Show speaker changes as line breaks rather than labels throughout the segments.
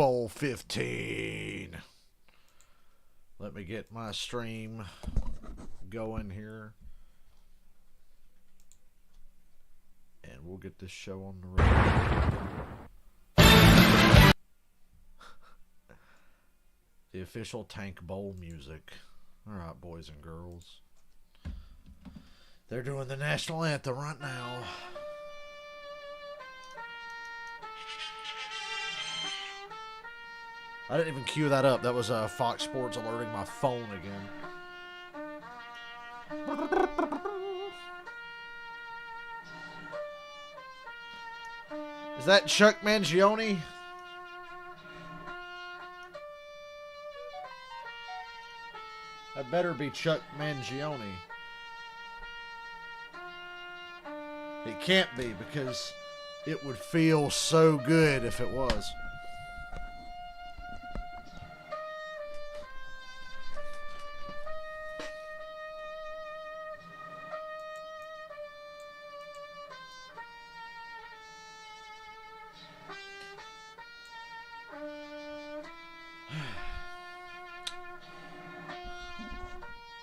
Bowl 15. Let me get my stream going here. And we'll get this show on the road. The official Tank Bowl music. Alright, boys and girls. They're doing the national anthem right now. I didn't even cue that up. That was Fox Sports alerting my phone again. Is that Chuck Mangione? That better be Chuck Mangione. It can't be, because it would feel so good if it was.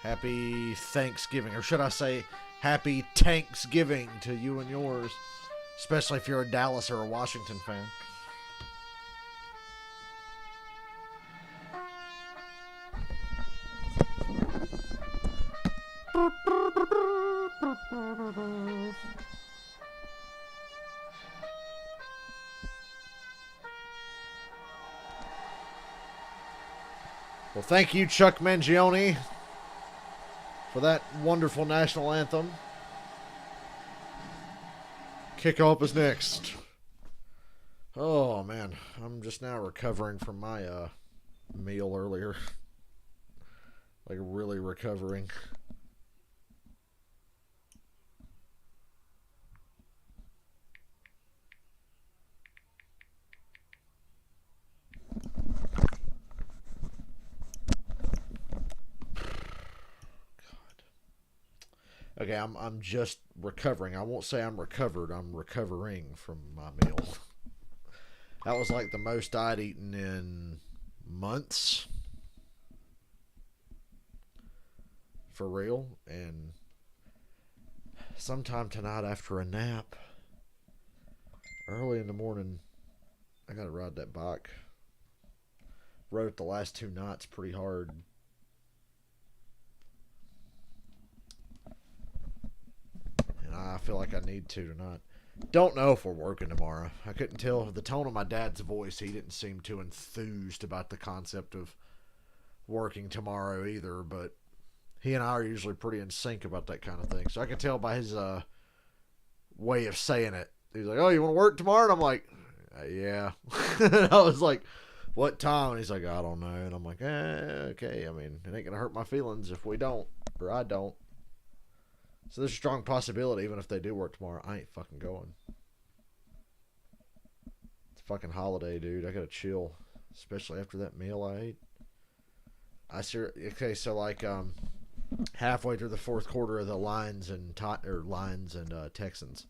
Happy Thanksgiving, or should I say Happy Tanksgiving to you and yours, especially if you're a Dallas or a Washington fan. Well, thank you, Chuck Mangione, for that wonderful national anthem. Kickoff is next. Oh, man. I'm just now recovering from my meal earlier. Like, really recovering. Okay, I'm just recovering. I won't say I'm recovered. I'm recovering from my meal. That was like the most I'd eaten in months. For real. And sometime tonight after a nap, early in the morning, I gotta ride that bike. Rode it the last 2 nights pretty hard. I feel like I need to tonight. Don't know if we're working tomorrow. I couldn't tell the tone of my dad's voice. He didn't seem too enthused about the concept of working tomorrow either, but he and I are usually pretty in sync about that kind of thing. So I can tell by his way of saying it. He's like, oh, you want to work tomorrow? And I'm like, yeah. And I was like, what time? And he's like, I don't know. And I'm like, okay. I mean, it ain't going to hurt my feelings if we don't, or I don't. So there's a strong possibility, even if they do work tomorrow, I ain't fucking going. It's a fucking holiday, dude. I gotta chill, especially after that meal I ate. Okay, so like halfway through the fourth quarter of the Lions and Texans,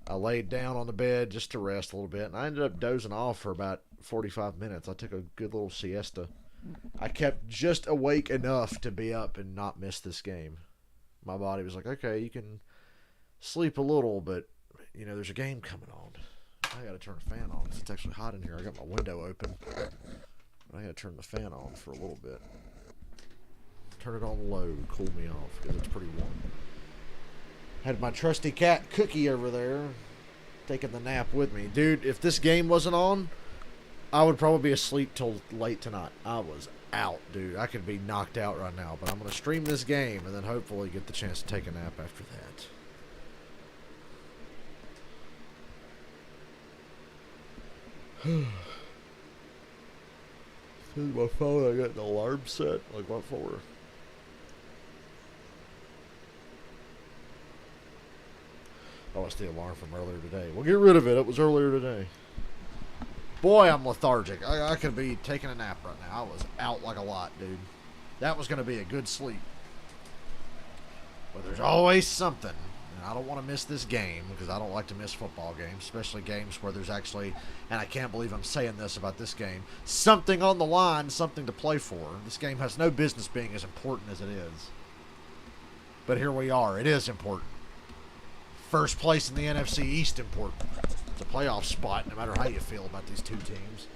I laid down on the bed just to rest a little bit, and I ended up dozing off for about 45 minutes. I took a good little siesta. I kept just awake enough to be up and not miss this game. My body was like, okay, you can sleep a little, but, you know, there's a game coming on. I got to turn the fan on. It's actually hot in here. I got my window open. I got to turn the fan on for a little bit. Turn it on low, cool me off, because it's pretty warm. Had my trusty cat, Cookie, over there, taking the nap with me. Dude, if this game wasn't on, I would probably be asleep till late tonight. I was out, dude. I could be knocked out right now, but I'm going to stream this game and then hopefully get the chance to take a nap after that. Here's my phone. I got an alarm set. Like, what for? Oh, it's the alarm from earlier today. Well, get rid of it. It was earlier today. Boy, I'm lethargic. I could be taking a nap right now. I was out like a lot, dude. That was going to be a good sleep. But there's always something. And I don't want to miss this game because I don't like to miss football games, especially games where there's actually, and I can't believe I'm saying this about this game, something on the line, something to play for. This game has no business being as important as it is. But here we are. It is important. First place in the NFC East important. It's a playoff spot no matter how you feel about these two teams.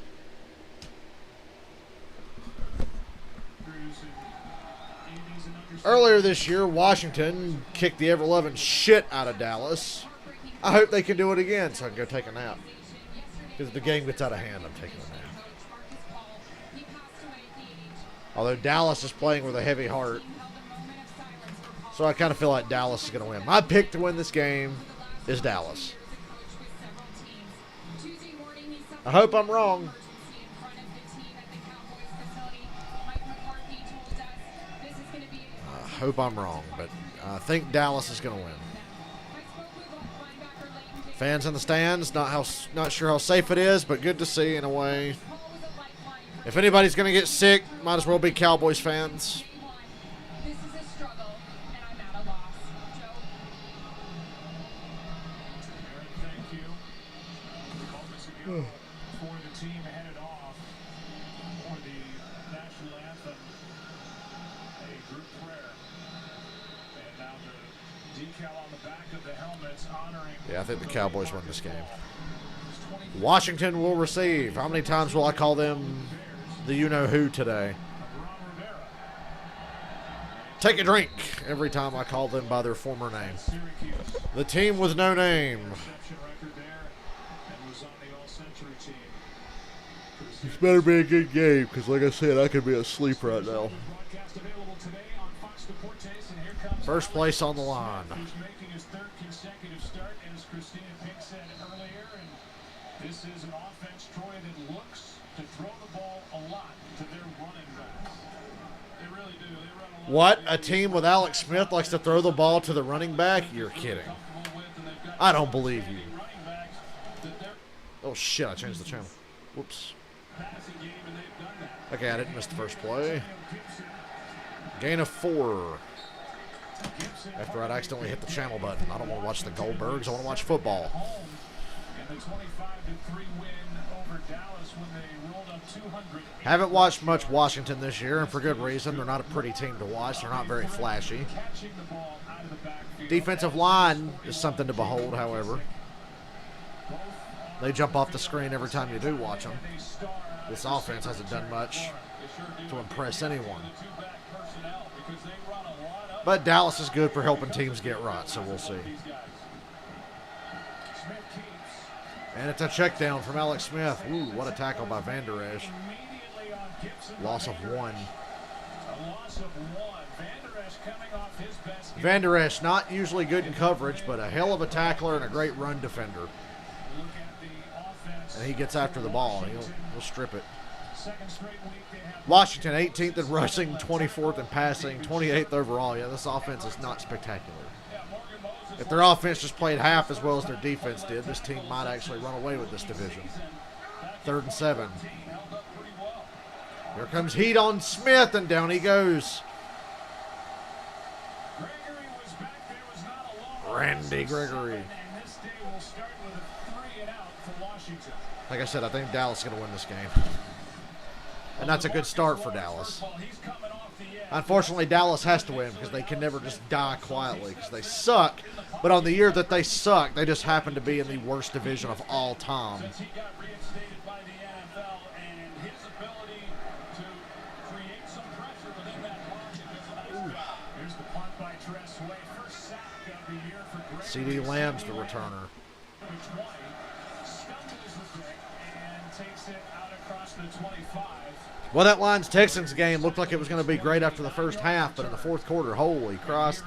Earlier this year, Washington kicked the ever-loving shit out of Dallas. I hope they can do it again so I can go take a nap. Because if the game gets out of hand, I'm taking a nap. Although Dallas is playing with a heavy heart. So I kind of feel like Dallas is going to win. My pick to win this game is Dallas. I hope I'm wrong. I hope I'm wrong, but I think Dallas is going to win. Fans in the stands, not sure how safe it is, but good to see in a way. If anybody's going to get sick, might as well be Cowboys fans.
For the team headed off for the national anthem, a group prayer, and now the decal on the back of the helmets honoring.
Yeah, I think the Cowboys win this game. Washington will receive. How many times will I call them the you-know-who today? Take a drink every time I call them by their former name. The team with no name. This better be a good game, because like I said, I could be asleep right now. First place on the line.
He's making his third consecutive start, as Christina Pink said earlier. And this is an offense, Troy, that looks to throw the ball a lot to their running backs. They really do. They run a lot.
What? A team with Alex Smith likes to throw the ball to the running back? You're kidding. I don't believe you. Oh, shit. I changed the channel. Whoops. Okay, I didn't miss the first play. Gain of 4. After I'd accidentally hit the channel button. I don't want to watch the Goldbergs. I want to watch football. Haven't watched much Washington this year, and for good reason. They're not a pretty team to watch. They're not very flashy. Defensive line is something to behold, however. They jump off the screen every time you do watch them. This offense hasn't done much to impress anyone. But Dallas is good for helping teams get right, so we'll see. And it's a check down from Alex Smith. Ooh, what a tackle by Van Der Esch. Loss of 1. Van Der Esch, not usually good in coverage, but a hell of a tackler and a great run defender. And he gets after the ball. He'll strip it. Washington, 18th in rushing, 24th in passing, 28th overall. Yeah, this offense is not spectacular. If their offense just played half as well as their defense did, this team might actually run away with this division. 3rd and 7. Here comes heat on Smith, and down he goes. Randy Gregory. Like I said, I think Dallas is going to win this game. And that's a good start for Dallas. Unfortunately, Dallas has to win because they can never just die quietly because they suck. But on the year that they suck, they just happen to be in the worst division of all time. CD Lamb's the returner. Well, that Lions-Texans game looked like it was going to be great after the first half, but in the fourth quarter, holy Christ,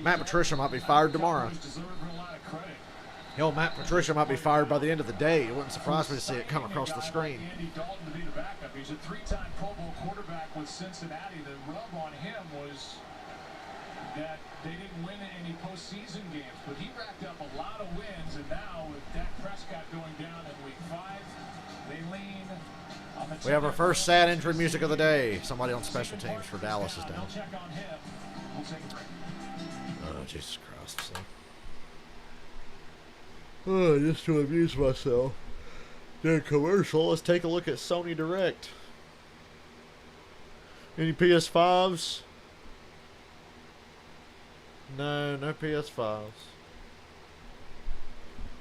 Matt Patricia might be fired tomorrow. Hell, Matt Patricia might be fired by the end of the day. It wouldn't surprise me to see it come across the screen.
He's a 3-time Pro Bowl quarterback with Cincinnati. The rub on him was that they didn't win any postseason games, but he racked up a lot of wins, and now with Dak Prescott going down in week 5, they lean.
We have our first sad injury music of the day. Somebody on special teams for Dallas is down. Oh, Jesus Christ. See? Oh, just to amuse myself. During commercial, let's take a look at Sony Direct. Any PS5s? No, no PS5s.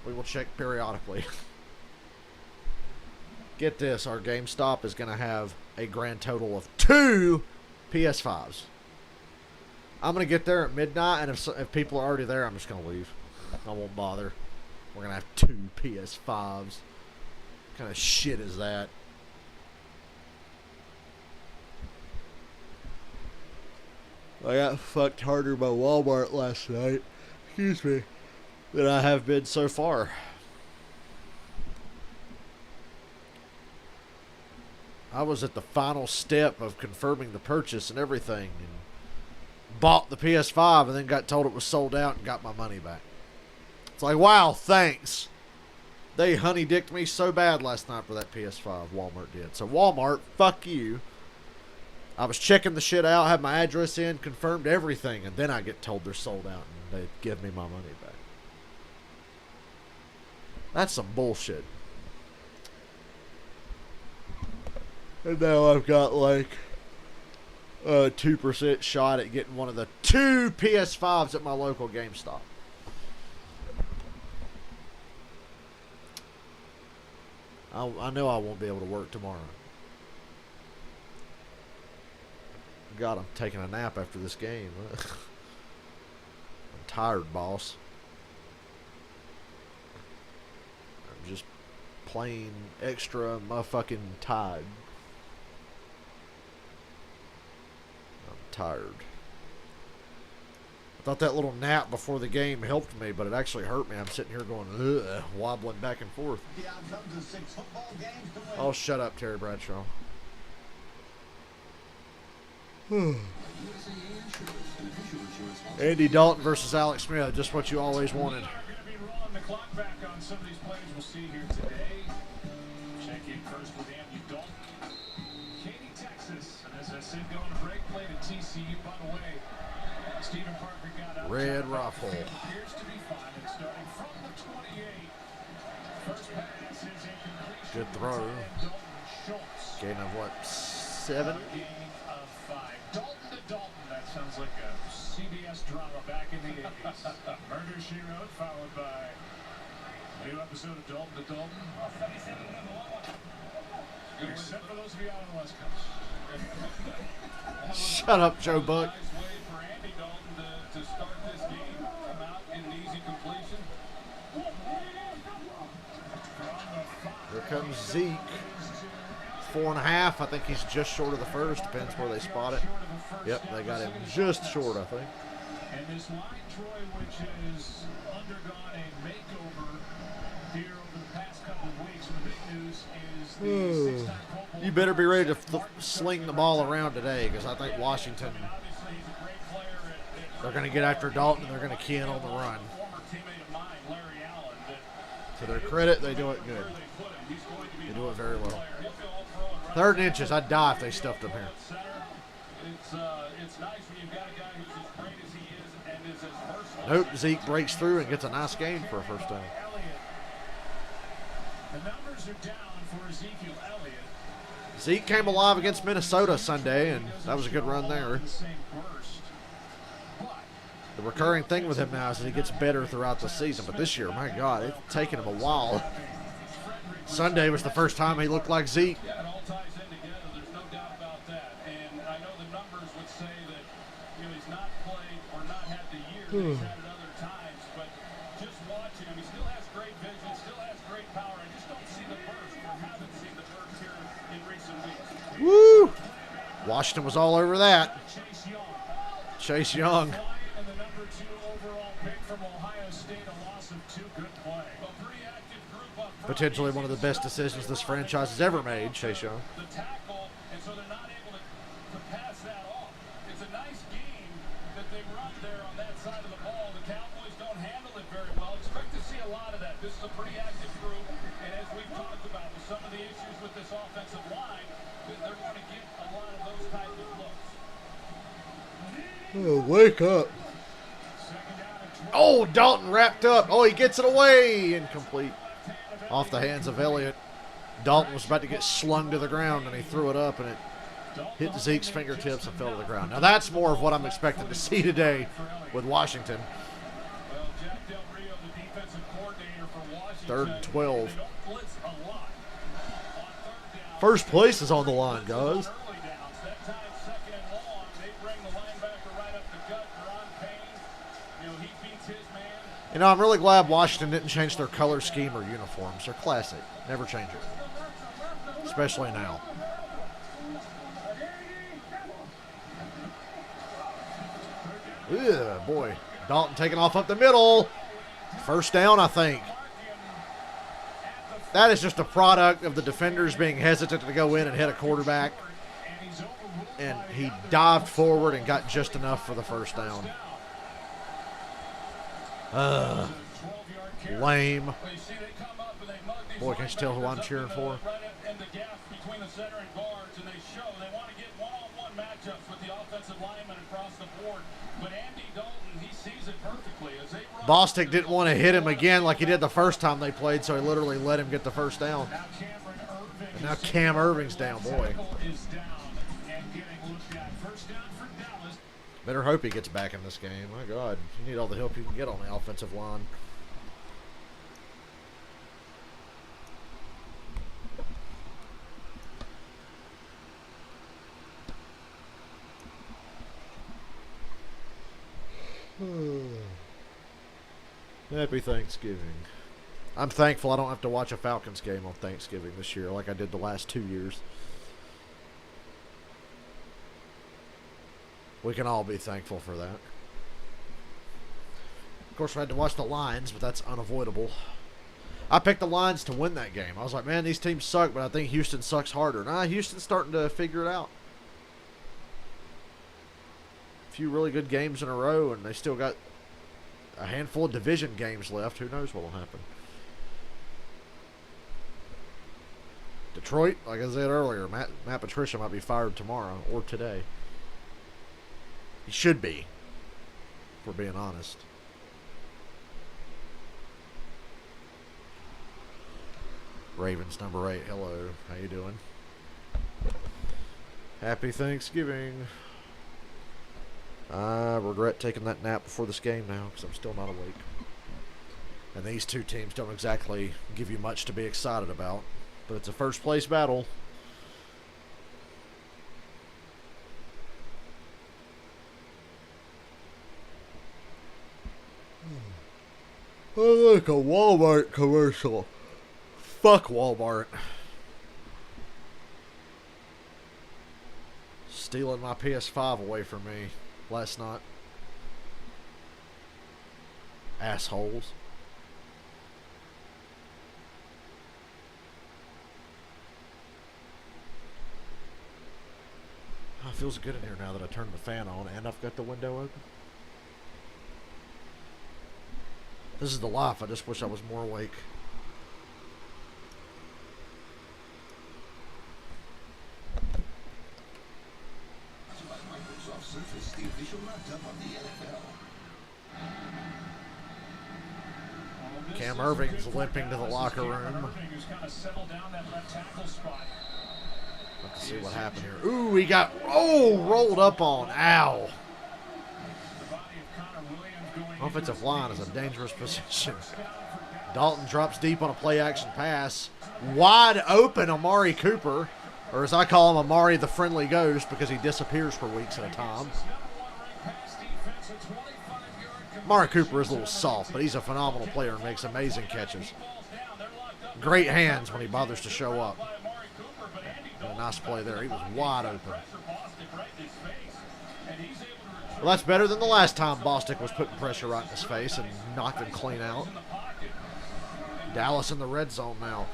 We will check periodically. Get this, our GameStop is going to have a grand total of 2 PS5s. I'm going to get there at midnight, and if people are already there, I'm just going to leave. I won't bother. We're going to have 2 PS5s. What kind of shit is that? I got fucked harder by Walmart last night. Excuse me. Than I have been so far. I was at the final step of confirming the purchase and everything, and bought the PS5 and then got told it was sold out and got my money back. It's like, wow, thanks. They honey-dicked me so bad last night for that PS5, Walmart did. So Walmart, fuck you. I was checking the shit out, had my address in, confirmed everything, and then I get told they're sold out and they give me my money back. That's some bullshit. And now I've got like a 2% shot at getting one of the 2 PS5s at my local GameStop. I know I won't be able to work tomorrow. God, I'm taking a nap after this game. I'm tired, boss. I'm just plain extra motherfucking tired. I'm tired. I thought that little nap before the game helped me, but it actually hurt me. I'm sitting here going, ugh, wobbling back and forth. Oh, shut up, Terry Bradshaw. Andy Dalton versus Alex Smith, just what you always wanted.
We are going to be rolling the clock back on some of these plays we'll see here today. Check in first with Andy Dalton. Katy, Texas. And as I said, going to break, play to TCU. By the way, Stephen Parker got out.
Red Ruffle.
Appears to be fine. And starting from the 28. First pass is incompletion.
Good throw. Gain of what, 7?
Gain of 5. Dalton to Dalton. That sounds like a CBS drama back in the 80s. Murder, She Wrote, followed by a new episode of Dalton to Dalton. Good except for those of you out on the West Coast.
Shut up, Joe Buck.
Nice way for Andy Dalton to start this game. Come out in an easy completion.
Here comes Zeke. 4.5. I think he's just short of the first. Depends where they spot it. Yep, they got him just short, I think.
And this line, Troy, which has undergone a makeover here over the past couple of weeks. And the big news is the 6-time Pro Bowl.
You better be ready to sling the ball around today, because I think Washington,
Obviously, he's a great player
they're going to get after Dalton and they're going to key in on the run.
former teammate of mine, Larry Allen, that
To their credit, they do it good. They do it very well. 3rd and inches, I'd die if they stuffed him here.
It's nice when you've got a guy who's as great as he is and is as versatile.
Nope, Zeke breaks through and gets a nice gain for a first down.
The numbers are down for Ezekiel Elliott.
Zeke came alive against Minnesota Sunday, and that was a good run there. The recurring thing with him now is that he gets better throughout the season, but this year, my God, it's taken him a while. Sunday was the first time he looked like Zeke.
Yeah, it all ties in together. There's no doubt about that. And I know the numbers would say that he's not played or not had the year that he's had at other times, but just watching him, he still has great vision, still has great power. I just don't see the burst or haven't seen the burst here in recent weeks.
Woo! Washington was all over that.
Chase Young.
Chase Young.
And the number 2 overall pick from Ohio State, a loss of 2. Good play. A pretty active group up front.
Potentially one of the best decisions this franchise has ever made, Chase Young.
The tackle, and so they're not able to pass that off. It's a nice game that they run there on that side of the ball. The Cowboys don't handle it very well. Expect to see a lot of that. This is a pretty active group, and as we've talked about with some of the issues with this offensive line, they're going to get a lot of those types of looks.
Oh, wake up.
2nd down and
Oh, Dalton wrapped up. Oh, he gets it away. Incomplete. Off the hands of Elliott. Dalton was about to get slung to the ground, and he threw it up, and it hit Zeke's fingertips and fell to the ground. Now, that's more of what I'm expecting to see today with Washington. 3rd and 12. First place is on the line, guys. You know, I'm really glad Washington didn't change their color scheme or uniforms. They're classic. Never change it. Especially now. Ugh, boy. Dalton taking off up the middle. First down, I think. That is just a product of the defenders being hesitant to go in and hit a quarterback. And he dived forward and got just enough for the first down. Lame. Boy, can't you tell who I'm cheering for? Bostic didn't want to hit him again like he did the first time they played, so he literally let him get the first down. And now Cam Irving's down, boy. Better hope he gets back in this game. My God, you need all the help you can get on the offensive line. Happy Thanksgiving. I'm thankful I don't have to watch a Falcons game on Thanksgiving this year like I did the last 2 years. We can all be thankful for that. Of course, we had to watch the Lions, but that's unavoidable. I picked the Lions to win that game. I was like, man, these teams suck, but I think Houston sucks harder. Nah, Houston's starting to figure it out. A few really good games in a row, and they still got a handful of division games left. Who knows what will happen? Detroit, like I said earlier, Matt Patricia might be fired tomorrow or today. He should be, if we're being honest. Ravens number 8. Hello. How you doing? Happy Thanksgiving. I regret taking that nap before this game now because I'm still not awake. And these two teams don't exactly give you much to be excited about. But it's a first place battle. I like a Walmart commercial. Fuck Walmart. Stealing my PS5 away from me last night. Assholes. Oh, it feels good in here now that I turned the fan on and I've got the window open. This is the life. I just wish I was more awake. Cam Irving's limping to the locker room. Let's see what happened here. Ooh, he got rolled up on. Ow. Offensive line is a dangerous position. Dalton drops deep on a play-action pass. Wide open, Amari Cooper. Or as I call him, Amari the Friendly Ghost, because he disappears for weeks at a time. Amari Cooper is a little soft, but he's a phenomenal player and makes amazing catches. Great hands when he bothers to show up. And a nice play there. He was wide open. Well, that's better than the last time Bostic was putting pressure right in his face and knocked him clean out. Dallas in the red zone now.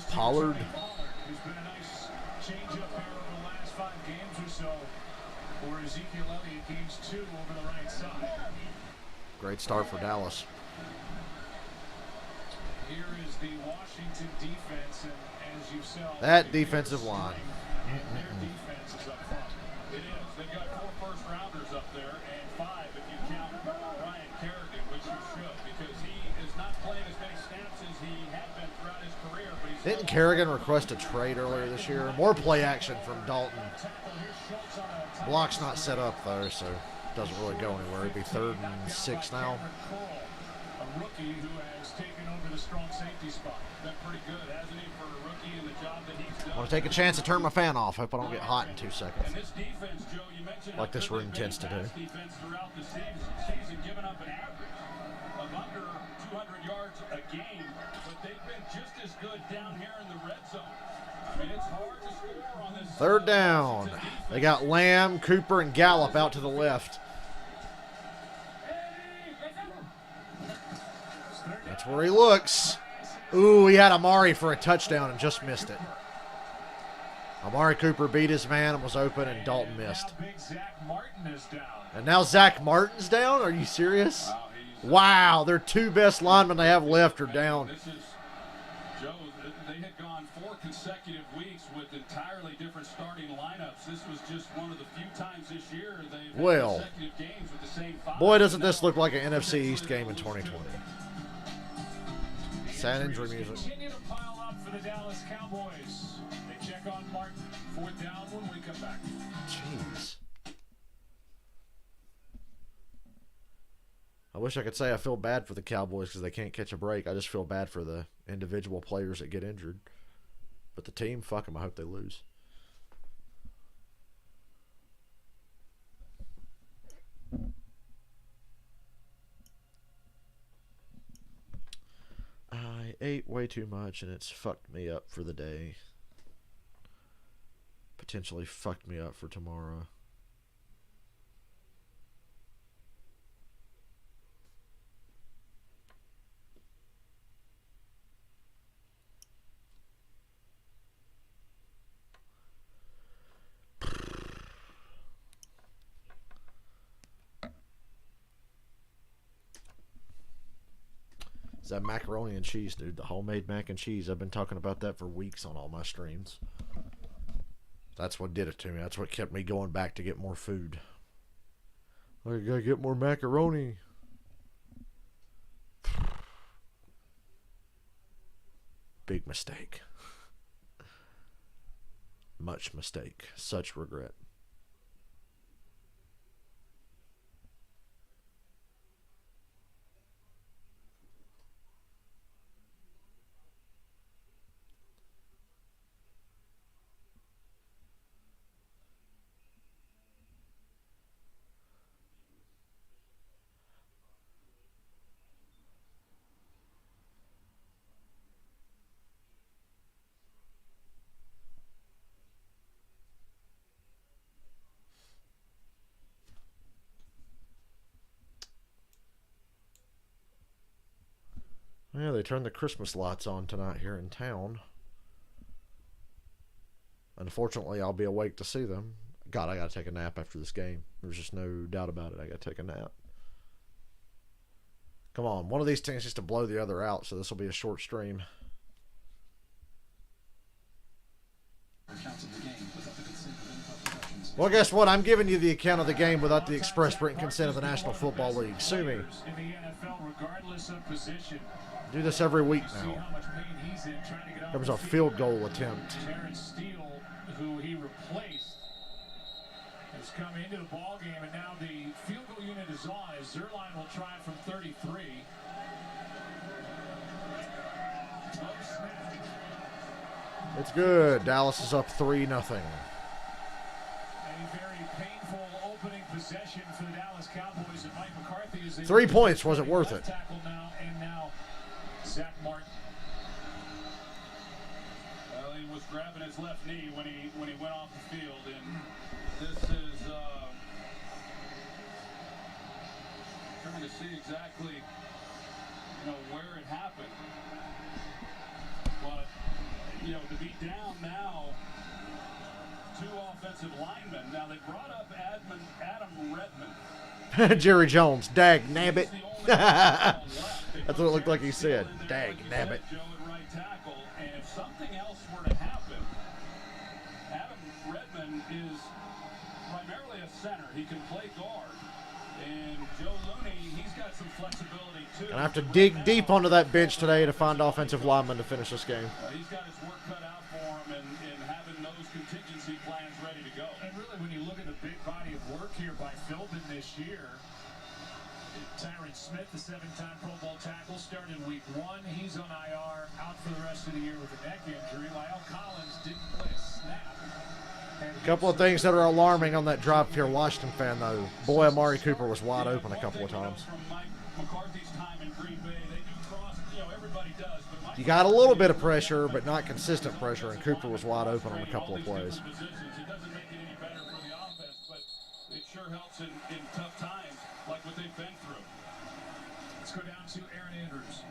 Pollard.
Who's been a nice change up here over the last 5 games or so. For Ezekiel Elliott, gains 2 over the right side.
Great start for Dallas.
Here is the Washington defense, and as you saw,
that defensive line.
Their defense is up front. It is. They've got 4 first-rounders up there, and 5 if you count Ryan Kerrigan, which you should, because he is not playing as many snaps as he had been throughout his career. But he's
Didn't Kerrigan request a trade earlier this year? More play action from Dalton. Block's not set up, though, so it doesn't really go anywhere. It'd be 3rd and 6 now.
A rookie who has taken over the strong safety spot. Been pretty good, hasn't he, for a rookie in the job that he's done?
I want to take a chance to turn my fan off. Hope I don't get hot in 2 seconds.
And this defense, Joe, you mentioned
like this room tends to do.
Defense throughout the season, giving up an average of under 200 yards a game, but they've been just as good down here in the red zone. I mean, it's hard to score on this.
3rd down. They got Lamb, Cooper, and Gallup out to the left. That's where he looks. Ooh, he had Amari for a touchdown and just missed it. Amari Cooper beat his man and was open, and Dalton missed. And now Zach Martin's down? Are you serious? Wow, their 2 best linemen they have left are down.
Joe, they had gone 4 consecutive weeks with entirely different starting lineups. This was just one of the few times this year they've had consecutive games with the same 5.
Boy, doesn't this look like an NFC East game in 2020. Sad injury music.
Continue to pile up for the Dallas Cowboys. They check on Martin. 4th down when we come back.
Jeez. I wish I could say I feel bad for the Cowboys because they can't catch a break. I just feel bad for the individual players that get injured. But the team, fuck them. I hope they lose. I ate way too much and it's fucked me up for the day. Potentially fucked me up for tomorrow. It's that macaroni and cheese, dude. The homemade mac and cheese. I've been talking about that for weeks on all my streams. That's what did it to me. That's what kept me going back to get more food. I gotta get more macaroni. Big mistake. Much mistake. Such regret. Yeah, they turned the Christmas lights on tonight here in town. Unfortunately, I'll be awake to see them. God, I gotta take a nap after this game. There's just no doubt about it. I gotta take a nap. Come on, one of these things needs to blow the other out, so this will be a short stream. Well, guess what? I'm giving you the account of the game without the express written consent of the National Football League. Sue me. Do this every week now. There was a field goal attempt.
Who he replaced, has come into the ball game, and now the field goal unit is on as Zerline will try from 33.
It's good. Dallas is up 3-0.
A very painful opening possession for the Dallas Cowboys, and Mike McCarthy is
3 points wasn't worth it.
Tackle now, and now Zach Martin. Well, he was grabbing his left knee when he went off the field, and this is trying to see exactly where it happened. But to be down now two offensive linemen. Now they brought up Adam Redmond.
Jerry Jones, dag nabbit. That's what it looked like he said. Dag nabbit.
Joe at right tackle, and if something else were to happen, Adam Redmond is primarily a center. He can play guard, and Joe Looney, he's got some flexibility too.
Gonna have to dig deep onto that bench today to find offensive linemen to finish this game.
He's got his work cut out for him, and having those contingency plans ready to go. And really, when you look at the big body of work here by Philbin this year, Tyron Smith, the 7-time Pro Bowl tackle, started week 1. He's on IR, out for the rest of the year with a neck injury. Lyle Collins didn't play a snap.
A couple of things that are alarming on that drive if you're a Washington fan, though. Boy, Amari Cooper was wide open a couple of times. You got a little bit of pressure, but not consistent pressure, and Cooper was wide open on a couple of plays.
It doesn't make it any better for the offense, but it sure helps in tough times like what they've been through.
Let's go down to Aaron Andrews.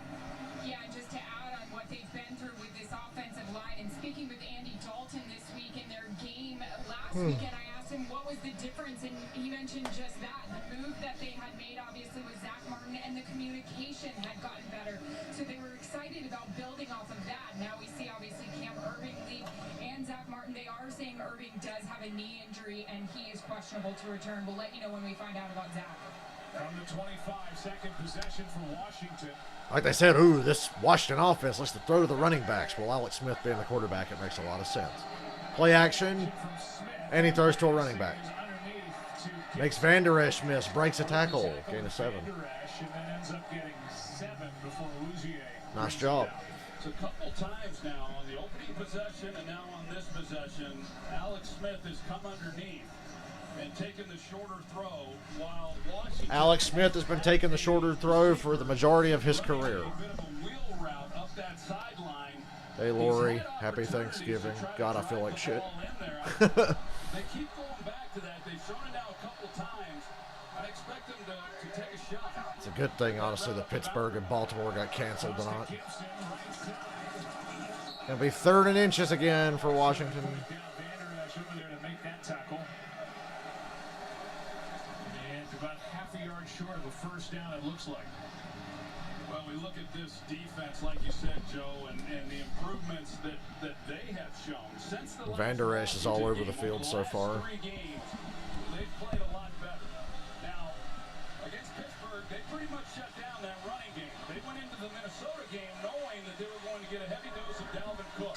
Yeah, just to add on what they've been through with this offensive line, and speaking with Andy Dalton this week in their game last weekend, I asked him what was the difference, and he mentioned just that. The move that they had made, obviously, with Zach Martin, and the communication had gotten better. So they were excited about building off of that. Now we see, obviously, Cam Irving leave and Zach Martin. They are saying Irving does have a knee injury, and he is questionable to return. We'll let you know when we find out about Zach.
From the 25-second possession for Washington.
Like they said, ooh, this Washington offense likes to throw to the running backs. Well, Alex Smith being the quarterback, it makes a lot of sense. Play action, and he throws to a running back. Makes Van Der Esch miss, breaks a tackle, gain of 7. Nice job.
So a couple times now on the opening possession and now on this possession, Alex Smith has come underneath and taken the shorter throw while Washington.
Alex Smith has been taking the shorter throw for the majority of his career. Hey, Lori, happy Thanksgiving. God, I feel like shit.
They keep going back to that. They've shown it now a couple times. I expect them to take a shot.
It's a good thing, honestly, that Pittsburgh and Baltimore got canceled tonight. Gonna be 3rd and inches again for Washington.
About half a yard short of a first down, it looks like. Well, we look at this defense, like you said, Joe, and the improvements that they have shown. Since the
Van Der Esch is all over the field so far.
3 games, they've played a lot better. Now, against Pittsburgh, they pretty much shut down that running game. They went into the Minnesota game knowing that they were going to get a heavy dose of Dalvin Cook.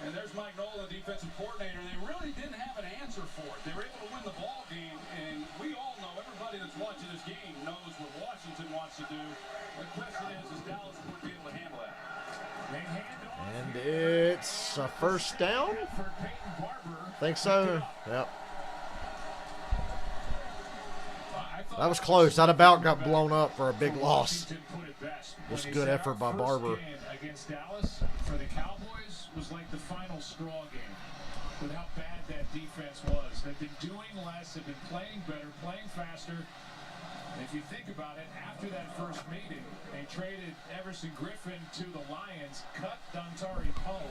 And there's Mike Nolan, the defensive coordinator. They really didn't have an answer for it. They were able to win the ball game, and we all know, everybody that's watching this game knows what Washington wants to do. The question is Dallas going to be able to handle that?
And it's a first down? Think so. Yep. That was close. That about got blown up for a big loss. Just good effort by Barber.
Against Dallas for the Cowboys was like the final straw game with how bad that defense was. They've been doing less, they've been playing better, playing faster. And if you think about it, after that first meeting, they traded Everson Griffin to the Lions, cut Dontari Poe,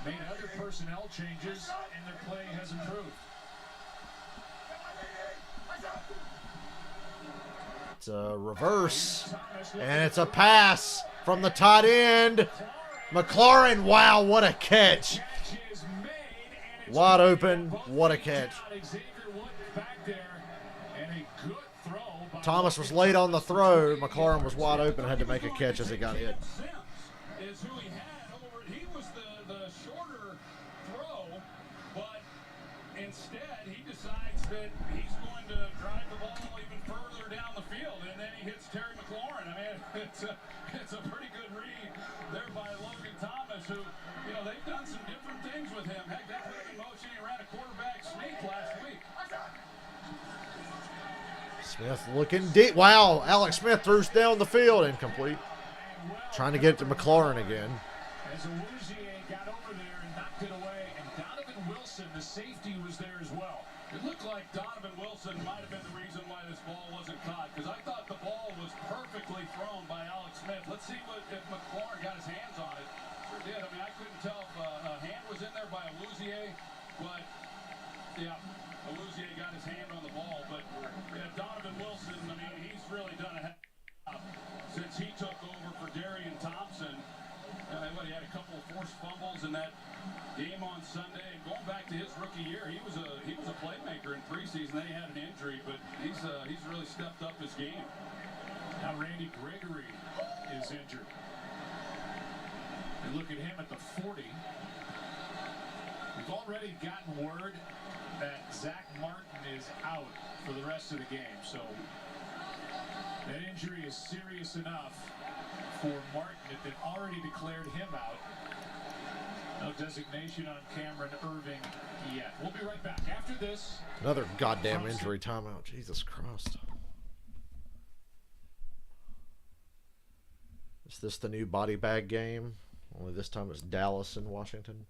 made other personnel changes, and their play has improved.
It's a reverse, and it's a pass from the tight end. McLaurin, wow, what a catch. Wide open, what a catch. Thomas was late on the throw. McLaurin was wide open and had to make a catch as he got hit.
He was the shorter throw, but instead he decides that he's going to drive the ball even further down the field, and then he hits Terry McLaurin. I mean, it's a pretty good read there by Logan Thomas, who, you know, they've done some different things with him. Heck, they put him in motion. He ran a quarterback sneak last week.
Smith looking deep. Wow, Alex Smith throws down the field. Incomplete. Trying to get it to McLaurin again.
As Awuzie got over there and knocked it away, and Donovan Wilson, the safety, was there as well.
It looked like Donovan Wilson might have been the reason why this ball wasn't caught, because I thought the ball was perfectly thrown by Alex Smith. Let's see if McLaurin got his hands on it. Sure did. I mean, I couldn't tell if a hand was in there by Awuzie.
But, yeah, Aluzier got his hand on the ball. But Donovan Wilson, I mean, he's really done a job since he took over for Darian Thompson. He had a couple of forced fumbles in that game on Sunday. And going back to his rookie year, he was a playmaker in preseason. Then he had an injury, but he's really stepped up his game.
Now Randy Gregory is injured. And look at him at the 40. We've already gotten word that Zach Martin is out for the rest of the game. So that injury is serious enough for Martin if they've already declared him out. No designation on Cameron Irving yet. We'll be right back after this.
Another goddamn injury timeout. Jesus Christ. Is this the new body bag game? Only this time it's Dallas and Washington,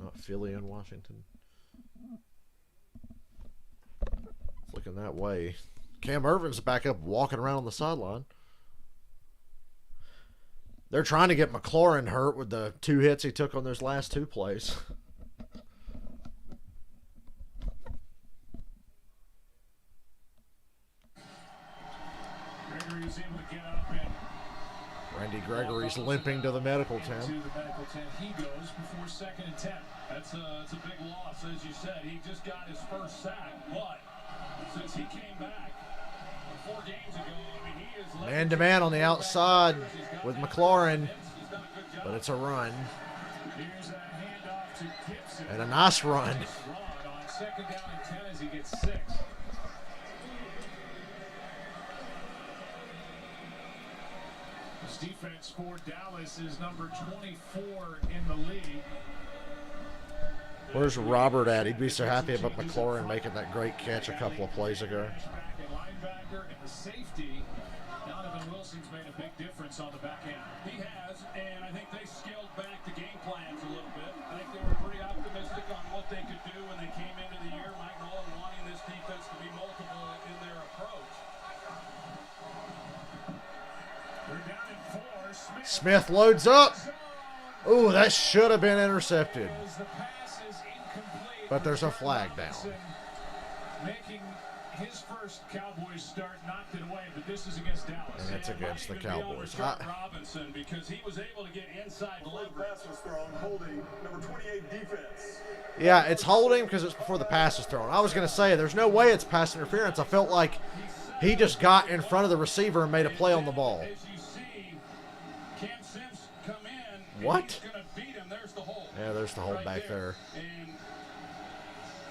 not Philly and Washington. It's looking that way. Cam Irvin's back up walking around on the sideline. They're trying to get McLaurin hurt with the 2 hits he took on those last 2 plays.
Gregory's able to get up and
Randy Gregory's limping to the medical tent.
To the medical tent he goes before 2nd and 10.
That's a big loss, as you said. He just got his first sack, but since he came back 4 games ago, I mean, he is
man-to-man on the outside with McLaurin, but it's a run.
Here's a handoff to Gibson.
And a nice run.
On 2nd down and 10 as he gets 6. This defense for Dallas is number 24 in the league.
Where's Robert at? He'd be so happy about McLaurin making that great catch a couple of plays ago.
Linebacker and the safety. Donovan Wilson's made a big difference on the back end.
He has, and I think they scaled back the game plans a little bit. I think they were pretty optimistic on what they could do when they came into the year. Mike Nolan wanting this defense to be multiple in their approach.
They're down in 4.
Smith loads up. Ooh, that should have been intercepted.
The pass is incomplete.
But there's a flag down.
Making his first Cowboys start, knocked it away, but this is against Dallas.
And it's against the Cowboys.
Robinson, because he was able to get inside delivery.
Pass was thrown, holding number 28 defense.
Yeah, it's holding because it's before the pass is thrown. I was going to say, there's no way it's pass interference. I felt like he just got in front of the receiver and made a play on the ball.
As you see, Cam Sims come in.
What?
He's gonna beat him. There's the hold.
Yeah, there's the hold
Right
back there.
And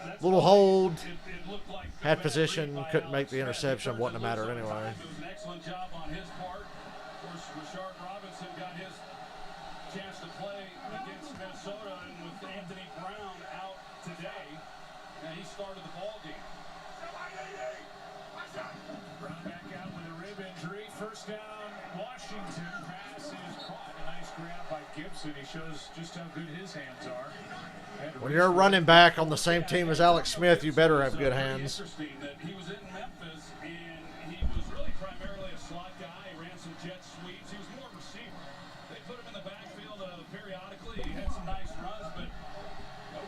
that's
Little
why
hold.
It looked like
Had
good
position,
read by
couldn't make
Alex
the
Smith.
interception,
He
wouldn't have
turns
mattered
it loose on
anyway.
time. It was an excellent job on his part. Of course, Rashard Robinson got his chance to play against Minnesota, and with Anthony Brown out today, he started the ball game.
Brown back out with a rib injury. First down, Washington. Pass is caught. A nice grab by Gibson. He shows just how good his hands are.
When you're running back on the same team as Alex Smith, you better have good hands.
Interesting that he was in Memphis, and he was really primarily a slot guy. He ran some jet sweeps. He was more receiver. They put him in the backfield periodically. He had some nice runs, but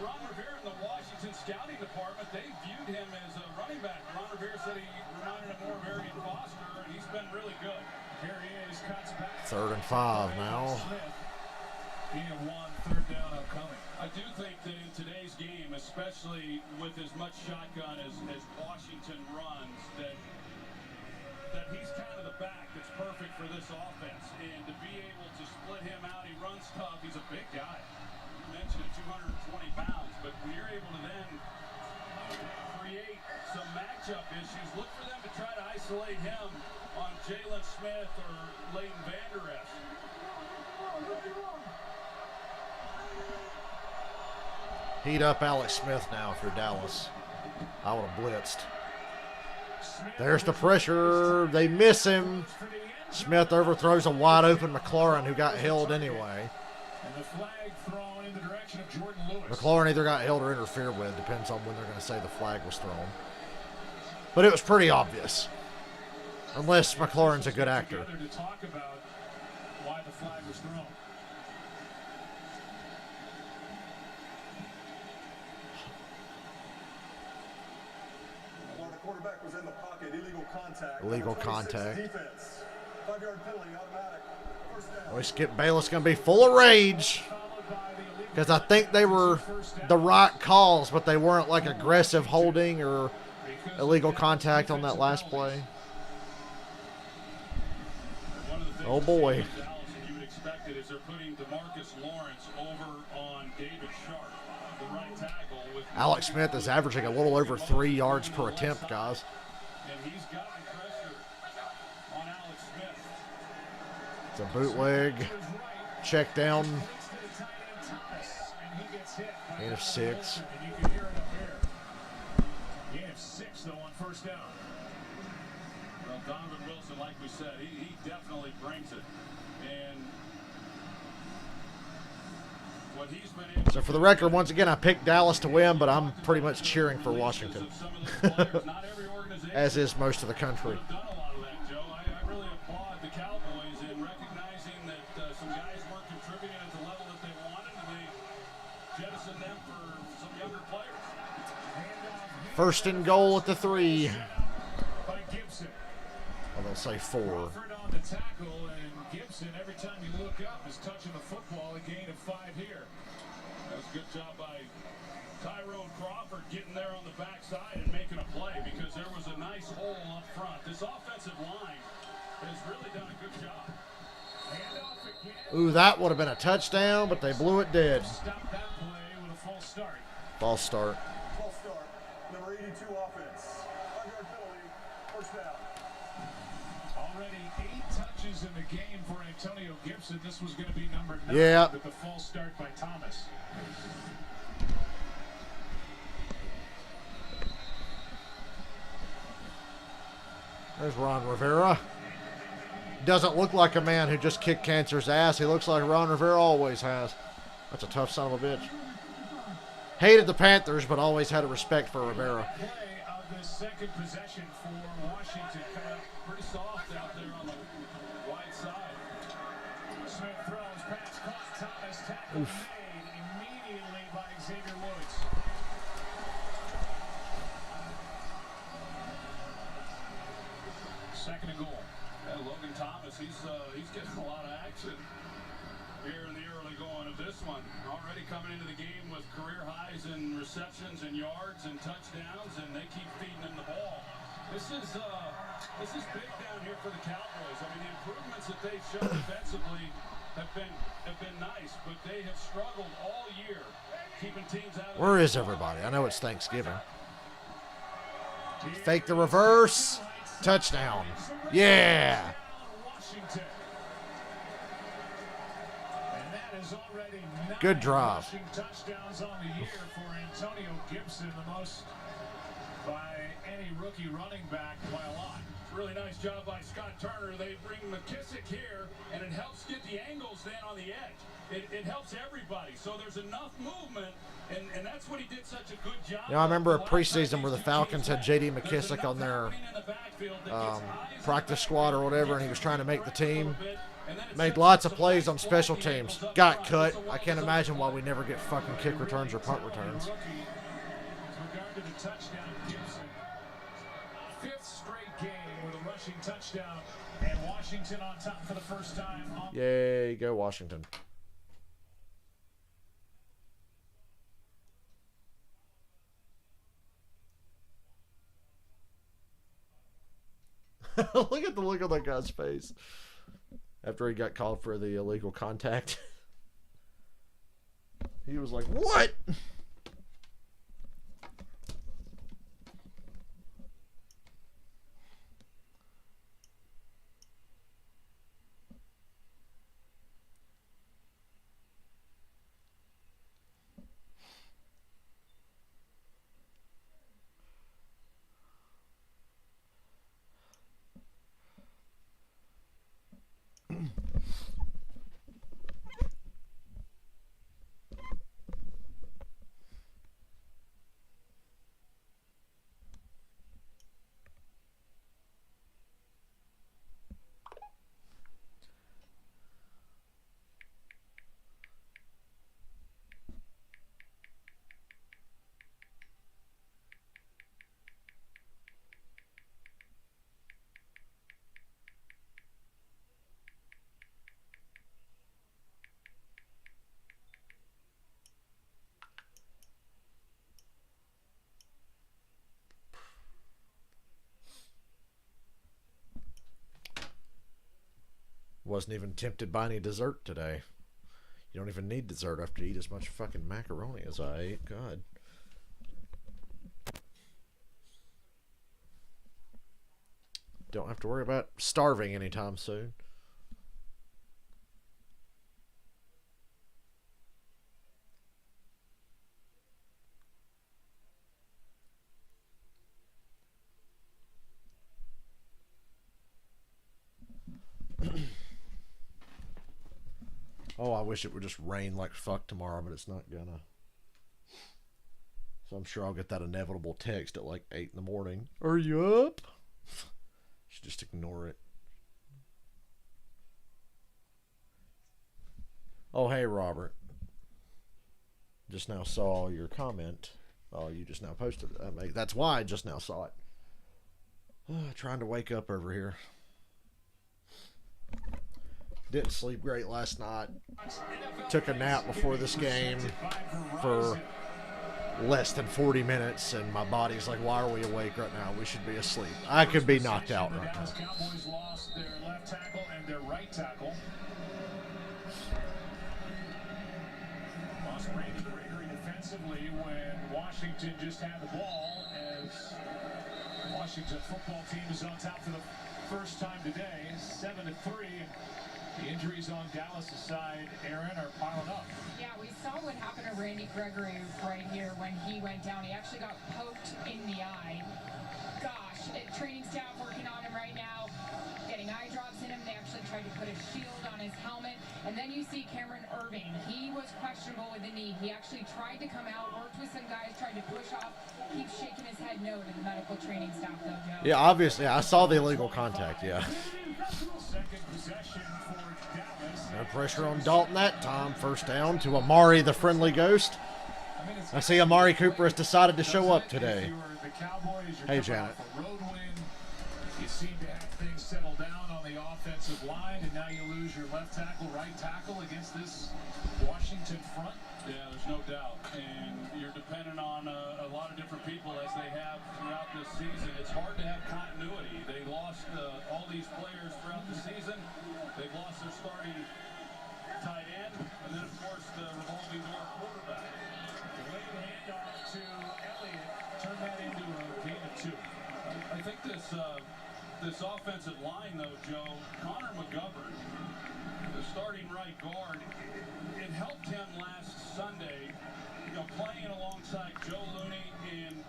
Ron Rivera in the Washington scouting department, they viewed him as a running back. Ron Rivera said he reminded him more of Arian Foster, and he's been really good.
Here he is, cuts back.
3rd and 5 now.
Smith. He had 1 3rd down upcoming.
I do think that in today's game, especially with as much shotgun as Washington runs, that he's kind of the back that's perfect for this offense. And to be able to split him out, he runs tough. He's a big guy. You mentioned 220 pounds, but when you're able to then create some matchup issues, look for them to try to isolate him on Jalen Smith or Leighton Vander Esch.
Heat up Alex Smith now for Dallas. I would have blitzed. There's the pressure. They miss him. Smith overthrows a wide open McLaurin, who got held anyway.
And the flag thrown in the direction of Jordan Lewis.
McLaurin either got held or interfered with. Depends on when they're going to say the flag was thrown. But it was pretty obvious. Unless McLaurin's a good actor.
To talk about why the flag was thrown.
quarterback was in the pocket. Illegal contact.
Illegal
Number 26
contact.
Defense. 5-yard penalty, automatic. First down.
Boy, Skip Bayless going to be full of rage. Because I think they were the right calls, but they weren't like aggressive holding or illegal contact on that last play. Oh boy.
You would expect it is they're putting DeMarcus Lawrence over on David Sharp, the right tackle. With
Alex Smith is averaging a little over 3 yards per attempt, guys.
And he's gotten pressure on Alex Smith.
It's a bootleg. Check down. Gain of 6.
And you can hear it up here. Gain of 6 though on first down. Well, Donovan Wilson, like we said, he definitely brings it. And what he's been able
So for the record, once again, I picked Dallas to win, but I'm pretty much cheering for Washington. As is most of the country.
done a lot of that, Joe. I really applaud the Cowboys in recognizing that some guys weren't contributing at the level that they wanted, and they jettisoned them for some younger players.
First and goal at the 3.
By Gibson.
Well, they'll say 4.
Crawford on the tackle, and Gibson, every time you look up, is touching the football. A gain of 5 here. That was a good job by Tyron Crawford getting there on the backside and making a play because there was a nice hole up front. This offensive line has really done a good job. Handoff again.
Ooh, that would have been a touchdown, but they blew it dead.
Stop that play with a false start.
False start.
False start. Number 82 offense. 5-yard penalty. First down.
Already 8 touches in the game for Antonio Gibson. This was going to be number 9
Yeah.
with the false start by Thomas.
There's Ron Rivera. Doesn't look like a man who just kicked cancer's ass. He looks like Ron Rivera always has. That's a tough son of a bitch. Hated the Panthers, but always had a respect for Rivera.
Play of the second possession for Washington, coming up pretty soft out there on the wide side. Smith throws, pass caught, Thomas, tackle made immediately by Xavier Woods. Second and goal. Logan Thomas, he's getting a lot of action here in the early going of this one. Already coming into the game with career highs in receptions and yards and touchdowns, and they keep feeding him the ball. This is big down here for the Cowboys. I mean, the improvements that they've shown defensively have been nice, but they have struggled all year keeping teams out of.
Where is everybody? I know it's Thanksgiving. Fake the reverse. Touchdown. Yeah.
Washington. And that is already 9
Good drive.
rushing touchdowns on the year for Antonio Gibson, the most by any rookie running back by a lot. Really nice job by Scott Turner. They bring McKissick here, and it helps get the angles then on the edge. It helps everybody. So there's enough movement, and that's what he did such a good job.
You know, I remember a preseason where the Falcons had J.D. McKissick on their practice squad or whatever, and he was trying to make the team. Made lots of plays on special teams. Got cut. I can't imagine why we never get fucking kick returns or punt returns.
With regard to the touchdown, Gibson, 5th straight game with a rushing touchdown, and Washington on top for the first time.
Yay, go Washington. Look at the look on that guy's face after he got called for the illegal contact. He was like, what? wasn't even tempted by any dessert today. You don't even need dessert after you eat as much fucking macaroni as I ate. God. Don't have to worry about starving anytime soon. Oh, I wish it would just rain like fuck tomorrow, but it's not gonna. So I'm sure I'll get that inevitable text at like 8 in the morning. Are you up? Should just ignore it. Oh, hey, Robert. Just now saw your comment. Oh, you just now posted it. That's why I just now saw it. Trying to wake up over here. Didn't sleep great last night. Took a nap before this game for less than 40 minutes, and my body's like, why are we awake right now? We should be asleep. I could be knocked out right now.
The Cowboys lost their left tackle and their right tackle. Lost Randy Gregory defensively when Washington just had the ball, as Washington football team is on top for the first time today, 7-3. The injuries on Dallas' side, Aaron, are piling up.
Yeah, we saw what happened to Randy Gregory right here when he went down. He actually got poked in the eye. Gosh, training staff working on him right now, getting eye drops in him. They actually tried to put a shield on his helmet. And then you see Cameron Irving. He was questionable with the knee. He actually tried to come out, worked with some guys, tried to push off. Keeps shaking his head no to the medical training staff, though, Joe.
Yeah, obviously. I saw the illegal contact, yeah.
Second possession for Dallas.
No pressure on Dalton that time. First down to Amari, the friendly ghost. I see Amari Cooper has decided to show up today. Hey, Janet.
You seem to have things settle down on the offensive line, and now you lose your left tackle, right tackle against this Washington front.
Yeah, there's no doubt. And you're dependent on a lot of different people, as they have throughout this season. It's hard to have continuity. They lost all these players throughout the season. They've lost their starting tight end, and then, of course, the revolving door quarterback.
Delayed handoff to Elliott. Turn that into a gain of 2.
I think this offensive line, though, Joe, Connor McGovern, the starting right guard, it helped him last Sunday, playing alongside Joe Looney and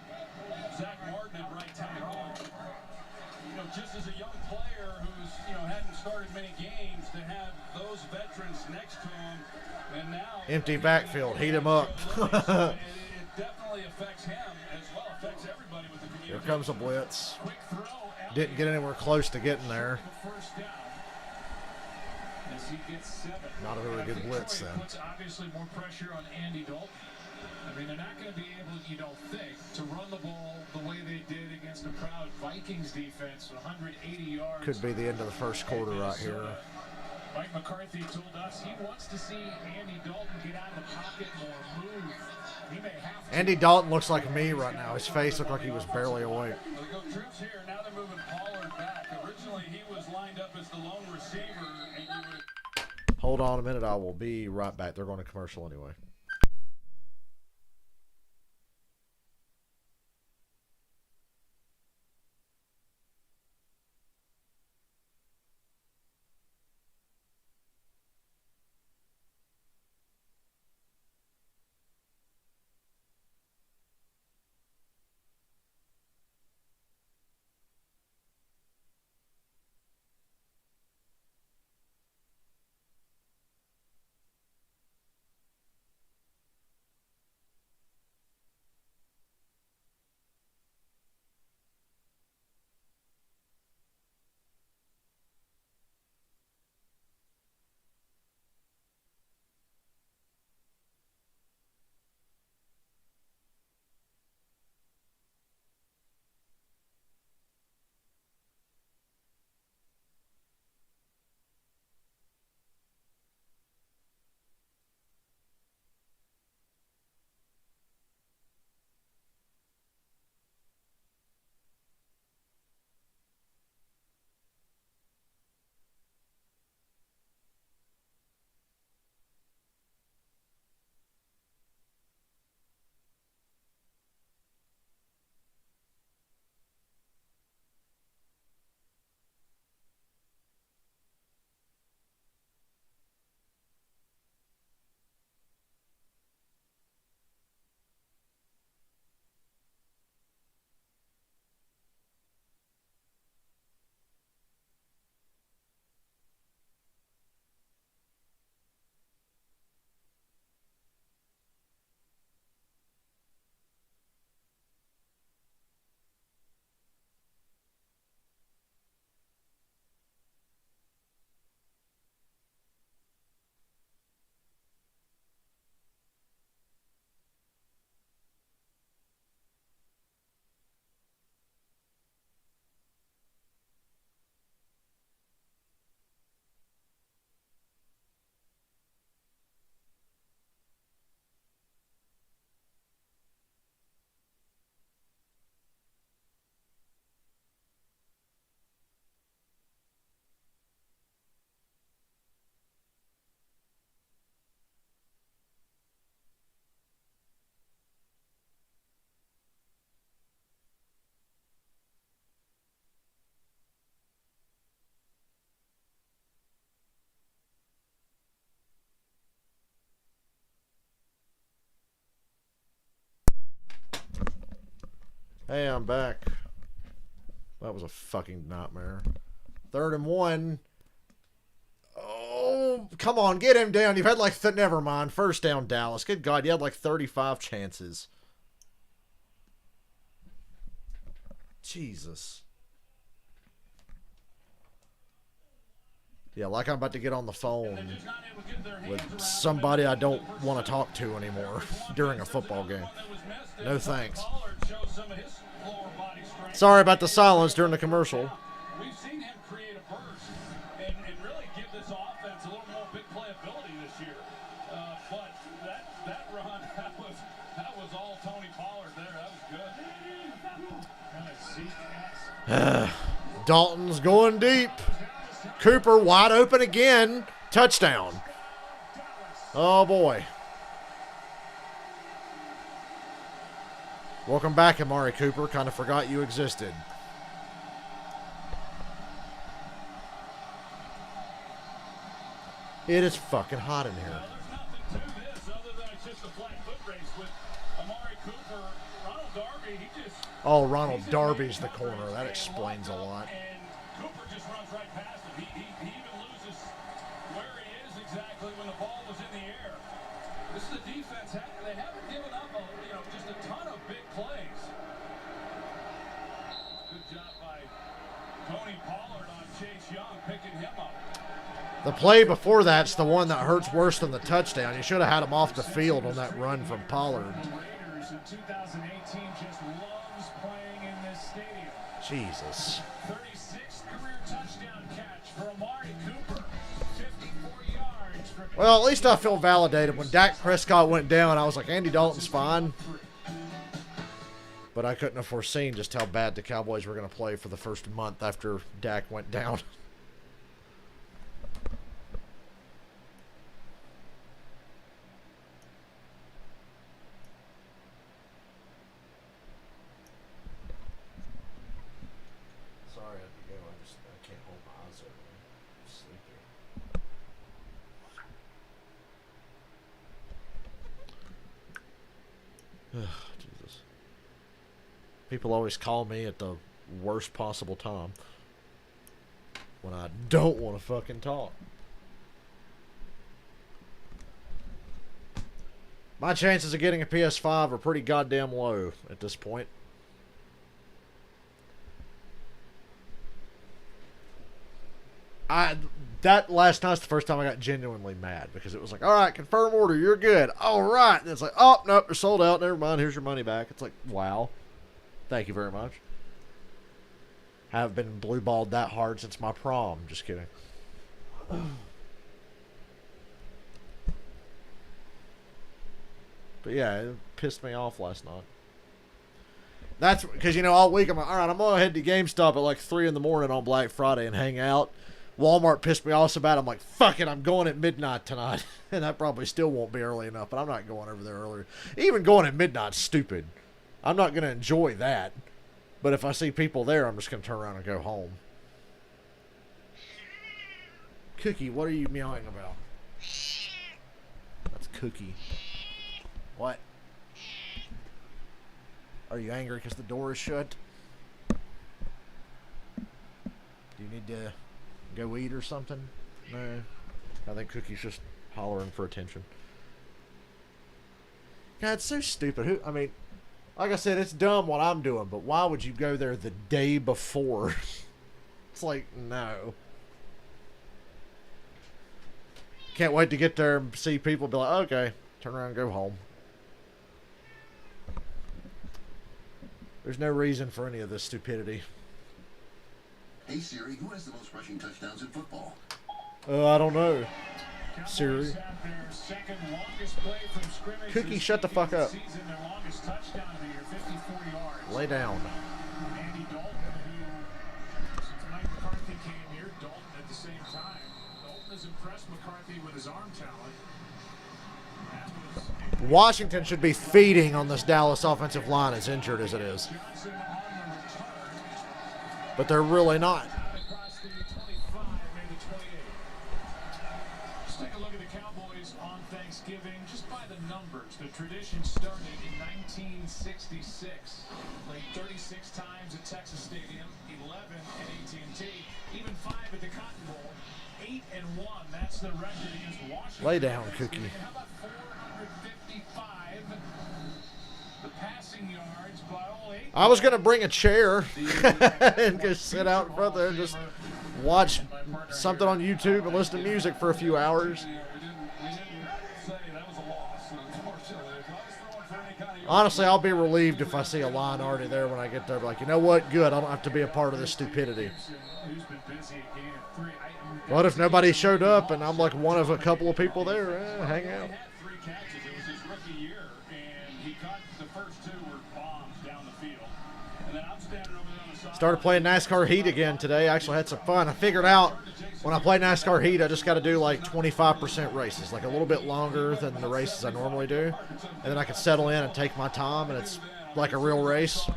Zach Martin at right tackle. Just as a young player who's, hadn't started many games, to have those veterans next to him, and now
Empty backfield, heat him up.
it definitely affects him as well, affects everybody with the community.
Here comes a blitz.
Quick throw.
Didn't get anywhere close to getting there.
First down. As he gets 7.
Not a really good blitz then.
Puts obviously more pressure on Andy Dalton. I mean, they're not going to be able, you don't think, to run the ball the way they did against a proud Vikings defense, 180 yards.
Could be the end of the first quarter right here.
Mike McCarthy told us he wants to see Andy Dalton get out of the pocket more, move. He may have to.
Andy Dalton looks like me right now. His face looked like he was barely awake.
They go troops here. Now they're moving Pollard back. Originally, he was lined up as the lone receiver, and you would.
Hold on a minute. I will be right back. They're going to commercial anyway. Hey, I'm back. That was a fucking nightmare. 3rd and 1. Oh, come on, get him down. You've had like, never mind. First down, Dallas. Good God, you had like 35 chances. Jesus. Yeah, like I'm about to get on the phone with somebody I don't want to talk to anymore during a football game. No thanks. Sorry about the silence during the commercial.
We've seen him create a burst and really give this offense a little more big playability this year. But that run, that was all Tony Pollard there. That was good.
Dalton's going deep. Cooper wide open again. Touchdown. Oh, boy. Welcome back, Amari Cooper. Kind of forgot you existed. It is fucking hot in here.
There's nothing to this other than it's just a flat foot race with Amari Cooper. Ronald Darby,
Oh, Ronald Darby's the corner. That explains a lot.
And Cooper just runs right past him. He even loses where he is exactly when the ball was in the air. This is a defense. They haven't given up just a ton of big plays. Good job by Tony Pollard on Chase Young picking him up.
The play before that's the one that hurts worse than the touchdown. You should have had him off the field on that run from Pollard.
Raiders in 2018 just loves playing in this stadium.
Jesus.
36th career touchdown catch for Amari Cooper. 54 yards for
Well, at least I feel validated. When Dak Prescott went down, I was like, Andy Dalton's fine. But I couldn't have foreseen just how bad the Cowboys were going to play for the first month after Dak went down. Sorry, I had to go. I can't hold my eyes open. I'm sleepy. Jesus. People always call me at the worst possible time when I don't want to fucking talk. My chances of getting a PS5 are pretty goddamn low at this point. That last night's the first time I got genuinely mad because it was like, all right, confirm order, you're good. All right. And it's like, oh, nope, they're sold out. Never mind. Here's your money back. It's like, wow. Thank you very much. Haven't been blue balled that hard since my prom. Just kidding. But yeah, it pissed me off last night. That's because, all week I'm like, all right, I'm going to head to GameStop at like 3 in the morning on Black Friday and hang out. Walmart pissed me off so bad. I'm like, fuck it, I'm going at midnight tonight. And that probably still won't be early enough, but I'm not going over there earlier. Even going at midnight's stupid. I'm not going to enjoy that. But if I see people there, I'm just going to turn around and go home. Cookie, what are you meowing about? That's Cookie. What? Are you angry because the door is shut? Do you need to go eat or something? No. I think Cookie's just hollering for attention. God, it's so stupid. Like I said, it's dumb what I'm doing, but why would you go there the day before? It's like, no. Can't wait to get there and see people be like, okay, turn around and go home. There's no reason for any of this stupidity.
Hey Siri, who has the most rushing touchdowns in football?
I don't know.
Cowboys
Siri.
have their second longest play from scrimmage
Cookie,
this
shut the
week
fuck
in
up.
Season, their longest touchdown of the year, 54 yards.
Lay down.
Andy Dalton, who, since Mike McCarthy came here, Dalton at the same time. Dalton has impressed McCarthy with his arm talent. That was
Washington should be feeding on this Dallas offensive line as injured as it is.
Johnson on the return.
But they're really not.
Out across the 25, maybe 28. Let's take a look at the Cowboys on Thanksgiving, just by the numbers. The tradition started in 1966. Played 36 times at Texas Stadium, 11 at AT&T, even 5 at the Cotton Bowl, 8-1. That's the record against Washington.
Lay down, Cookie.
How about 455? The passing yards by all 8.
I was going to bring a chair and just sit out in front there and just watch something on YouTube and listen to music for a few hours. Honestly, I'll be relieved if I see a line already there when I get there. Like, you know what? Good. I don't have to be a part of this stupidity. What if nobody showed up and I'm like one of a couple of people there? Hang out. Started playing NASCAR Heat again today. Actually had some fun. I figured out when I play NASCAR Heat, I just got to do like 25% races, like a little bit longer than the races I normally do. And then I can settle in and take my time, and it's like a real race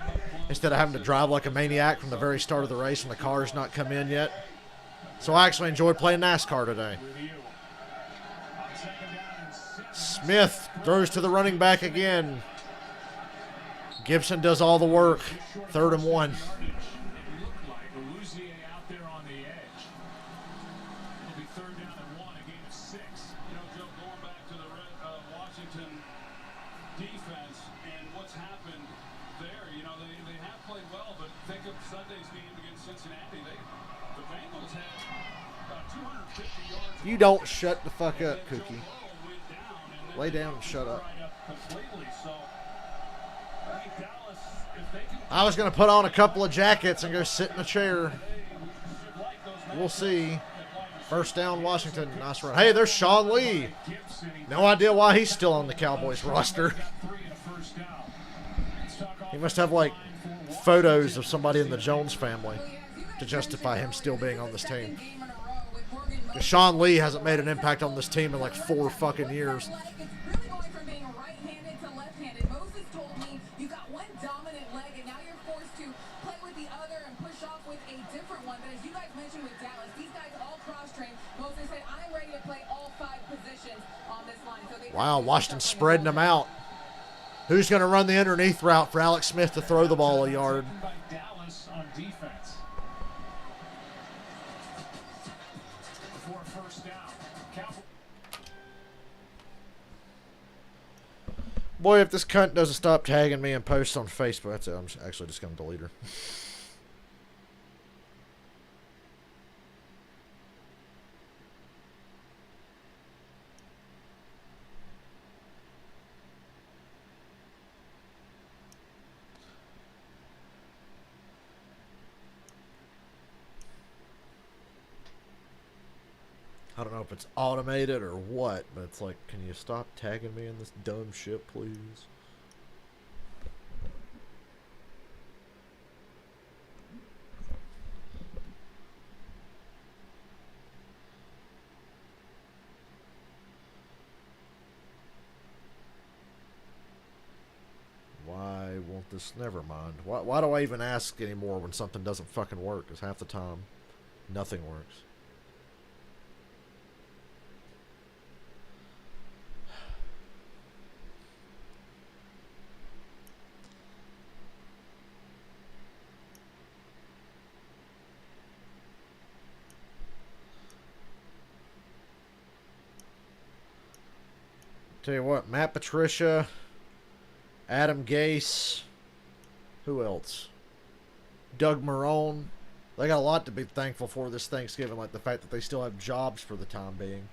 instead of having to drive like a maniac from the very start of the race and the car's not come in yet. So I actually enjoyed playing NASCAR today. Smith throws to the running back again. Gibson does all the work. 3rd and 1. You don't shut the fuck up, Cookie. Lay down and shut up. I was going to put on a couple of jackets and go sit in a chair. We'll see. First down, Washington. Nice run. Hey, there's Sean Lee. No idea why he's still on the Cowboys roster. He must have, like, photos of somebody in the Jones family to justify him still being on this team. Because Sean Lee hasn't made an impact on this team in, like, 4 fucking years. Wow, Washington spreading them out. Who's going to run the underneath route for Alex Smith to throw the ball a yard? Boy, if this cunt doesn't stop tagging me and posts on Facebook, that's it. I'm actually just going to delete her. I don't know if it's automated or what, but it's like, can you stop tagging me in this dumb shit, please? Why won't this? Never mind. Why do I even ask anymore when something doesn't fucking work? Because half the time, nothing works. Tell you what, Matt Patricia, Adam Gase, who else? Doug Marrone. They got a lot to be thankful for this Thanksgiving, like the fact that they still have jobs for the time being.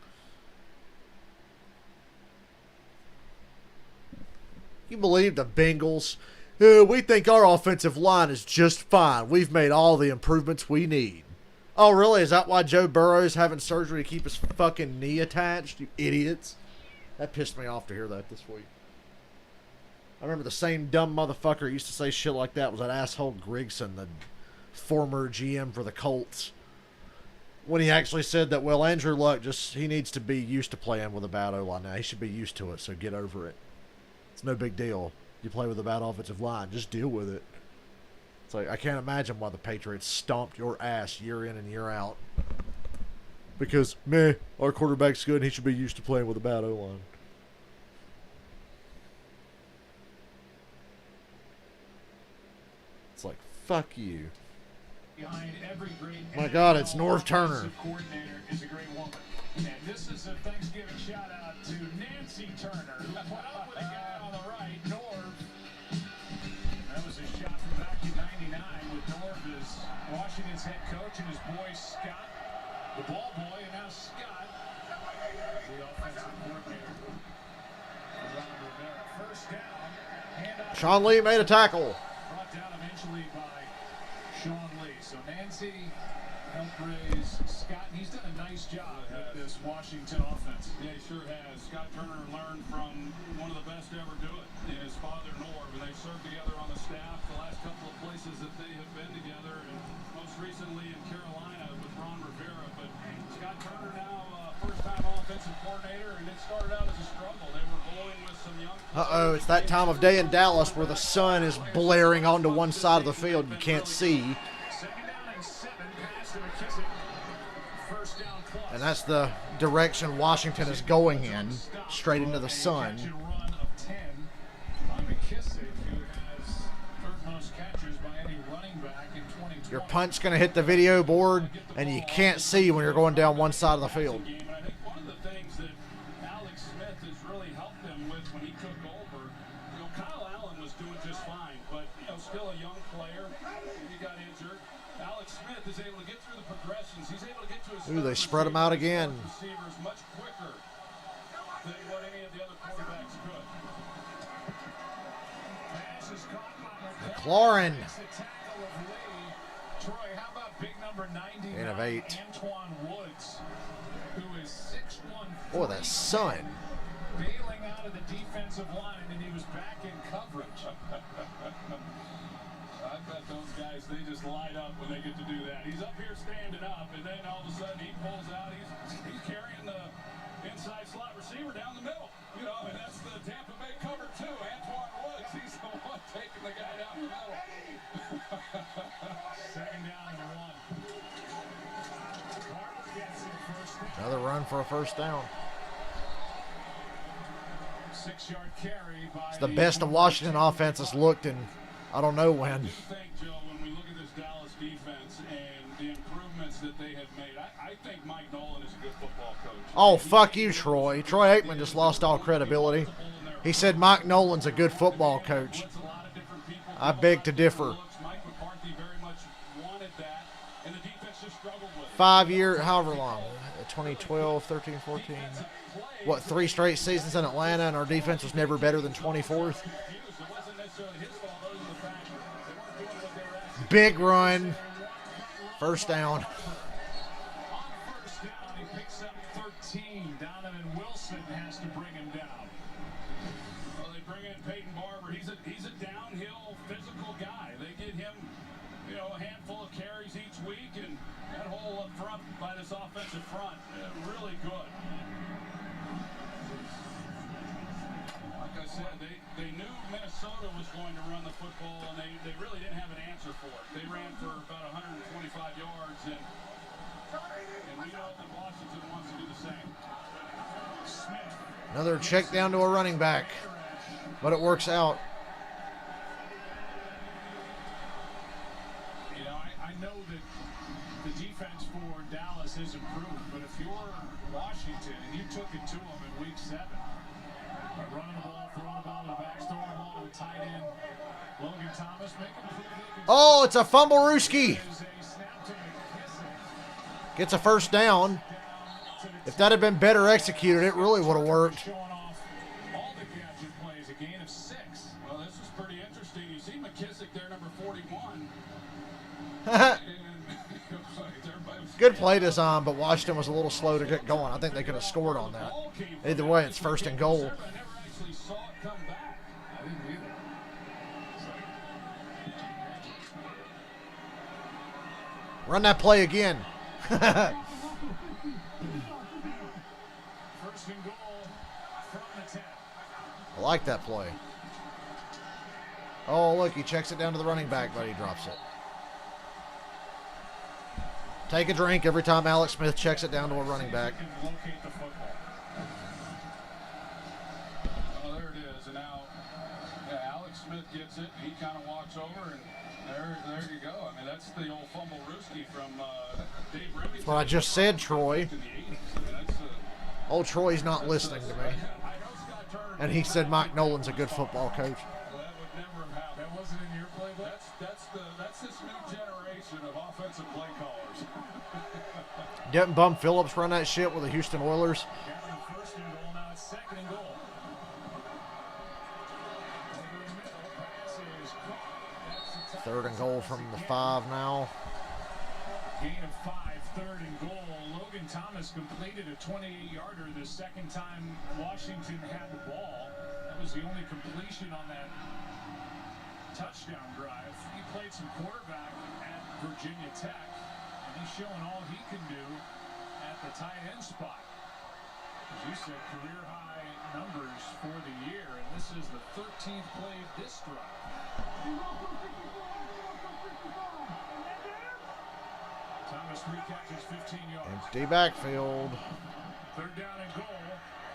You believe the Bengals? We think our offensive line is just fine. We've made all the improvements we need. Oh, really? Is that why Joe Burrow's having surgery to keep his fucking knee attached? You idiots. That pissed me off to hear that this week. I remember the same dumb motherfucker who used to say shit like that was that asshole Grigson, the former GM for the Colts. When he actually said that, well, Andrew Luck he needs to be used to playing with a bad O-line now. He should be used to it, so get over it. It's no big deal. You play with a bad offensive line, just deal with it. It's like, I can't imagine why the Patriots stomped your ass year in and year out. Because, meh, our quarterback's good and he should be used to playing with a bad O-line. It's like, fuck you.
Behind every great
My God, it's Norv Turner.
Coordinator is a great woman. And this is a Thanksgiving shout out to Nancy Turner, who put up with a guy on the right, Norv. That was a shot from back in '99 with Norv as Washington's head coach and his boy Scott, the ball boy, and now Scott, the offensive coordinator. Ron Rivera, first down. Handoff.
Sean Lee made a tackle.
Brought down eventually by Sean Lee. So Nancy helped raise Scott. He's done a nice job with this Washington offense.
Yeah, he sure has. Scott Turner learned from one of the best to ever do it, and his father Norv, and they've served together on the staff the last couple of places that they have been together, and most recently in Carolina with Ron Rivera. But Scott Turner now first-time offensive coordinator, and it started out as a struggle. They were bowling with some young players.
Uh-oh, it's that time of day in Dallas where the sun is blaring onto one side of the field you can't see.
Second down and 7, pass to McKissick. First down plus.
And that's the direction Washington is going in, straight into the sun.
Catch and run of 10 by McKissick, who has third most catches by any running back in 2020.
Your punt's going to hit the video board, and you can't see when you're going down one side of the field.
And I think one of the things that Alex Smith has really helped them with when he took over, Kyle Allen was doing just fine, but still a young player. He got injured. Alex Smith is able to get through the progressions. He's able to get to his
Ooh, they spread him out again.
receivers much quicker than what any of the other quarterbacks could.
Pass is caught by
McLaurin.
It's the tackle of Lee. Troy, how about big number 99,
Gain of 8.
Antoine Woods, who is 6'1",
Boy, the sun.
bailing out of the defensive line, and he was back in coverage.
I bet those guys, they just light up when they get to do that. He's up here standing up, and then all of a sudden he pulls out. He's carrying the inside slot receiver down the middle. And that's the Tampa Bay cover too. Antoine Woods, he's the one taking the guy down the middle.
Second down and 1. Carter gets it first down.
Another run for a first down.
6-yard carry by
It's the best of Washington offense has looked in I don't know when.
I do think, Joe, when we look at this Dallas defense and the improvements that they have made, I think Mike Nolan is a good football coach.
Oh, fuck you, Troy. Troy Aikman just lost all credibility. He said Mike Nolan's a good football coach. I beg to differ.
Mike McCarthy very much wanted that, and the defense just struggled with it.
5 year, however long, 2012, 13, 14. What, 3 straight seasons in Atlanta, and our defense was never better than 24th? Big run. First down.
On first down, he picks up 13. Donovan Wilson has to bring him down.
Well, they bring in Peyton Barber. He's a downhill physical guy. They get him, a handful of carries each week, and that hole up front by this offensive front, really good. Like I said, they knew Minnesota was going to run the football, and they really didn't have an answer for it. They ran for about 125 yards, and we know that Washington wants to do the same.
Smith.
Another check down to a running back, but it works out.
I know that the defense for Dallas has improved, but if you're Washington and you took it to them in week 7, running the ball, throwing the ball to the back, throwing the ball to the tight end, Logan Thomas making the
Oh, it's a fumble Rooski. Gets a first down. If that had been better executed, it really would have worked.
Showing off all the gadget plays, a gain of 6.
Well, this is pretty interesting. You see McKissick there, number 41.
Good play design, but Washington was a little slow to get going. I think they could have scored on that. Either way, it's first and goal.
I never actually saw it come back.
I didn't either.
Run that play again.
First and goal from the 10.
I like that play. Oh, look, he checks it down to the running back, but he drops it. Take a drink every time Alex Smith checks it down to a running back.
Locate the football. Oh, there it is. And now, yeah, Alex Smith gets it. He kind of walks over, and there you go. I mean, that's the old fumble rooski from Dave Remington.
That's what I just said, Troy.
In the 80s. I mean, that's,
Old Troy's not listening to me. And he said Mike Nolan's a good football coach.
Well, that would never have happened. That wasn't in your playbook? That's this new generation of offensive play callers.
Didn't Bum Phillips run that shit with the Houston Oilers?
First and goal, now it's second and goal.
Third and goal from the 5 now.
Gain of 5, third and goal. Logan Thomas completed a 28-yarder the second time Washington had the ball. That was the only completion on that touchdown drive. He played some quarterback at Virginia Tech, and he's showing all he can do at the tight end spot. As you said, career-high numbers for the year, and this is the 13th play of this drive. Thomas 3 catches, 15 yards.
Empty backfield.
Third down and goal.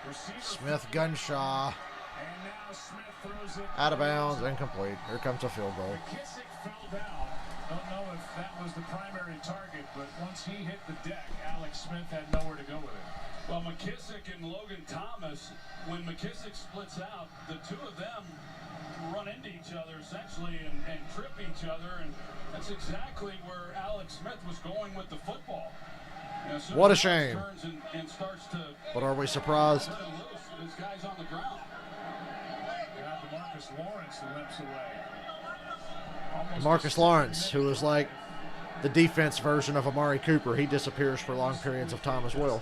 Receiver
Smith Gunshaw.
and now Smith throws it
Out of bounds, incomplete. Here comes a field goal.
McKissick fell down. Don't know if that was the primary target, but once he hit the deck, Alex Smith had nowhere to go with it. Well, McKissick and Logan Thomas, when McKissick splits out, the two of them run into each other essentially and trip each other, and that's exactly where Alex Smith was going with the football. You know, so
What a
Alex
shame.
turns and starts to
But are we surprised?
turn loose. This guy's on the ground. Now DeMarcus Lawrence limps away. Almost
Marcus Lawrence, who was like the defense version of Amari Cooper, he disappears for long periods of time as well.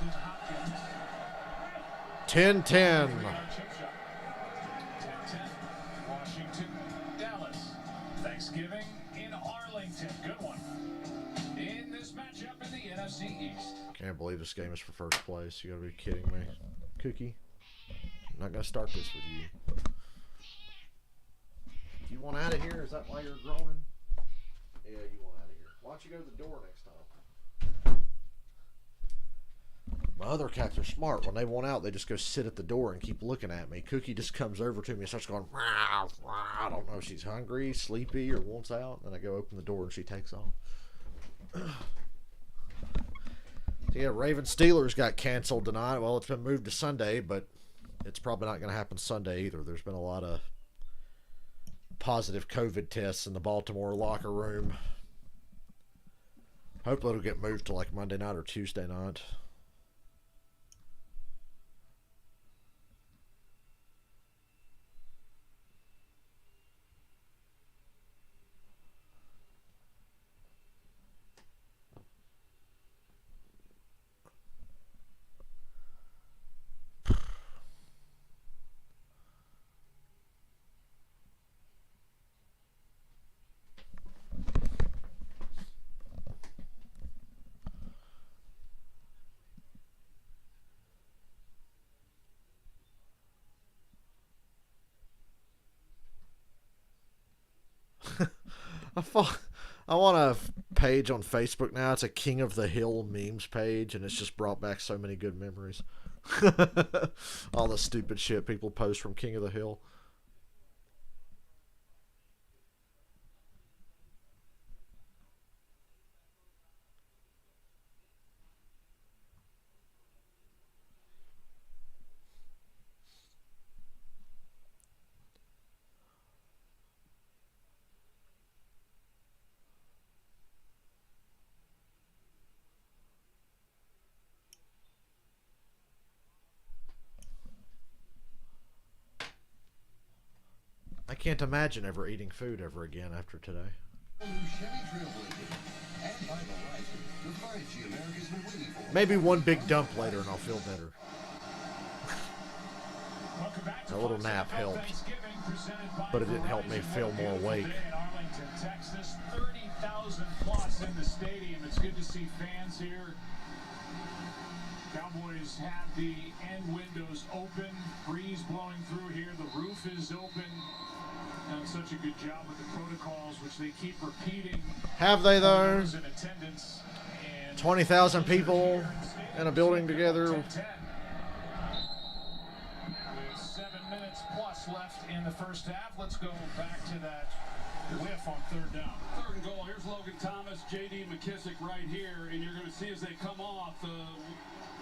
10-10.
10-10. Washington, Dallas. Thanksgiving in Arlington. Good one. In this matchup in the NFC East.
Can't believe this game is for first place. You gotta be kidding me. Cookie, I'm not gonna start this with you. You want out of here? Is that why you're groaning? Yeah, you want out of here. Why don't you go to the door next time? My other cats are smart. When they want out, they just go sit at the door and keep looking at me. Cookie just comes over to me and starts going, "Wow, wow." I don't know if she's hungry, sleepy, or wants out. Then I go open the door and she takes off. Yeah, Ravens Steelers got canceled tonight. Well, it's been moved to Sunday, but it's probably not going to happen Sunday either. There's been a lot of positive COVID tests in the Baltimore locker room. Hopefully it'll get moved to like Monday night or Tuesday night. I want a page on Facebook now. It's a King of the Hill memes page, and it's just brought back so many good memories. All the stupid shit people post from King of the Hill. I can't imagine ever eating food ever again after today. Maybe one big dump later and I'll feel better. A little nap helped, but it didn't help me feel more awake.
In Arlington, Texas, 30,000 plus in the stadium. It's good to see fans here. Cowboys have the end windows open, breeze blowing through here. The roof is open. Done such a good job with the protocols, which they keep repeating.
Have they though?
In attendance, and
20,000 people in a building together.
With 7 minutes plus left in the first half, let's go back to that whiff on third down.
Third and goal. Here's Logan Thomas, J.D. McKissick right here, and you're going to see as they come off,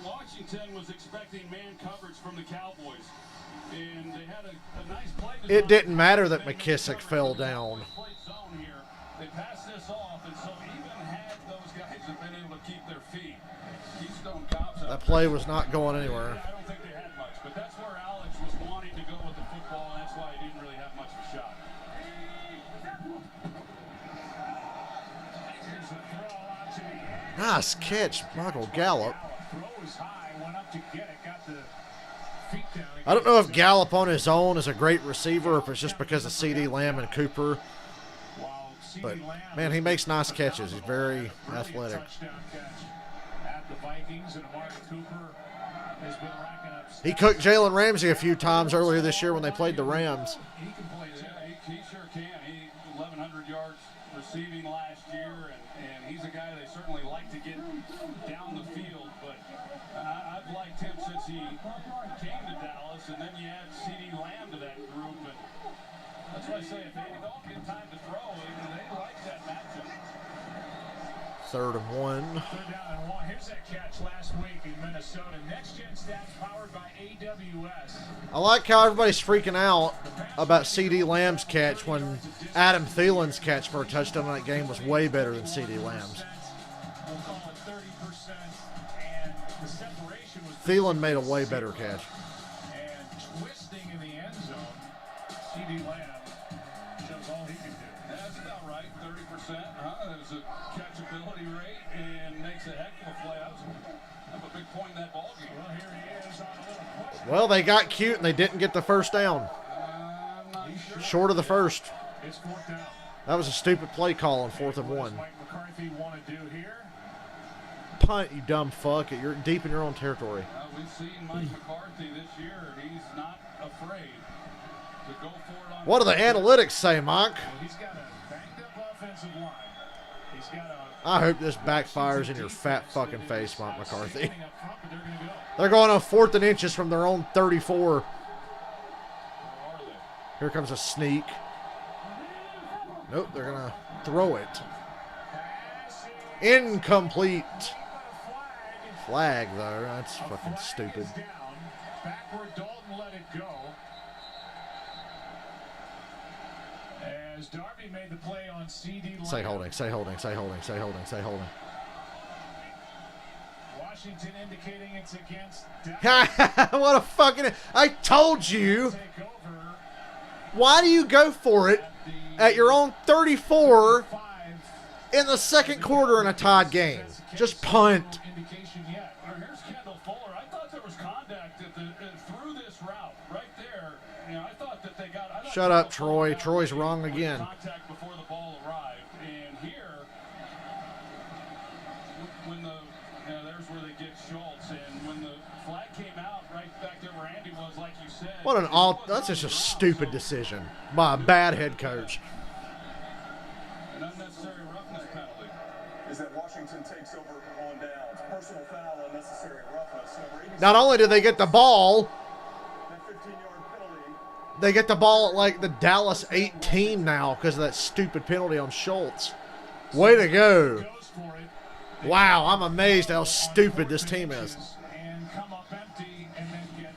Washington was expecting man coverage from the Cowboys, and they had a nice play.
It didn't matter that McKissick fell down.
They passed this off, and so even had those guys have been able to keep their feet, Keystone Cops.
That play was not going anywhere.
I don't think they had much, but that's where Alex was wanting to go with the football, and that's why he didn't really have much of a shot.
Nice catch, Michael Gallup. I don't know if Gallup on his own is a great receiver, or if it's just because of C.D. Lamb and Cooper. But, man, he makes nice catches. He's very athletic. He cooked Jalen Ramsey a few times earlier this year when they played the Rams.
He can play. He sure can. He 1,100 yards receiving last year, and he's a guy they certainly like to get down the field. But I've liked him since he came to Dallas, and then you add C.D. Lamb to that group, and that's why I say if they don't get time to throw, they like that matchup.
3rd and 1.
3rd down and 1. Here's that catch last week in Minnesota. Next Gen Stats powered by AWS.
I like how everybody's freaking out about C.D. Lamb's catch when Adam Thielen's catch for a touchdown in that game was way better than C.D. Lamb's.
We'll call it 30%, and the separation was
Thielen made a way better catch.
and twisting in the end zone. C.D. Lamb shows all he can do.
That's about right, 30%. There's a catchability rate and makes a heck of a play. That's a big point in that ball game.
Well, here he is on a little push.
Well, they got cute and they didn't get the first down.
I'm not sure.
Short of the first.
It's 4th down.
That was a stupid play call on 4th and
What
1.
does Mike McCarthy want to do here?
Punt, you dumb fuck. You're deep in your own territory.
We've seen Mike McCarthy this year. He's not afraid to go for it on.
What do the analytics say, Mike?
Well, he's got a banged up offensive line. He's got a
I hope this backfires in your fat fucking face, Mike McCarthy.
standing up front, but they're going to go.
They're going on 4th and inches from their own 34.
Where are they?
Here comes a sneak. Nope, they're going to throw it. Incomplete. Flag, though. That's fucking stupid.
Down. Backward, Dalton let it go. As Darby made the play on C.D. Lamb.
Say holding, say holding, say holding, say holding, say holding.
Washington indicating it's against Dallas.
What a fucking... I told you.
Take over
Why do you go for it at your own 34
5.
in the second quarter in a tied game? Just punt.
Indication yet.
Here's Kendall Fuller. I thought there was contact through this route right there. I thought that they got.
Shut up, Troy. Troy's wrong again.
Contact before the ball arrived, and here, when there's where they get Schultz, and when the flag came out right back there where Andy was, like you said.
What an that's just a stupid decision by a bad head coach.
An unnecessary roughness penalty.
Is that Washington takes over on downs. Personal foul, unnecessary roughness. Number 86.
Not only did they get the ball,
That 15-yard penalty.
they get the ball at like the Dallas 18 now because of that stupid penalty on Schultz. Way to go.
Goes for it.
Wow, I'm amazed how stupid this team is.
And come up empty and then get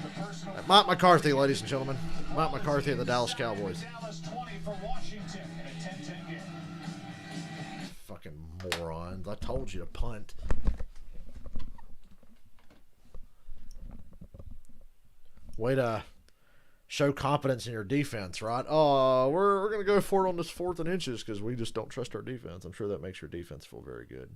the personal.
Mike McCarthy, ladies and gentlemen. Mike McCarthy of the Dallas Cowboys.
Dallas 20 for Washington in a 10-10 game.
Fucking morons. I told you to punt. Way to show confidence in your defense, right? Oh, we're going to go for it on this 4th and inches because we just don't trust our defense. I'm sure that makes your defense feel very good.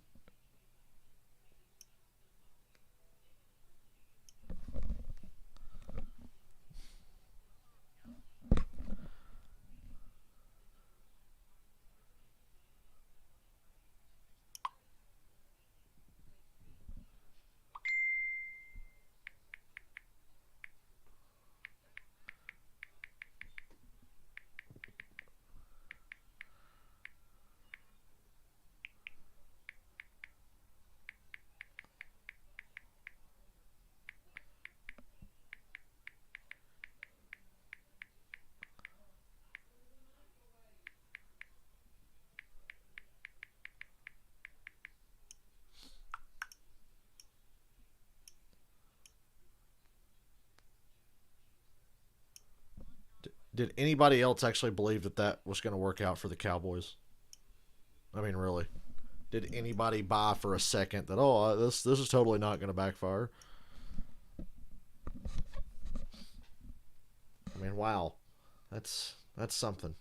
Did anybody else actually believe that that was going to work out for the Cowboys? I mean, really. Did anybody buy for a second that, oh, this is totally not going to backfire? I mean, wow. That's something.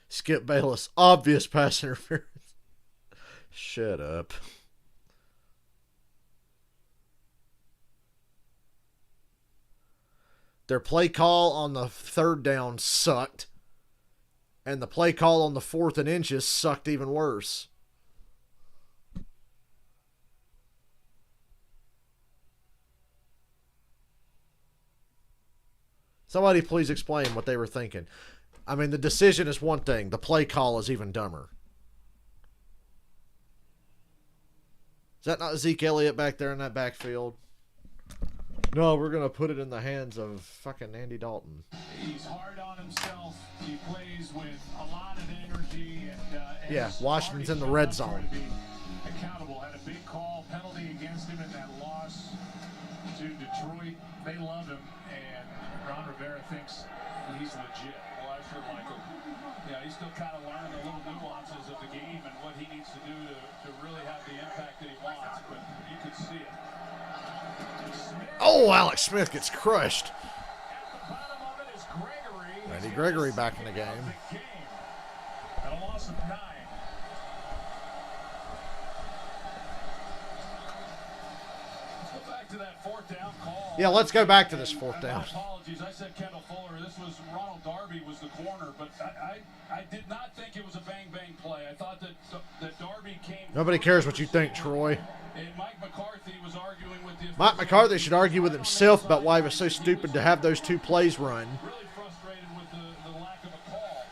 Skip Bayless, obvious pass interference. Shut up. Their play call on the third down sucked. And the play call on the 4th and inches sucked even worse. Somebody please explain what they were thinking. I mean, the decision is one thing. The play call is even dumber. Is that not Zeke Elliott back there in that backfield? No, we're going to put it in the hands of fucking Andy Dalton.
He's hard on himself. He plays with a lot of energy. And
yeah, Washington's in the red zone.
Accountable. Had a big call penalty against him in that loss to Detroit. They love him, and Ron Rivera thinks he's legit. Well, I sure like him. Yeah, he's still kind of learning the little nuances of the game and what he needs to do to really have the impact that he wants, but you can see it.
Oh, Alex Smith gets crushed.
At the bottom of it is Gregory.
Randy Gregory back in the game.
At a loss of 9. Let's go back to that 4th down call.
Yeah, let's go back to this 4th down.
Apologies, I said Kendall Fuller. This was Ronald Darby was the corner, but I did not think it was a bang-bang play. I thought that Darby came.
Nobody cares what you think, Troy.
And Mike McCarthy was arguing with the.
Mike McCarthy should argue with himself about why he was so stupid to have those 2 plays run.
Really frustrated with the lack of a call.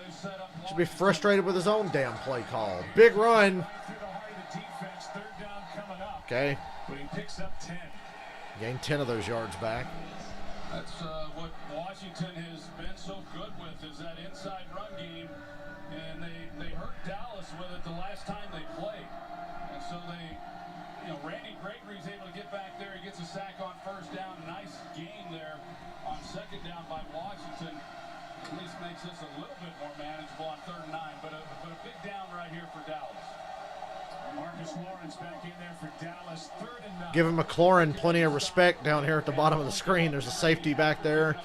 They set up
Should be frustrated with his own damn play call. Big run.
through the heart of the defense. 3rd down coming up.
Okay.
But he picks up 10.
Gained 10 of those yards back.
That's what Washington has been so good with is that inside run game, and they hurt Dallas with it the last time they played. And so Randy Gregory's able to get back there. He gets a sack on 1st down. Nice gain there on 2nd down by Washington. At least makes this a little bit more manageable on 3rd and 9. But a big down right here for Dallas. Marcus Lawrence back in there for Dallas. 3rd and 9.
Giving McLaurin plenty of respect down here at the bottom of the screen. There's a safety back there.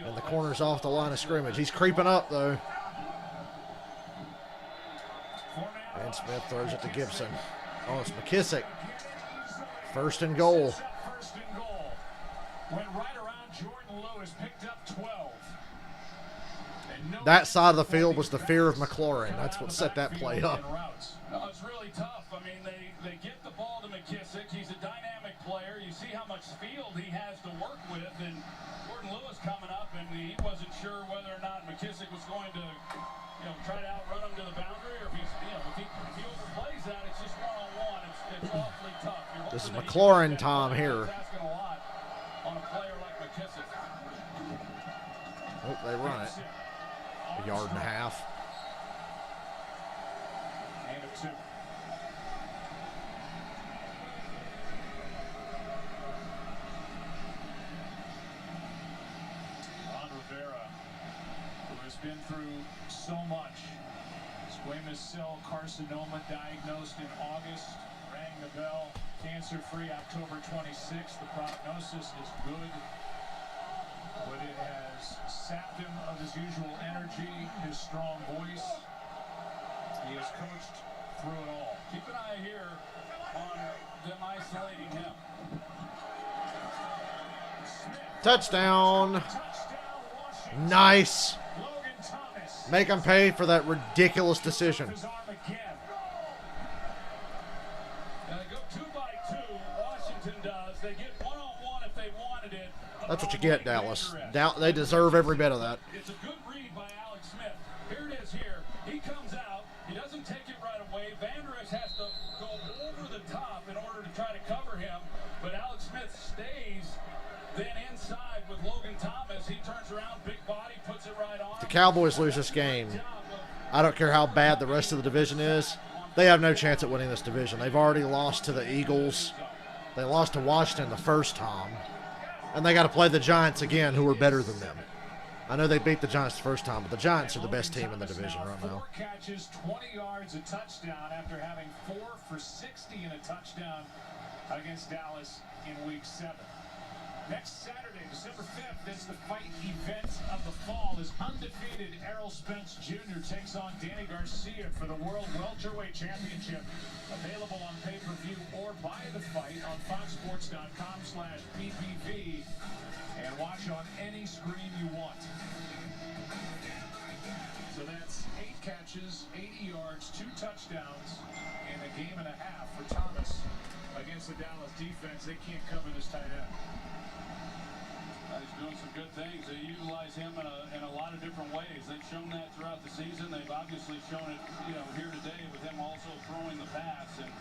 And the corner's off the line of scrimmage. He's creeping up, though. And Smith throws it to Gibson. Oh, it's McKissick. 1st and goal.
1st and goal. Went right around Jordan Lewis, picked up 12.
That side of the field was the fear of McLaurin. That's what set that play up.
It's really tough. I mean, they get the ball to McKissick. He's a dynamic player. You see how much field he has to work with. And Jordan Lewis coming up, and he wasn't sure whether or not McKissick was going to try to outrun him to the boundary, or if he overplays that, it's just one-on-one. It's awfully tough.
This is McLaurin time here.
Asking a lot on a player like McKissick.
Oh, they run it. A yard and a half.
And a 2. Ron Rivera, who has been through so much. Squamous cell carcinoma diagnosed in August. Rang the bell. Cancer-free October 26th. The prognosis is good. But it has sapped him of his usual energy, his strong voice. He has coached through it all. Keep an eye here on them isolating him. Smith.
Touchdown.
Touchdown,
Nice.
Logan Thomas.
Make him pay for that ridiculous decision.
His arm again. Now they go 2-by-2. Washington does. They get one-on-one if they wanted it.
That's what you get, Dallas. They deserve every bit of that.
It's a good read by Alex Smith. Here it is here. He comes out. He doesn't take it right away. Van Der Esch has to go over the top in order to try to cover him. But Alex Smith stays then inside with Logan Thomas. He turns around, big body, puts it right on.
If the Cowboys lose this game, I don't care how bad the rest of the division is. They have no chance at winning this division. They've already lost to the Eagles. They lost to Washington the first time. And they got to play the Giants again, who are better than them. I know they beat the Giants the first time, but the Giants are the best team in the division right now.
4 catches, 20 yards, a touchdown after having 4 for 60 and a touchdown against Dallas in Week 7. Next Saturday, December 5th, is the fight event of the fall. As undefeated Errol Spence Jr. takes on Danny Garcia for the World Welterweight Championship. Available on pay-per-view or buy the fight on foxsports.com/PPV and watch on any screen you want. So that's 8 catches, 80 yards, 2 touchdowns in a game and a half for Thomas against the Dallas defense. They can't cover this tight end.
He's doing some good things. They utilize him in a lot of different ways. They've shown that throughout the season. They've obviously shown it, here today with him also throwing the pass. And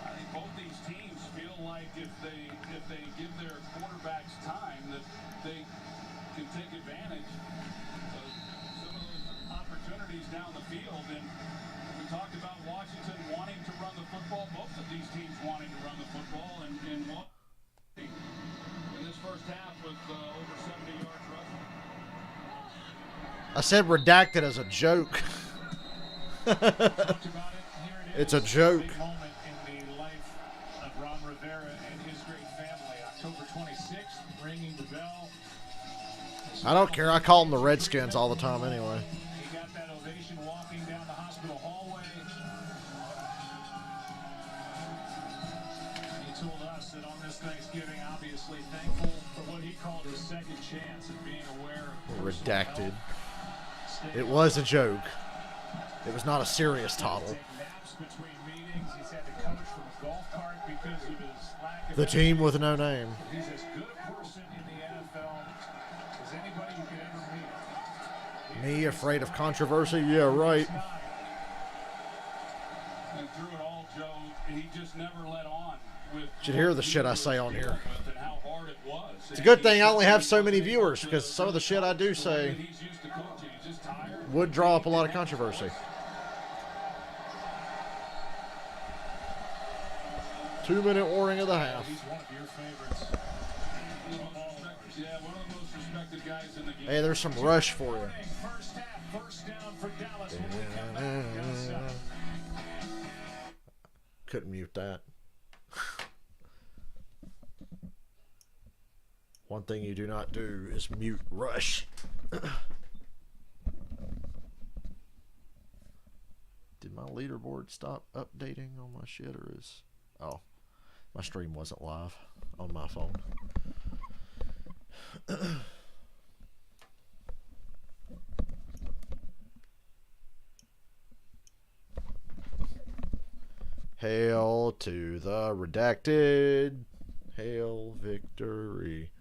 I think both these teams feel like if they give their quarterbacks time, that they can take advantage of some of those opportunities down the field. And we talked about Washington wanting to run the football. Both of these teams wanting to run the football, and one in this first half with over 70 yards rushing.
I said redacted as a joke. It's a joke.
Big moment in the life of Ron Rivera and his great family. October 26th, ringing the bell.
I don't care. I call them the Redskins all the time anyway.
He got that ovation walking down the hospital hallway. He told us that on this Thanksgiving, obviously thankful for what he called his second chance of being aware of
Redacted. It was a joke. It was not a serious toddle.
naps between meetings. He's had to coach from a golf cart because of his lack of
The team with no name.
He's as good a person in the NFL as anybody you could ever meet.
Me afraid of controversy? Yeah, right.
And through it all, Joe, he just never let on with.
Should hear the shit I say on here.
And how hard it was.
It's a good thing I only have so many viewers, because some of the shit I do say
He's used to coaching. He's just tired.
would draw up a lot of controversy. 2-minute warning of the half.
He's one of your favorites.
Yeah, one of the most respected guys in the game.
Hey, there's some rush for you.
First half, first down for Dallas. When we come back, got us up.
Couldn't mute that. One thing you do not do is mute rush. Did my leaderboard stop updating on my shit, or is... Oh, my stream wasn't live on my phone. Hail to the redacted. Hail victory.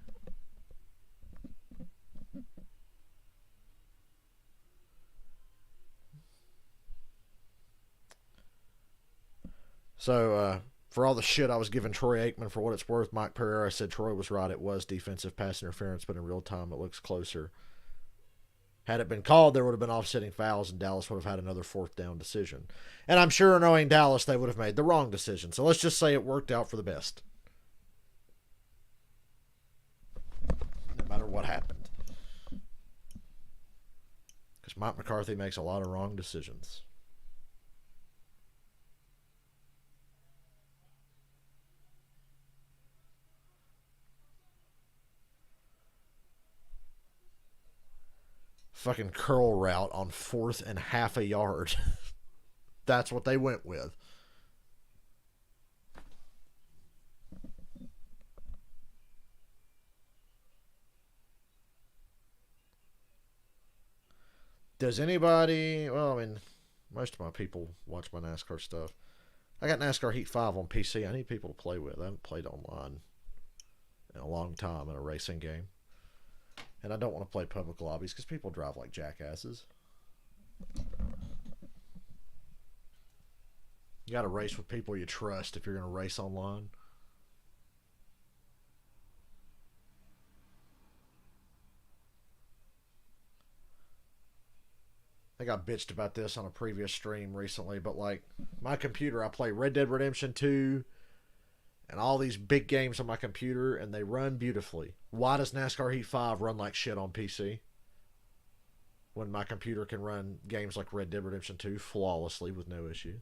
So, for all the shit I was giving Troy Aikman for what it's worth, Mike Pereira said Troy was right. It was defensive pass interference, but in real time it looks closer. Had it been called, there would have been offsetting fouls, and Dallas would have had another 4th down decision. And I'm sure, knowing Dallas, they would have made the wrong decision. So let's just say it worked out for the best. No matter what happened. Because Mike McCarthy makes a lot of wrong decisions. Fucking curl route on 4th and half a yard. That's what they went with. Does anybody... Well, I mean, most of my people watch my NASCAR stuff. I got NASCAR Heat 5 on PC. I need people to play with. I haven't played online in a long time in a racing game. And I don't want to play public lobbies because people drive like jackasses. You got to race with people you trust if you're going to race online. I think I bitched about this on a previous stream recently, but like my computer, I play Red Dead Redemption 2 and all these big games on my computer, and they run beautifully. Why does NASCAR Heat 5 run like shit on PC when my computer can run games like Red Dead Redemption 2 flawlessly with no issues?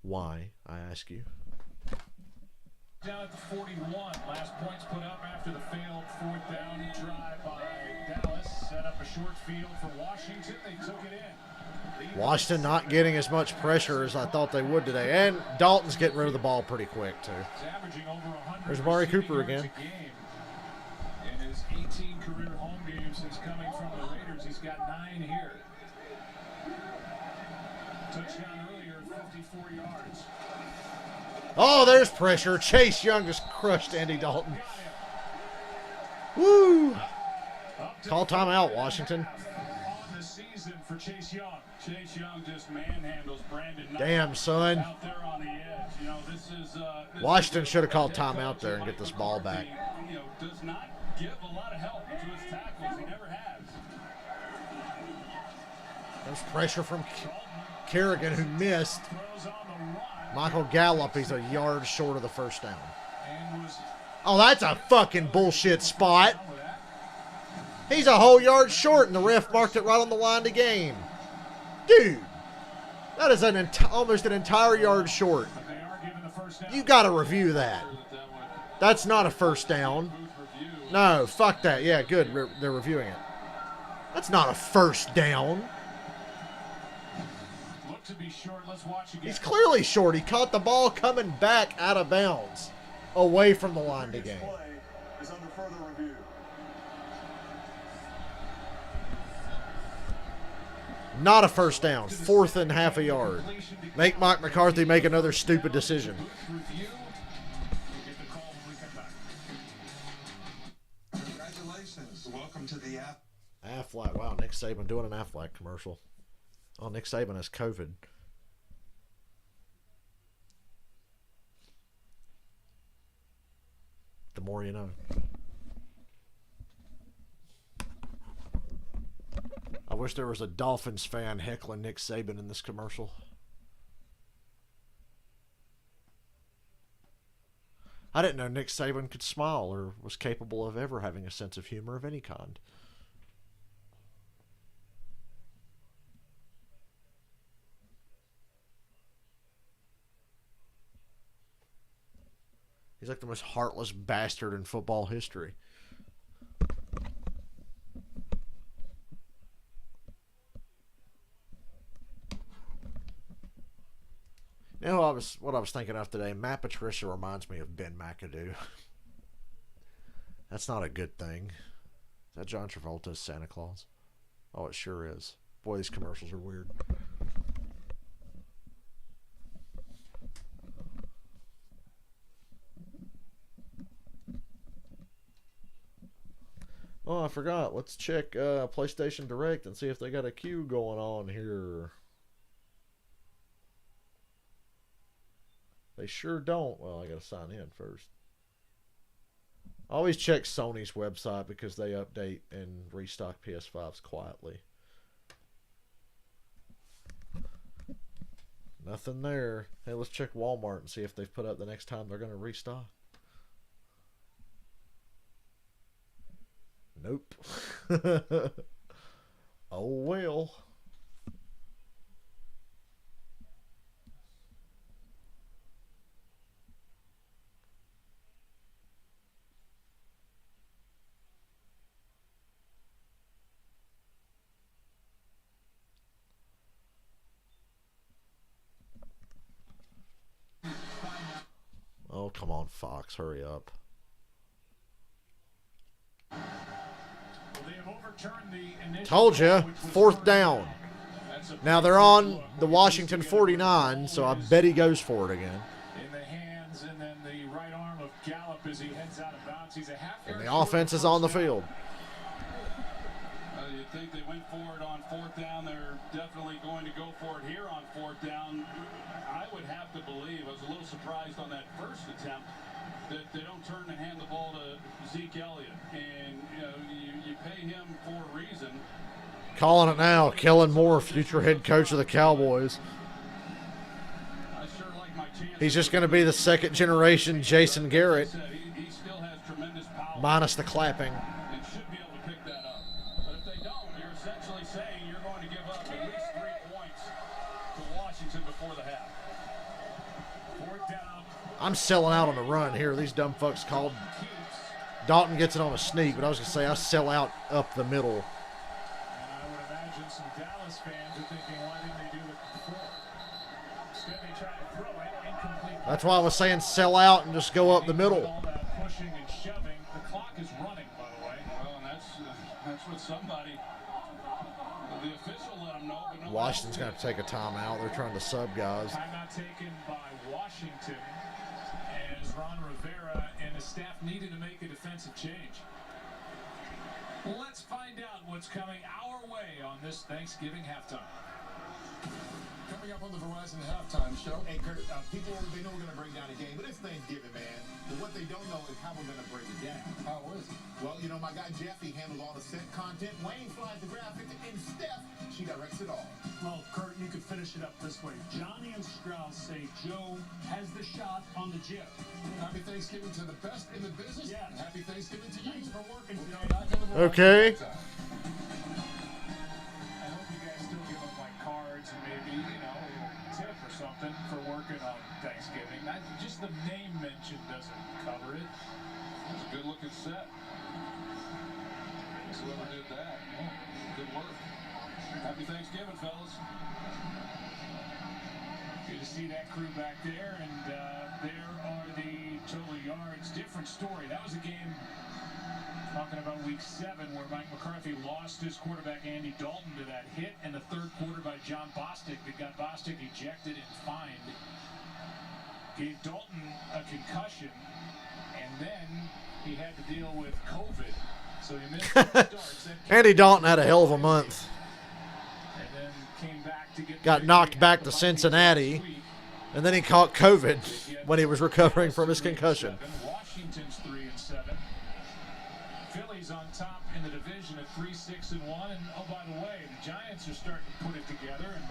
Why, I ask you?
Down at the 41, last points put up after the failed fourth down drive by Dallas. Set up a short field for Washington. They took it in.
Washington not getting as much pressure as I thought they would today. And Dalton's getting rid of the ball pretty quick, too.
Averaging over 100
There's Amari Cooper again.
In his 18 career home games since coming from the Raiders, he's got 9 here. Touchdown earlier, 54 yards.
Oh, there's pressure. Chase Young just crushed Andy Dalton. Woo! Call timeout, Washington.
On the season for Chase Young. Chase Young just manhandles Brandon.
Damn, son.
Out there on the edge. You know, this is
Washington should have called timeout there and get this ball back.
You know, does not give a lot of help to his tackles. He never has.
There's pressure from Kerrigan, who missed.
Throws on the run.
Michael Gallup, he's a yard short of the first down.
And was
Oh, that's a fucking bullshit spot. He's a whole yard short, and the ref marked it right on the line to game. Dude, that is almost an entire yard short.
they are given the first down.
You got to review that. That's not a first down. No, fuck that. Yeah, good. They're reviewing it. That's not a first down.
Look to be short. Let's watch again.
He's clearly short. He caught the ball coming back out of bounds, away from the line to game.
Play is under further review.
Not a first down. 4th and half a yard. Make Mike McCarthy make another stupid decision.
Review. We'll get the call when we come back.
Congratulations. Welcome to the app.
Aflac. Wow, Nick Saban doing an Aflac commercial. Oh, Nick Saban has COVID. The more you know. I wish there was a Dolphins fan heckling Nick Saban in this commercial. I didn't know Nick Saban could smile or was capable of ever having a sense of humor of any kind. He's like the most heartless bastard in football history. You know what I was thinking of today? Matt Patricia reminds me of Ben McAdoo. That's not a good thing. Is that John Travolta's Santa Claus? Oh, it sure is. Boy, these commercials are weird. Oh, I forgot. Let's check PlayStation Direct and see if they got a queue going on here. They sure don't. Well, I got to sign in first. I always check Sony's website because they update and restock PS5s quietly. Nothing there. Hey, let's check Walmart and see if they've put up the next time they're going to restock. Nope. Oh, well. Oh, come on, Fox. Hurry up. Told you. 4th down. Now they're on the Washington 49, so I bet he goes for it again.
In the hands and then the right arm of Gallup as he heads out of bounds. He's a half.
And the offense is on the field.
You think they went for it on 4th down? They're definitely going to go for it here on 4th down. I would have to believe, I was a little surprised on that first attempt, that they don't turn and hand the ball to Zeke Elliott. And you know, you pay him for a reason.
Calling it now. Kellen Moore, future head coach of the Cowboys.
I sure like my chances.
He's just going to be the second generation Jason Garrett,
He still has tremendous power.
minus the clapping.
And should be able to pick that up. But if they don't, you're essentially saying you're going to give up at least 3 points to Washington before the half. 4th down.
I'm selling out on the run here. These dumb fucks called. Dalton gets it on a sneak, but I was going to say I sell out up the middle.
And I would imagine some Dallas fans are thinking, why didn't they do it before? Instead, they try to throw it incomplete.
That's why I was saying sell out and just go up the middle.
All that pushing and shoving. The clock is running, by the way.
Well, and that's what somebody, the official let them know. But no
Washington's going to take a timeout. They're trying to sub guys.
Timeout taken by Washington as Ron Rivera and his staff needed to make a defensive change. Well, let's find out what's coming our way on this Thanksgiving halftime.
Coming up on the Verizon Halftime Show. Hey, Kurt, people, they know we're going to break down a game, but it's Thanksgiving, man. But what they don't know is how we're going to break it down. How is it? Well, you know, my guy Jeffy handles all the set content. Wayne flies the graphics, and Steph, she directs it all.
Well, Kurt, you could finish it up this way. Johnny and Strauss say Joe has the shot on the jib.
Happy Thanksgiving to the best in the business.
Yeah.
And happy Thanksgiving to you.
Thanks for working
We'll be
today.
back on the Verizon
Okay.
Halftime.
I hope you guys still give up like cards and maybe, you know, a tip or something for working on Thanksgiving. Not just the name mention doesn't cover it.
That's a good looking set. Whoever did that, good work. Happy Thanksgiving, fellas.
Good to see that crew back there, and there are the total yards. Different story. That was a game talking about week 7 where Mike McCarthy lost his quarterback Andy Dalton to that hit in the 3rd quarter by John Bostic that got Bostic ejected and fined. Gave Dalton a concussion, and then he had to deal with COVID. So he missed the starts.
Andy Dalton had a hell of a month.
And then came back to get
Got knocked back to Cincinnati, and then he caught COVID when he was recovering from his concussion.
Washington's 3-7. Philly's on top in the division at 3-6-1. And oh, by the way, the Giants are starting to put it together, and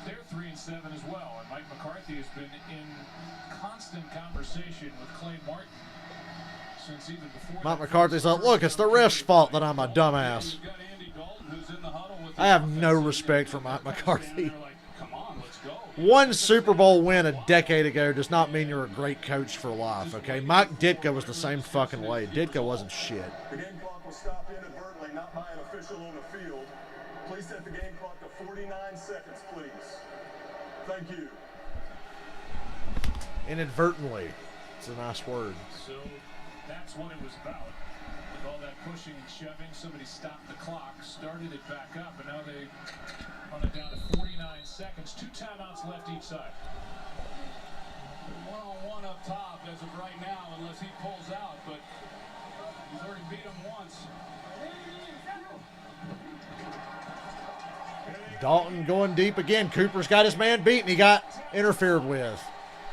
they're 3-7 as well. And Mike McCarthy has been in constant conversation with Clay Martin since even before.
Mike McCarthy's like, look, it's the ref's fault that I'm a dumbass.
You've got Andy Dalton, who's in the huddle with the
I have no
offensive
respect for Mike
They're
McCarthy.
like, come on, let's go.
One Super Bowl win a decade ago does not mean you're a great coach for life, okay? Mike Ditka was the same fucking way. Ditka wasn't shit.
The game clock will stop inadvertently, not by an official on the field. Please set the game clock to 49 seconds, please. Thank you.
Inadvertently. It's a nice word.
So that's what it was about. With all that pushing and shoving, somebody stopped the clock, started it back up, and now they run it down to 49 seconds. 2 timeouts left each side.
one-on-one up top as of right now, unless he pulls out, but he's already beat him once.
Dalton going deep again. Cooper's got his man beat, and he got interfered with.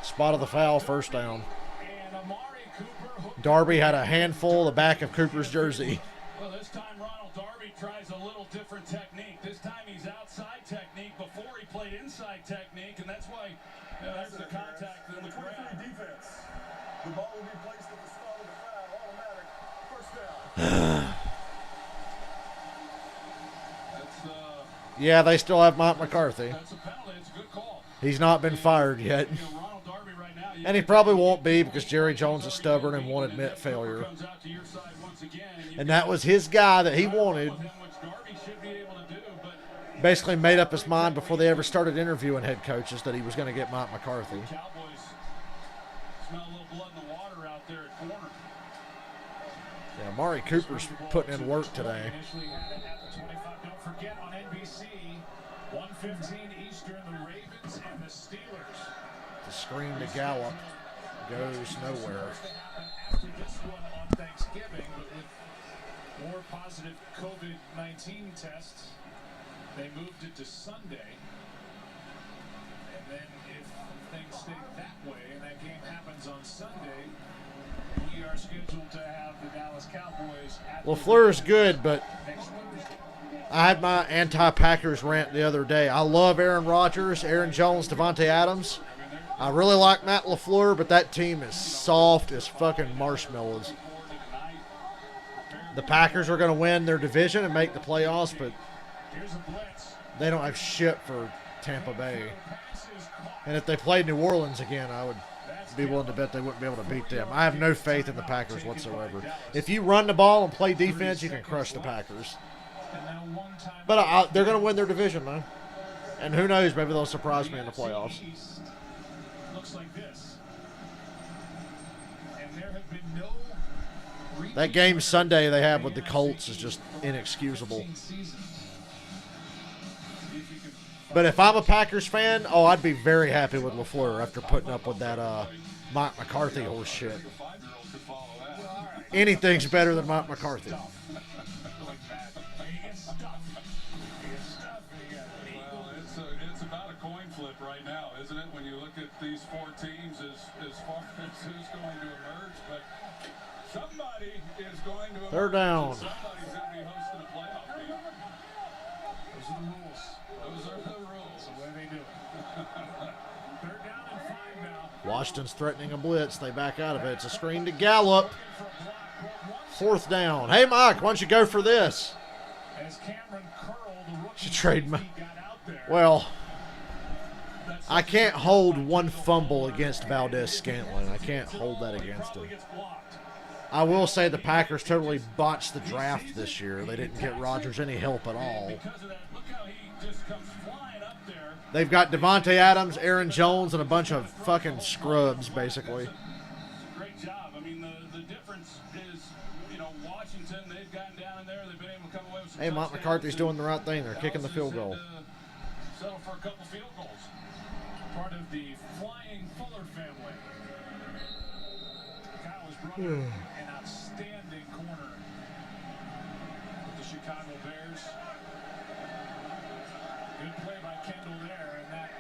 Spot of the foul, first down.
And Amari Cooper hooked.
Darby had a handful of the back of Cooper's jersey.
Well, this time Ronald Darby tries a little different technique. This time he's outside technique. Before he played inside technique, and that's why that's the contact and the grab.
23 defense. The ball will be placed at the spot of the foul. Automatic. First down.
Yeah, they still have Mike McCarthy.
That's a penalty. It's a good call.
He's not been fired yet.
Ronald Darby right now.
And he probably won't be because Jerry Jones is stubborn and won't admit failure.
Comes out to your side once again,
And that was his guy that he wanted.
which Darby should be able to do, but
Basically made up his mind before they ever started interviewing head coaches that he was going to get Mike McCarthy.
Cowboys smell a little blood in the water out there at corner.
Yeah, Amari Cooper's putting in work today.
Initially had it at the 25. Don't forget on NBC, 1:15 Eastern, the Ravens and the Steelers.
The screen to Gallup goes nowhere.
Supposed to happen after this one on Thanksgiving, but with more positive COVID-19 tests, they moved it to Sunday. And then if things stay that way and that game happens on Sunday, we are scheduled to have the Dallas Cowboys at
LaFleur's good, but
next Thursday.
I had my anti-Packers rant the other day. I love Aaron Rodgers, Aaron Jones, Devontae Adams. I really like Matt LaFleur, but that team is soft as fucking marshmallows. The Packers are going to win their division and make the playoffs, but they don't have shit for Tampa Bay. And if they played New Orleans again, I would be willing to bet they wouldn't be able to beat them. I have no faith in the Packers whatsoever. If you run the ball and play defense, you can crush the Packers. But they're going to win their division, man. And who knows, maybe they'll surprise me in the playoffs. That game Sunday they have with the Colts is just inexcusable. But if I'm a Packers fan, I'd be very happy with LaFleur after putting up with that Mike McCarthy horse shit. Anything's better than Mike McCarthy.
Well, it's about a coin flip right now, isn't it? When you look at these four teams as far as who's going to emerge, but somebody is going to emerge.
They're down.
Somebody's going to be hosting a playoff game.
Those are the rules.
Those are the rules.
The way they do it. They're down and 5 now.
Washington's threatening a blitz. They back out of it. It's a screen to Gallup. 4th down. Hey, Mike, why don't you go for this? Should trade my... Well, I can't hold one fumble against Valdez-Scantling. I can't hold that against him. I will say the Packers totally botched the draft this year. They didn't get Rodgers any help at all. They've got Devontae Adams, Aaron Jones, and a bunch of fucking scrubs, basically.
Great job. I mean, the difference is, Washington, they've gotten down in there. They've been able to come away with some
Hey, Mike
touchdowns.
McCarthy's doing the right thing. They're kicking the field goal.
Settle for a couple field goals.
Part of the Flying Fuller family. Kyle's brother, an outstanding corner with the Chicago Bears. Good play by Kendall there, and that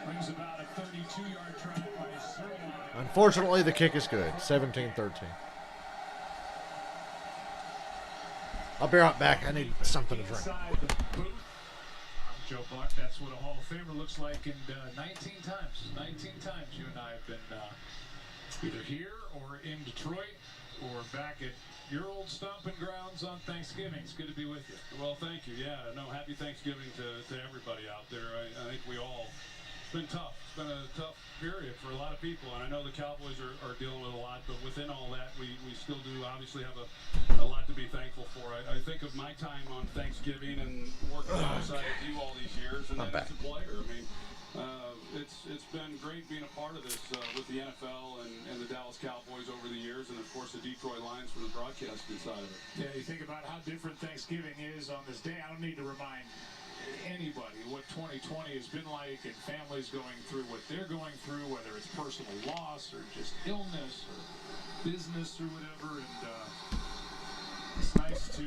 brings about a 32-yard try by Zerline.
Unfortunately, the kick is good. 17-13. I'll be right back. I need something to drink.
Inside the booth. I'm Joe Buck. That's what a Hall of Famer looks like. And 19 times. 19 times you and I have been either here or in Detroit or back at your old stomping grounds on Thanksgiving. It's good to be with you.
Well, thank you. Yeah, no, happy Thanksgiving to everybody out there. I think we all, it's been tough. It's been a tough period for a lot of people, and I know the Cowboys are dealing with a lot, but within all that, we still do obviously have a lot to be thankful for. I think of my time on Thanksgiving and working alongside of you all these years, and then as a player. I mean, it's been great being a part of this with the NFL and the Dallas Cowboys over the years, and of course the Detroit Lions from the broadcasting side of it.
Yeah, you think about how different Thanksgiving is on this day. I don't need to remind anybody what 2020 has been like, and families going through what they're going through, whether it's personal loss or just illness or business or whatever. And it's nice to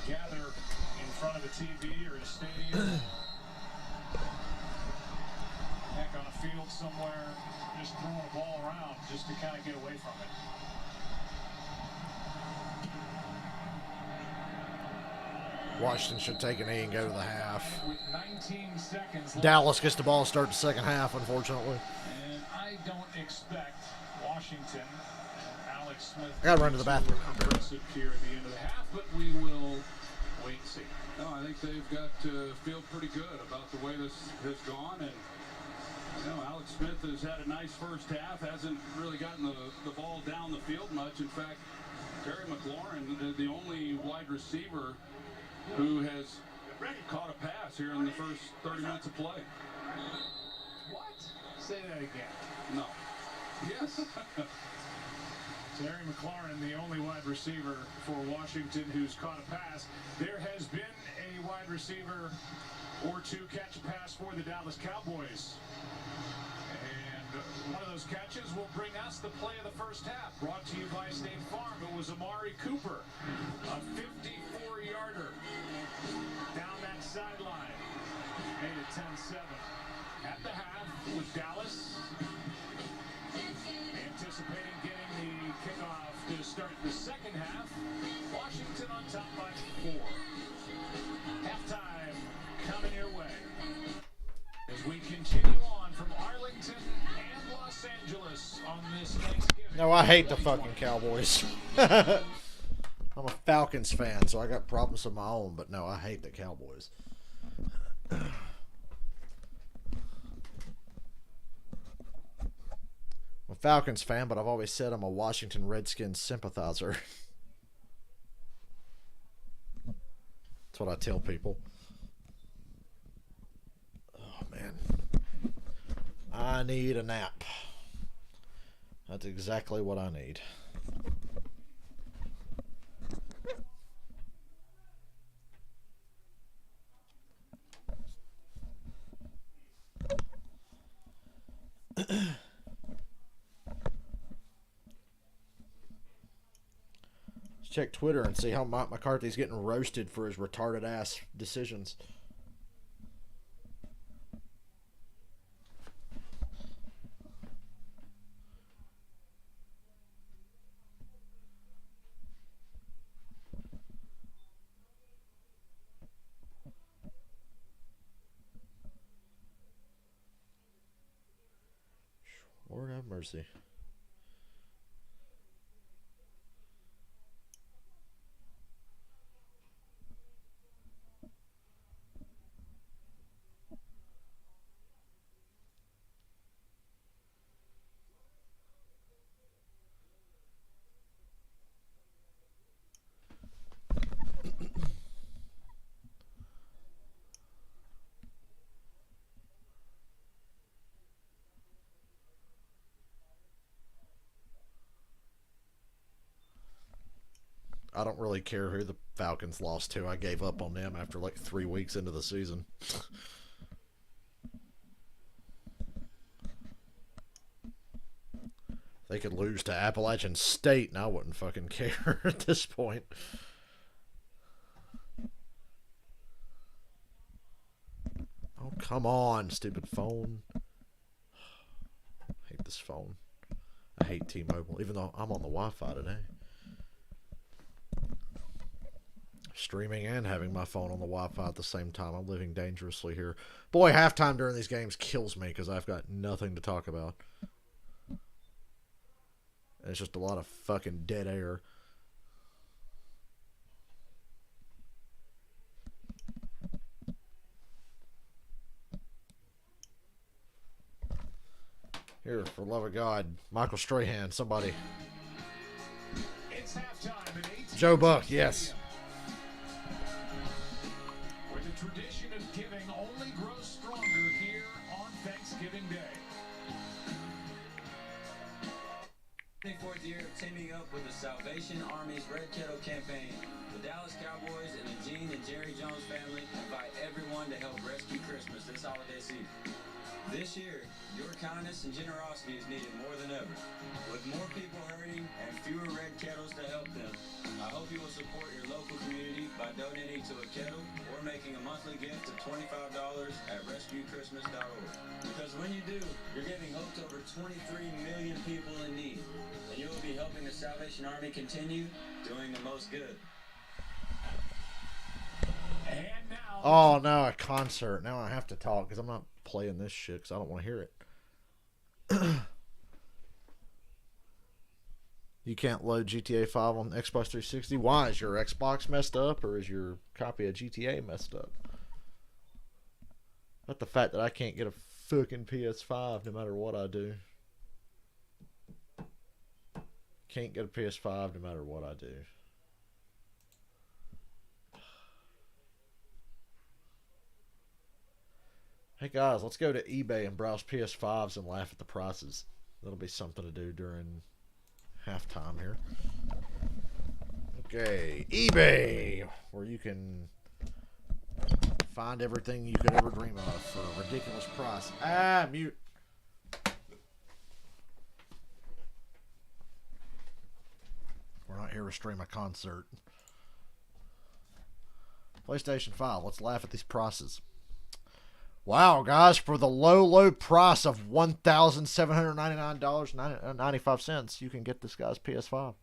gather in front of a TV or a stadium. Heck, on a field somewhere, just throwing a ball around just to kind of get away from it.
Washington should take an knee and go to the half.
With 19 seconds left.
Dallas gets the ball to start the second half, unfortunately.
And I don't expect Washington, Alex Smith,
I gotta run to the bathroom.
aggressive here at the end of the half, but we will wait and see.
No, I think they've got to feel pretty good about the way this has gone, and Alex Smith has had a nice first half, hasn't really gotten the ball down the field much. In fact, Terry McLaurin, the only wide receiver who has caught a pass here in the first 30 minutes of play.
What? Say that again.
No. Yes.
Terry McLaurin, the only wide receiver for Washington who's caught a pass. There has been a wide receiver or two catch a pass for the Dallas Cowboys. And one of those catches will bring us the play of the first half. Brought to you by State Farm. It was Amari Cooper, a 54-yarder down that sideline. Made it 10-7. At the half with Dallas anticipating getting the kickoff to start the second half. Washington on top by 4.
I hate the fucking Cowboys. I'm a Falcons fan, so I got problems of my own, but no, I hate the Cowboys. I'm a Falcons fan, but I've always said I'm a Washington Redskins sympathizer. That's what I tell people. Oh, man. I need a nap. That's exactly what I need. Let's check Twitter and see how Mike McCarthy's getting roasted for his retarded ass decisions. Lord have mercy. I don't really care who the Falcons lost to. I gave up on them after like 3 weeks into the season. They could lose to Appalachian State, and I wouldn't fucking care at this point. Oh, come on, stupid phone. I hate this phone. I hate T-Mobile, even though I'm on the Wi-Fi today. Streaming and having my phone on the Wi-Fi at the same time. I'm living dangerously here. Boy, halftime during these games kills me because I've got nothing to talk about. It's just a lot of fucking dead air. Here, for the love of God, Michael Strahan, somebody.
It's halftime at
Joe Buck, yes.
Where the tradition of giving only grows stronger here on Thanksgiving Day.
24th year of teaming up with the Salvation Army's Red Kettle campaign. The Dallas Cowboys and the Gene and Jerry Jones family invite everyone to help rescue Christmas this holiday season. This year, your kindness and generosity is needed more than ever. With more people hurting and fewer red kettles to help them, I hope you will support your local community by donating to a kettle or making a monthly gift of $25 at rescuechristmas.org. Because when you do, you're giving hope to over 23 million people in need, and you will be helping the Salvation Army continue doing the most good.
And now,
Oh, no, a concert. Now I have to talk because I'm not playing this shit because I don't want to hear it. You can't load GTA 5 on Xbox 360. Why? Is your Xbox messed up or is your copy of GTA messed up? Not the fact that I can't get a fucking PS5 no matter what I do. Can't get a PS5 no matter what I do. Hey guys, let's go to eBay and browse PS5s and laugh at the prices. That'll be something to do during halftime here. Okay, eBay, where you can find everything you could ever dream of for a ridiculous price. Ah, mute. We're not here to stream a concert. PlayStation 5, let's laugh at these prices. Wow, guys, for the low, low price of $1,799.95, you can get this guy's PS5.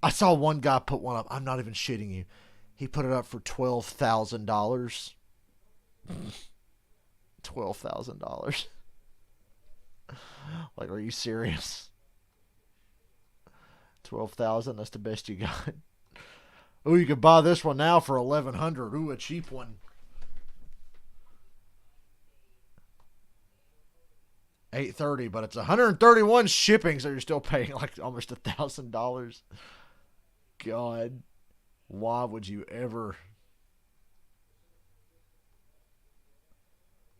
I saw one guy put one up. I'm not even shitting you. He put it up for $12,000. $12,000. Like, are you serious? 12,000. That's the best you got. Ooh, you could buy this one now for 1,100. Ooh, a cheap one. 830, but it's 131 shipping, so you're still paying like almost $1,000. God, why would you ever?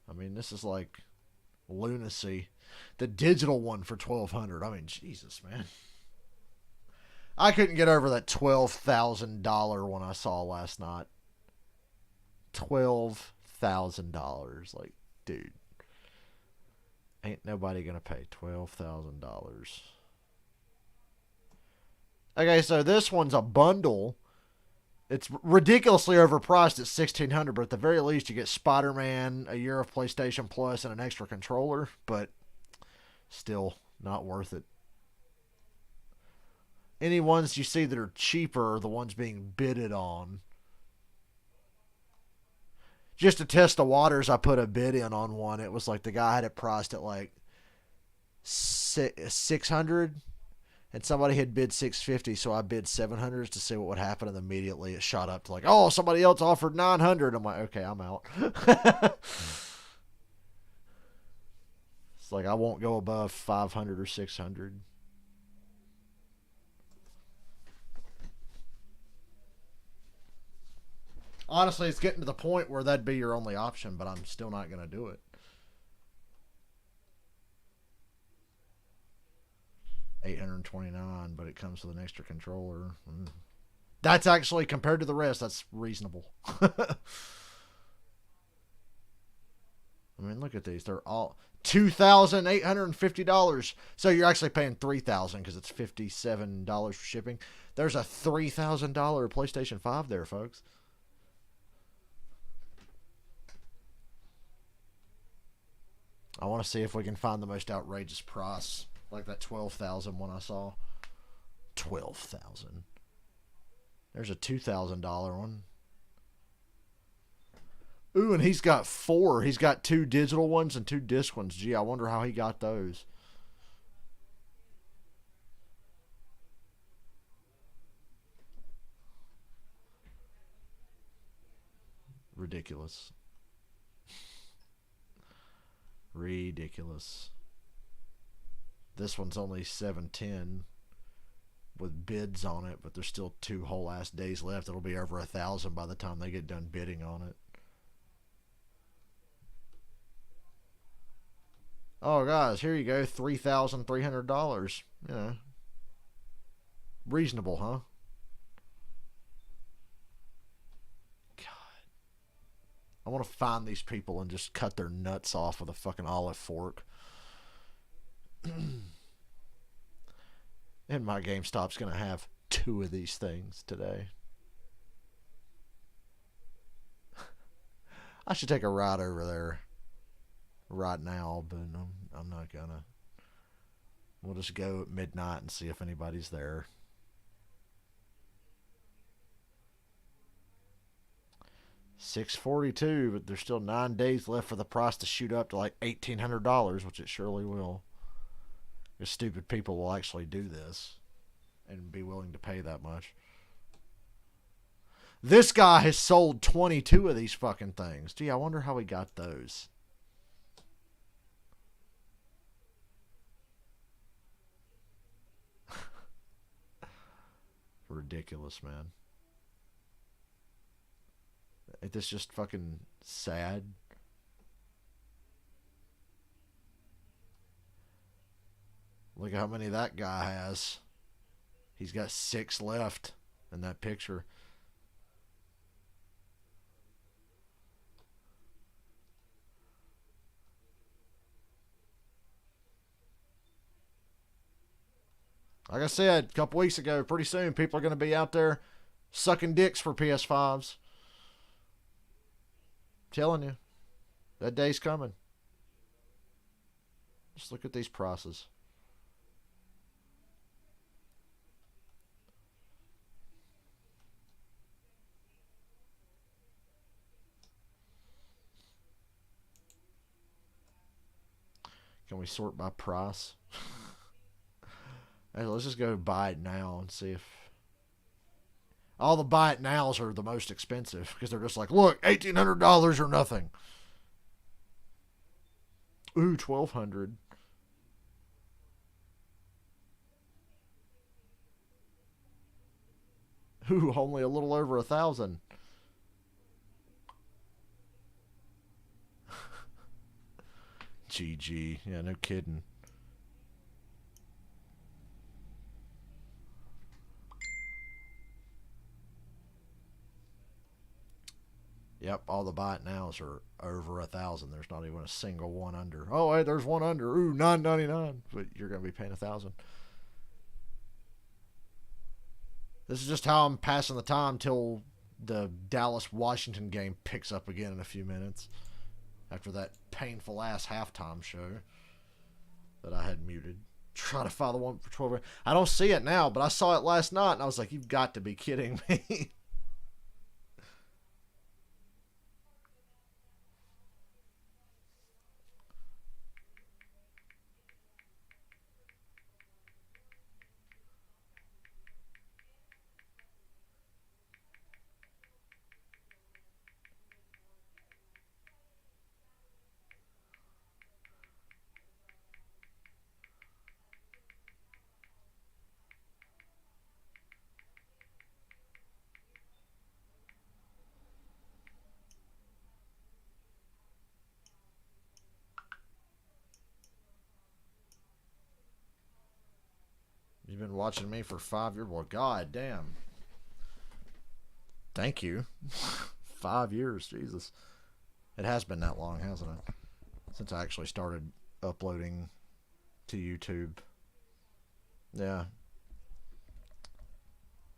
I mean, this is like lunacy. The digital one for 1,200. I mean, Jesus, man. I couldn't get over that $12,000 one I saw last night. $12,000. Like, dude. Ain't nobody going to pay $12,000. Okay, so this one's a bundle. It's ridiculously overpriced at $1,600, but at the very least you get Spider-Man, a year of PlayStation Plus, and an extra controller. But still not worth it. Any ones you see that are cheaper are the ones being bidded on. Just to test the waters, I put a bid in on one. It was like the guy had it priced at like 600, and somebody had bid 650, so I bid 700 to see what would happen, and immediately it shot up to like, oh, somebody else offered 900. I'm like, okay, I'm out. It's like I won't go above 500 or 600. Honestly, it's getting to the point where that'd be your only option, but I'm still not going to do it. $829, but it comes with an extra controller. That's actually, compared to the rest, that's reasonable. I mean, look at these. They're all $2,850. So you're actually paying $3,000 because it's $57 for shipping. There's a $3,000 PlayStation 5 there, folks. I want to see if we can find the most outrageous price, like that $12,000 one I saw. $12,000. There's a $2,000 one. Ooh, and he's got 4. He's got 2 digital ones and 2 disc ones. Gee, I wonder how he got those. Ridiculous. Ridiculous. This one's only $710 with bids on it, but there's still 2 whole ass days left. It'll be over 1,000 by the time they get done bidding on it. Oh, guys, here you go. $3,300. Yeah. Reasonable, huh? I want to find these people and just cut their nuts off with a fucking olive fork. And my GameStop's going to have 2 of these things today. I should take a ride over there right now, but I'm not going to. We'll just go at midnight and see if anybody's there. $642, but there's still 9 days left for the price to shoot up to like $1,800, which it surely will. Because stupid people will actually do this and be willing to pay that much. This guy has sold 22 of these fucking things. Gee, I wonder how he got those. Ridiculous, man. Ain't this just fucking sad? Look at how many that guy has. He's got 6 left in that picture. Like I said a couple weeks ago, pretty soon people are going to be out there sucking dicks for PS5s. Telling you, that day's coming. Just look at these prices. Can we sort by price? Hey, let's just go buy it now and see if... All the buy it nows are the most expensive because they're just like, look, $1,800 or nothing. Ooh, $1,200. Ooh, only a little over 1,000. GG. Yeah, no kidding. Yep, all the buy it nows are over 1,000. There's not even a single one under. Oh, hey, there's one under. Ooh, $9.99. But you're going to be paying 1,000. This is just how I'm passing the time till the Dallas-Washington game picks up again in a few minutes. After that painful ass halftime show that I had muted. Try to find the one for 12. I don't see it now, but I saw it last night and I was like, you've got to be kidding me. You've been watching me for 5 years. Well, god damn. Thank you. 5 years, Jesus. It has been that long, hasn't it? Since I actually started uploading to YouTube. Yeah.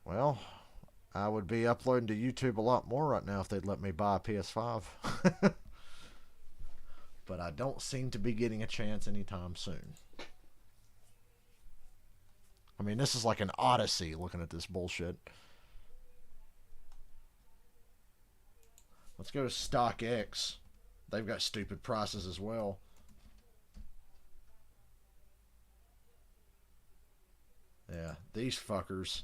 Well, I would be uploading to YouTube a lot more right now if they'd let me buy a PS5. But I don't seem to be getting a chance anytime soon. I mean, this is like an odyssey looking at this bullshit. Let's go to StockX. They've got stupid prices as well. Yeah, these fuckers.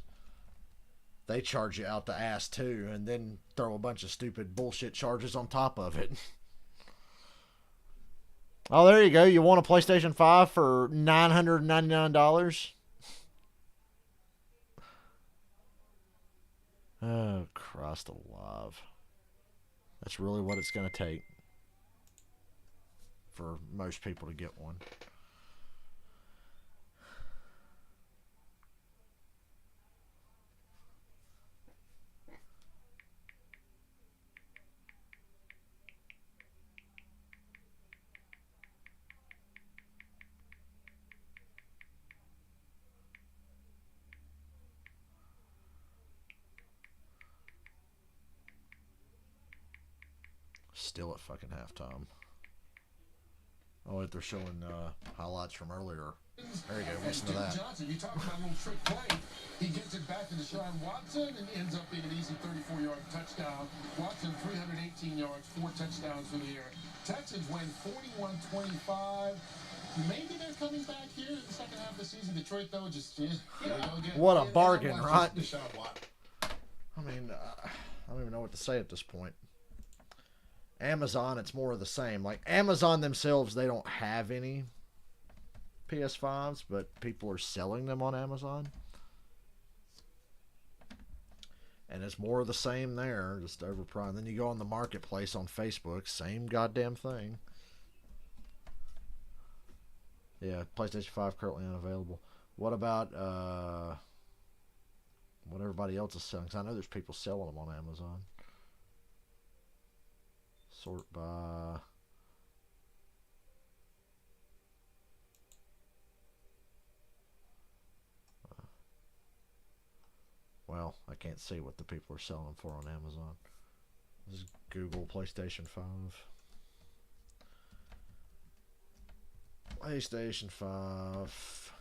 They charge you out the ass too, and then throw a bunch of stupid bullshit charges on top of it. Oh, there you go. You want a PlayStation 5 for $999? Oh, Christ alive. That's really what it's going to take for most people to get one. Still at fucking halftime. Oh, wait, they're showing highlights from earlier. There you go, listen to that.
Johnson, you talk about a little trick play. He gets it back to Deshaun Watson and ends up being an easy 34-yard touchdown. Watson, 318 yards, 4 touchdowns for the year. Texans win 41-25. Maybe they're coming back here in the second half of the season. Detroit, though, just...
What a bargain, right? I mean, I don't even know what to say at this point. Amazon, it's more of the same. Like, Amazon themselves, they don't have any PS5s, but people are selling them on Amazon. And it's more of the same there, just overpriced. Then you go on the marketplace on Facebook, same goddamn thing. Yeah, PlayStation 5 currently unavailable. What about what everybody else is selling? 'Cause I know there's people selling them on Amazon. Sort by... Well, I can't see what the people are selling for on Amazon. Just Google PlayStation 5. PlayStation 5.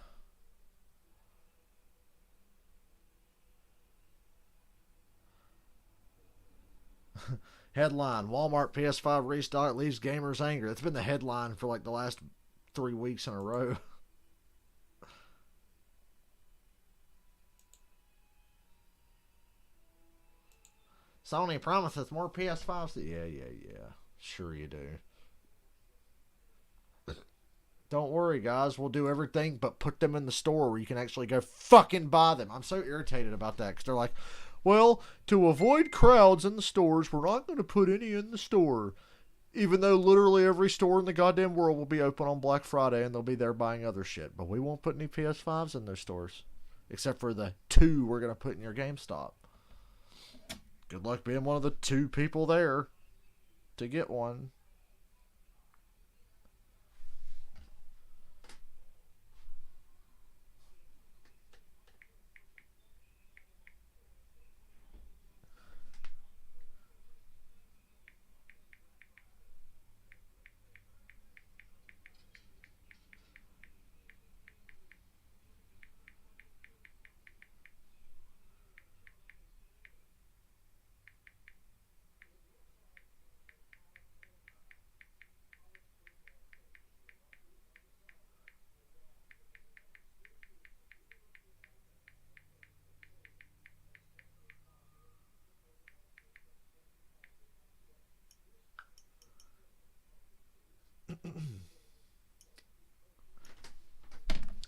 Headline, Walmart PS5 restock leaves gamers angry. That's been the headline for like the last 3 weeks in a row. Sony promises more PS5s. Yeah. Sure you do. Don't worry, guys. We'll do everything but put them in the store where you can actually go fucking buy them. I'm so irritated about that because they're like, well, to avoid crowds in the stores, we're not going to put any in the store. Even though literally every store in the goddamn world will be open on Black Friday and they'll be there buying other shit. But we won't put any PS5s in those stores. Except for the 2 we're going to put in your GameStop. Good luck being one of the 2 people there to get one.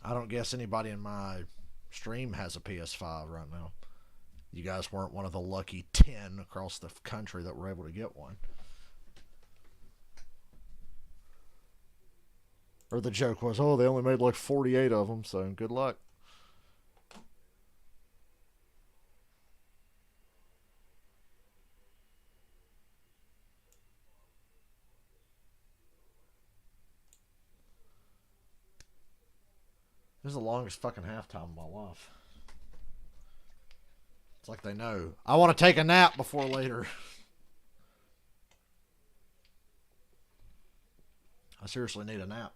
I don't guess anybody in my stream has a PS5 right now. You guys weren't one of the lucky 10 across the country that were able to get one. Or the joke was, oh, they only made like 48 of them, so good luck. This is the longest fucking halftime of my life. It's like they know. I want to take a nap before later. I seriously need a nap.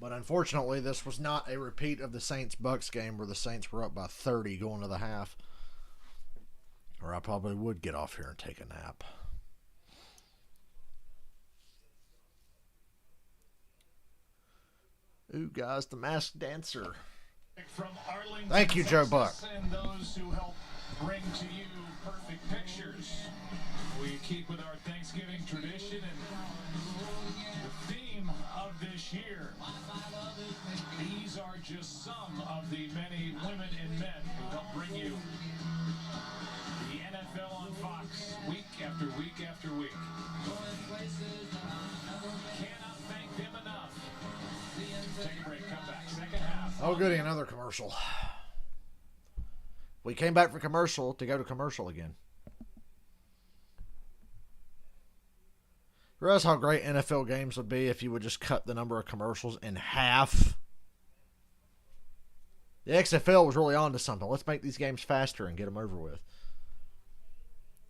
But unfortunately, this was not a repeat of the Saints-Bucks game where the Saints were up by 30 going to the half. Or I probably would get off here and take a nap. Ooh, guys, the Masked Dancer. Thank you, Joe Buck.
And those who help bring to you perfect pictures. We keep with our Thanksgiving tradition and the theme of this year. These are just some of the many women and men who help bring you the NFL on Fox week after week after week. Cannot thank them enough. Take a break, come back. Second half.
Oh, goody, another commercial. We came back for commercial to go to commercial again. Realize how great NFL games would be if you would just cut the number of commercials in half. The XFL was really on to something. Let's make these games faster and get them over with.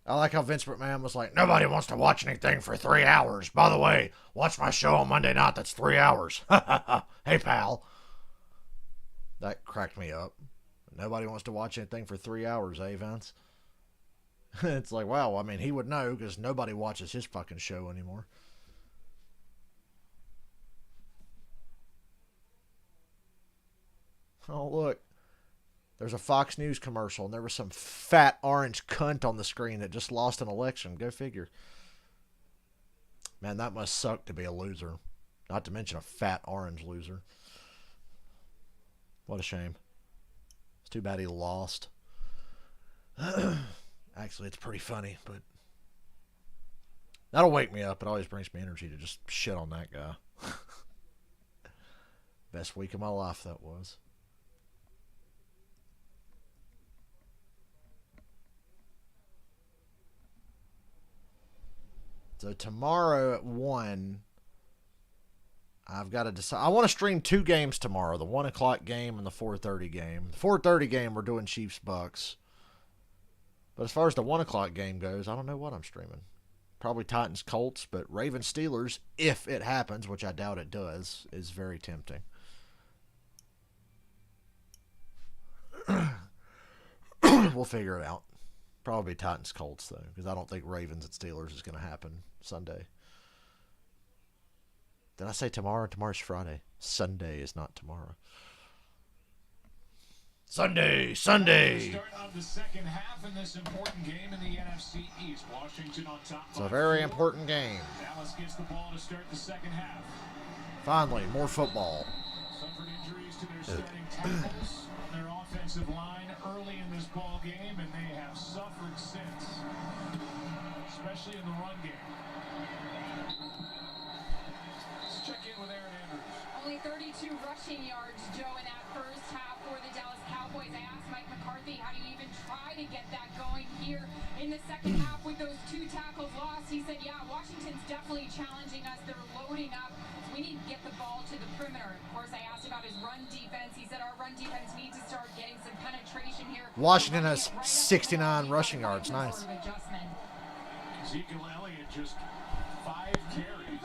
I like how Vince McMahon was like, nobody wants to watch anything for 3 hours. By the way, watch my show on Monday night. That's 3 hours. Hey, pal. That cracked me up. Nobody wants to watch anything for 3 hours, eh, Vince? It's like, wow, I mean, he would know because nobody watches his fucking show anymore. Oh, look. There's a Fox News commercial, and there was some fat orange cunt on the screen that just lost an election. Go figure. Man, that must suck to be a loser. Not to mention a fat orange loser. What a shame. It's too bad he lost. Actually, it's pretty funny, but that'll wake me up. It always brings me energy to just shit on that guy. Best week of my life, that was. So tomorrow at 1, I've got to decide. I want to stream 2 games tomorrow, the 1 o'clock game and the 4:30 game. The 4:30 game, we're doing Chiefs-Bucks. But as far as the 1 o'clock game goes, I don't know what I'm streaming. Probably Titans-Colts, but Ravens-Steelers, if it happens, which I doubt it does, is very tempting. We'll figure it out. Probably Titans Colts though, because I don't think Ravens at Steelers is going to happen Sunday. Did I say tomorrow? Tomorrow's Friday. Sunday is not tomorrow. Sunday.
Start of the second half in this important game in the NFC East. Washington on top.
It's a very important game.
Dallas gets the ball to start the second half.
Finally, more football.
Suffered injuries to their starting tackles on their offensive line early in this ball game, and they have suffered since, especially in the run game. Let's check in with Aaron Andrews.
Only 32 rushing yards, Joe, in that first half for the Dallas Cowboys. I asked Mike McCarthy, how do you even try to get that going here in the second half with those 2 tackles lost? He said, yeah, Washington's definitely challenging us. They're loading up. We need to get the ball to the perimeter. Of course, I asked about his run defense. He said our run defense needs to start getting some penetration here.
Washington has 69 rushing yards. Nice.
Zeke Elliott just 5 carries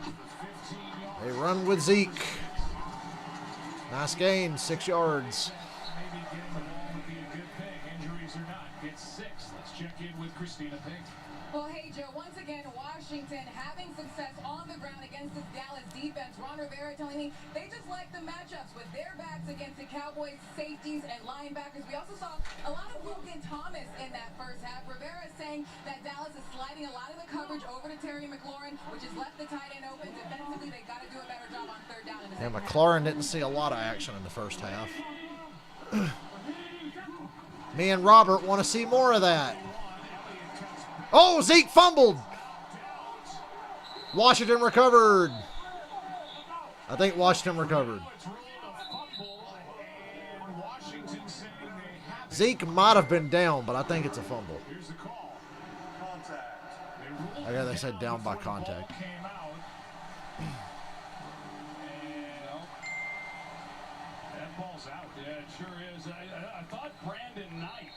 for 15 yards.
They run with Zeke. Nice gain, 6 yards.
Maybe getting the ball would be a good thing. Injuries or not. Get 6. Let's check in with Christina Pink.
Well, hey, Joe, once again, Washington having success on the ground against this Dallas defense. Ron Rivera telling me they just like the matchups with their backs against the Cowboys, safeties, and linebackers. We also saw a lot of Logan Thomas in that first half. Rivera is saying that Dallas is sliding a lot of the coverage over to Terry McLaurin, which has left the tight end open. Defensively, they got to do a better job on third down in the second half.
McLaurin didn't see a lot of action in the first half. Me and Robert want to see more of that. Oh, Zeke fumbled. Washington recovered. I think Washington recovered. Zeke might have been down, but I think it's a fumble. I guess they said down by contact.
That ball's out. Yeah, it sure is. I thought Brandon Knight,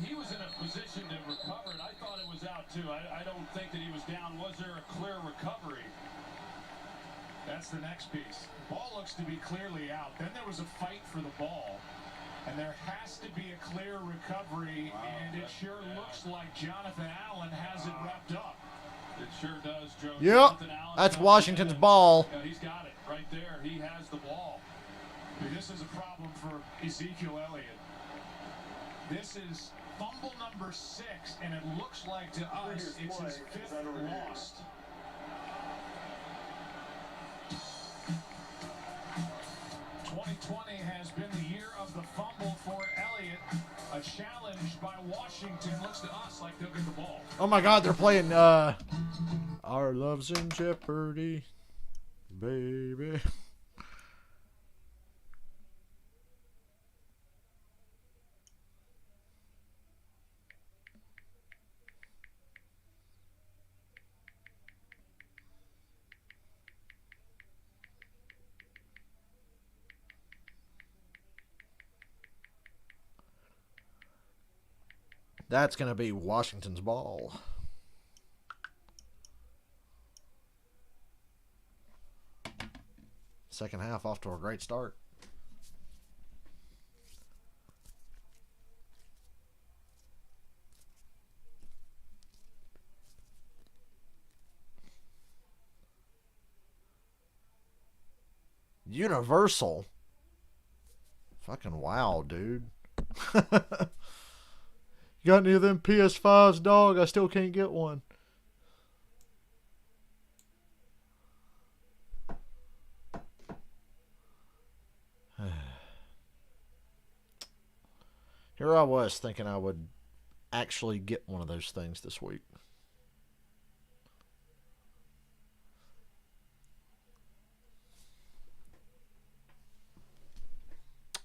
he was in a position to recover it. I thought it was out too. I don't think that he was down. Was there a clear recovery? That's the next piece. Ball looks to be clearly out. Then there was a fight for the ball. And there has to be a clear recovery, and it sure looks like Jonathan Allen has it wrapped up. It sure does, Joe.
Yep, that's Washington's ball.
Yeah, he's got it right there. He has the ball. This is a problem for Ezekiel Elliott. This is fumble number 6, and it looks like to us it's his 5th lost. '20 has been the year of the fumble for Elliott. A challenge by Washington. Looks to us like they'll get the ball.
Oh my God, they're playing Our Love's in Jeopardy, baby. That's going to be Washington's ball. Second half off to a great start. Universal. Fucking wow, dude. You got any of them PS5s, dog? I still can't get one. Here I was thinking I would actually get one of those things this week.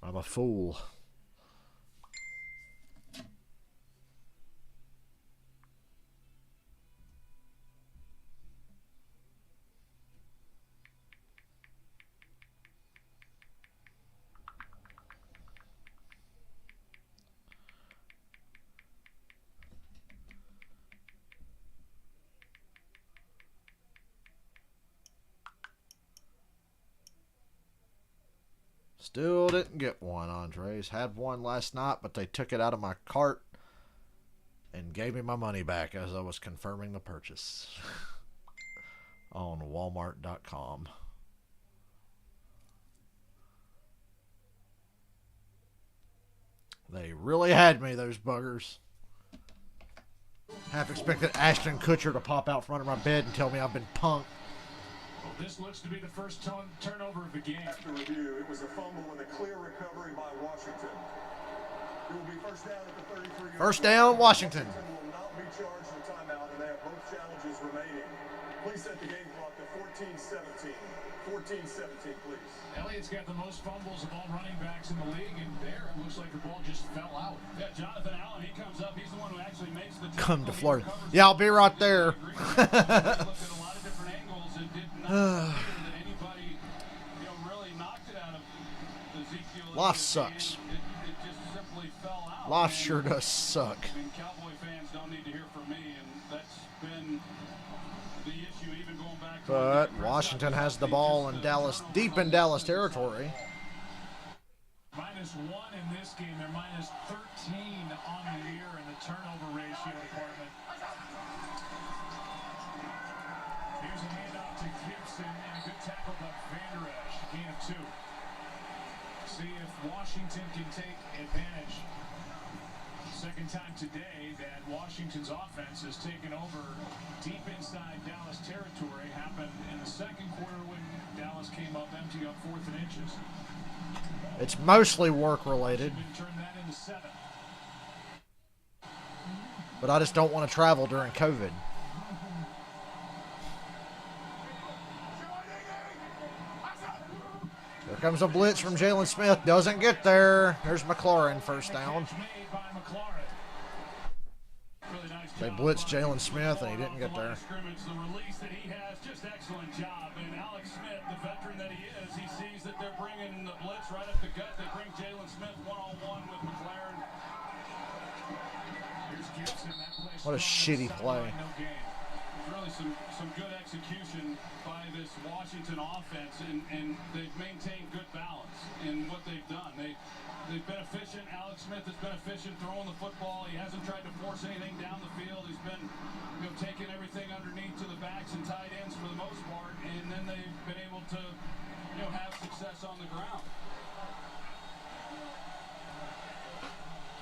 I'm a fool. Still didn't get one, Andres. Had one last night, but they took it out of my cart and gave me my money back as I was confirming the purchase on Walmart.com. They really had me, those buggers. Half expected Ashton Kutcher to pop out from under my bed and tell me I've been punked.
Well, this looks to be the first turnover of the game.
After review, it was a fumble and a clear recovery by Washington. It will be first down at the 33.
First down, Washington.
Washington will not be charged with timeout, and they have both challenges remaining. Please set the game clock to 14-17. 14-17, please.
Elliott's got the most fumbles of all running backs in the league, and there it looks like the ball just fell out. Yeah, Jonathan Allen, he comes up. He's the one who actually makes the
come to Florida. Yeah, I'll be right there.
Looked at a lot of different angles and did not that anybody, really knocked it out of Ezekiel.
Life sucks.
It just simply fell out.
Life sure does suck.
I mean, Cowboy fans don't need to hear from me, and that's been the issue even going back to...
But Washington has the ball in Dallas, deep in Dallas territory.
-1 in this game. They're -13 on the year in the turnover ratio department. Here's a handoff to Gibson and a good tackle by Van Der Esch. Gain of 2. See if Washington can take advantage. Second time today that Washington's offense has taken over deep inside Dallas territory. Happened in the second quarter when Dallas came up empty on 4th and inches.
It's mostly work related.
Turn that into 7.
But I just don't want to travel during COVID. Here comes a blitz from Jalen Smith. Doesn't get there. There's McLaurin, first down. They blitzed Jalen Smith, and he didn't get there.
The release that he has, just excellent job. And Alex Smith, the veteran that he is, he sees that they're bringing the blitz right up the gut. They bring Jalen Smith one-on-one with McLaurin. Here's Gibson. That play
What a shitty play.
no gain. Really some good execution by this Washington offense, and they've maintained good balance in what they've done. They've been efficient. Alex Smith has been efficient throwing the football. He hasn't tried to force anything down the field. He's been taking everything underneath to the backs and tight ends for the most part, and then they've been able to have success on the ground.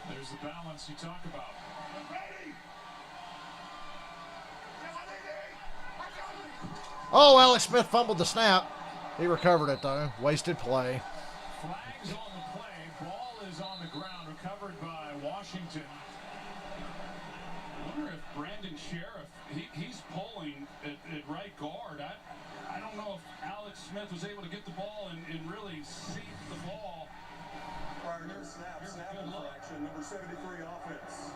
There's the balance you talk about.
Oh, Alex Smith fumbled the snap. He recovered it, though. Wasted play.
Flags on the play. Ball is on the ground, recovered by Washington. I wonder if Brandon Sheriff, he's pulling at right guard. I don't know if Alex Smith was able to get the ball and really see the ball.
Prior near snap infraction, number 73 offense.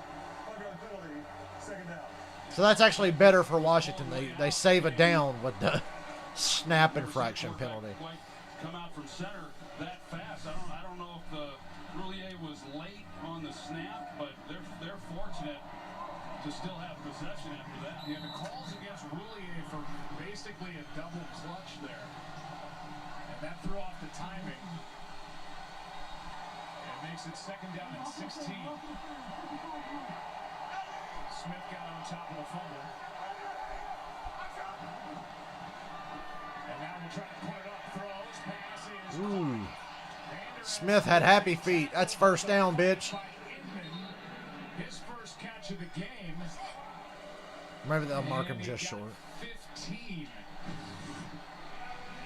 5-yard penalty, second down.
So that's actually better for Washington. They save a down with the snap infraction penalty.
Come out from center that fast. I don't know if the Roulier was late on the snap, but they're fortunate to still have possession after that. Yeah, the calls against Roulier for basically a double clutch there, and that threw off the timing. It makes it second down and 16. Smith got on top of the fumble. And now we'll try to put it up. Throws, passes.
Ooh. Smith had happy feet. That's first down, bitch.
His first catch of the game.
Maybe they'll mark him just short.
15.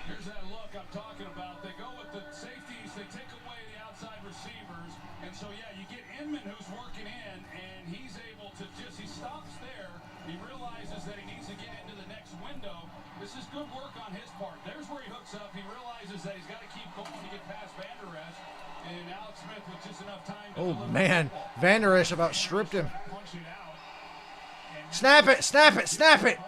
Here's that look I'm talking about. They go with the safeties. They take away the outside receivers. And so, yeah, you get Inman who's working in, and he's able to he stops there. He realizes that he needs to get into the next window. This is good work on his part. There's where he hooks up. He realizes that he's got to keep going to get past Van Der Esch. And Alex Smith with just enough time to
man. Van Der Esch about stripped him. Snap it, snap it, snap it.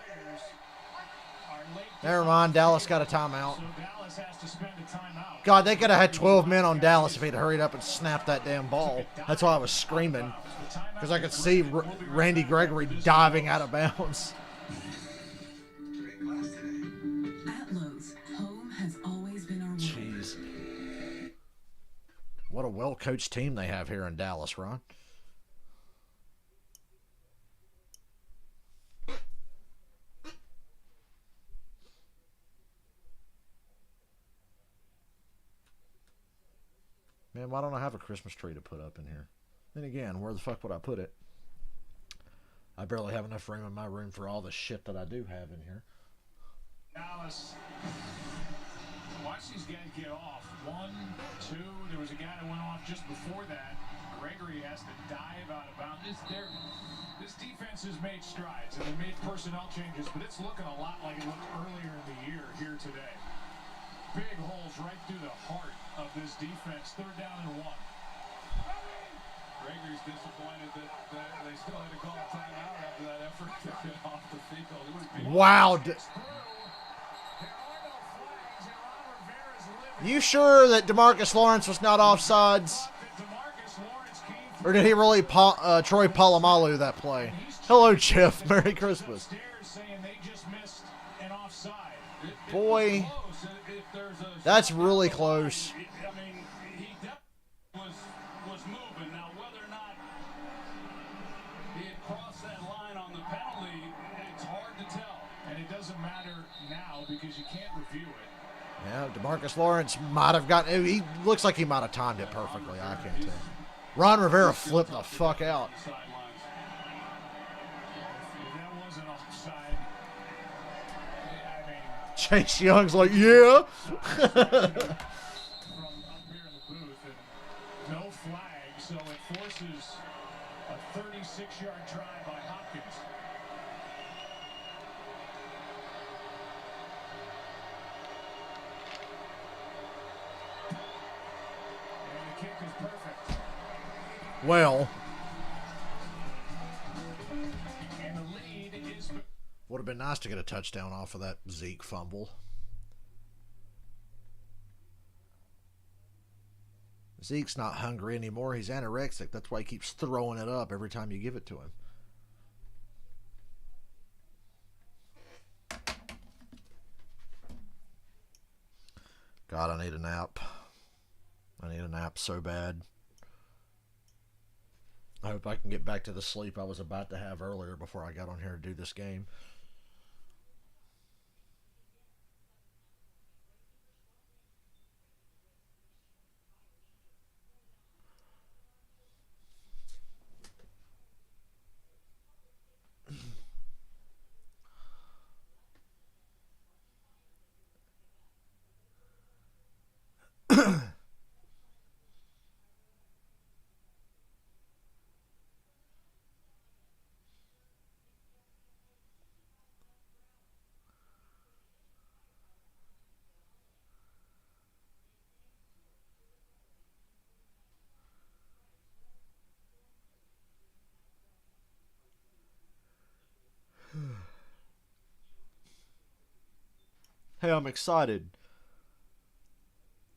Never mind, Dallas got a timeout.
So Dallas has to spend a timeout.
God, they could have had 12 men on Dallas if he'd hurried up and snapped that damn ball. That's why I was screaming. Because I could see Randy Gregory diving out of bounds.
At Lowe's, home has always been our
Jeez. What a well-coached team they have here in Dallas, Ron. Man, why don't I have a Christmas tree to put up in here? Then again, where the fuck would I put it? I barely have enough room in my room for all the shit that I do have in here.
Dallas. Watch these guys get off. 1, 2. There was a guy that went off just before that. Gregory has to dive out of bounds. This defense has made strides, and they made personnel changes, but it's looking a lot like it looked earlier in the year here today. Big holes right through the heart of this defense. 3rd down and 1.
Gregory's disappointed that they still had to call a timeout after that effort to get off the field.
Wow. You sure that DeMarcus Lawrence was not offsides? Or did he really Troy Polamalu that play? Hello, Jeff. Merry Christmas. Boy, that's really close.
I mean, he definitely was moving. Now, whether or not he had crossed that line on the penalty, it's hard to tell.
And it doesn't matter now because you can't review it.
Yeah, DeMarcus Lawrence might have gotten. He looks like he might have timed it perfectly. I can't tell. Ron Rivera flipped the fuck out.
If that wasn't offside, I mean,
Chase Young's like, yeah.
from up here in the booth, and no flag, so it forces a 36-yard try by Hopkins. And the kick is perfect.
Well,
And the lead is...
would have been nice to get a touchdown off of that Zeke fumble. Zeke's not hungry anymore. He's anorexic. That's why he keeps throwing it up every time you give it to him. God, I need a nap. I need a nap so bad. I hope I can get back to the sleep I was about to have earlier before I got on here to do this game. Hey, I'm excited.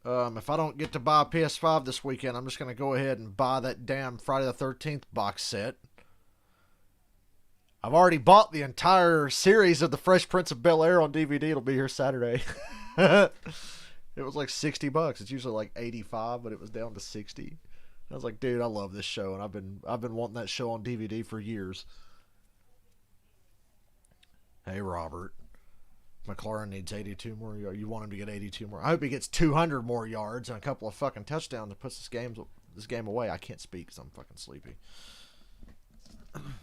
If I don't get to buy a PS5 this weekend, I'm just going to go ahead and buy that damn Friday the 13th box set. I've already bought the entire series of The Fresh Prince of Bel-Air on DVD. It'll be here Saturday. It was like $60. It's usually like $85, but it was down to $60. I was like, dude, I love this show, and I've been wanting that show on DVD for years. Hey, Robert. McLaurin needs 82 more yards. You want him to get 82 more. I hope he gets 200 more yards and a couple of fucking touchdowns and puts this game away. I can't speak because I'm fucking sleepy.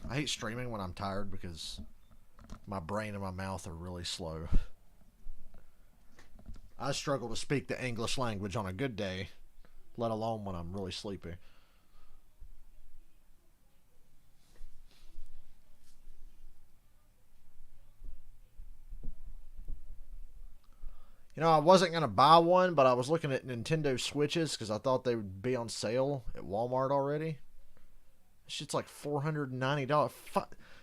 I hate streaming when I'm tired because my brain and my mouth are really slow. I struggle to speak the English language on a good day, let alone when I'm really sleepy. You know, I wasn't going to buy one, but I was looking at Nintendo Switches because I thought they would be on sale at Walmart already. Shit's like $490.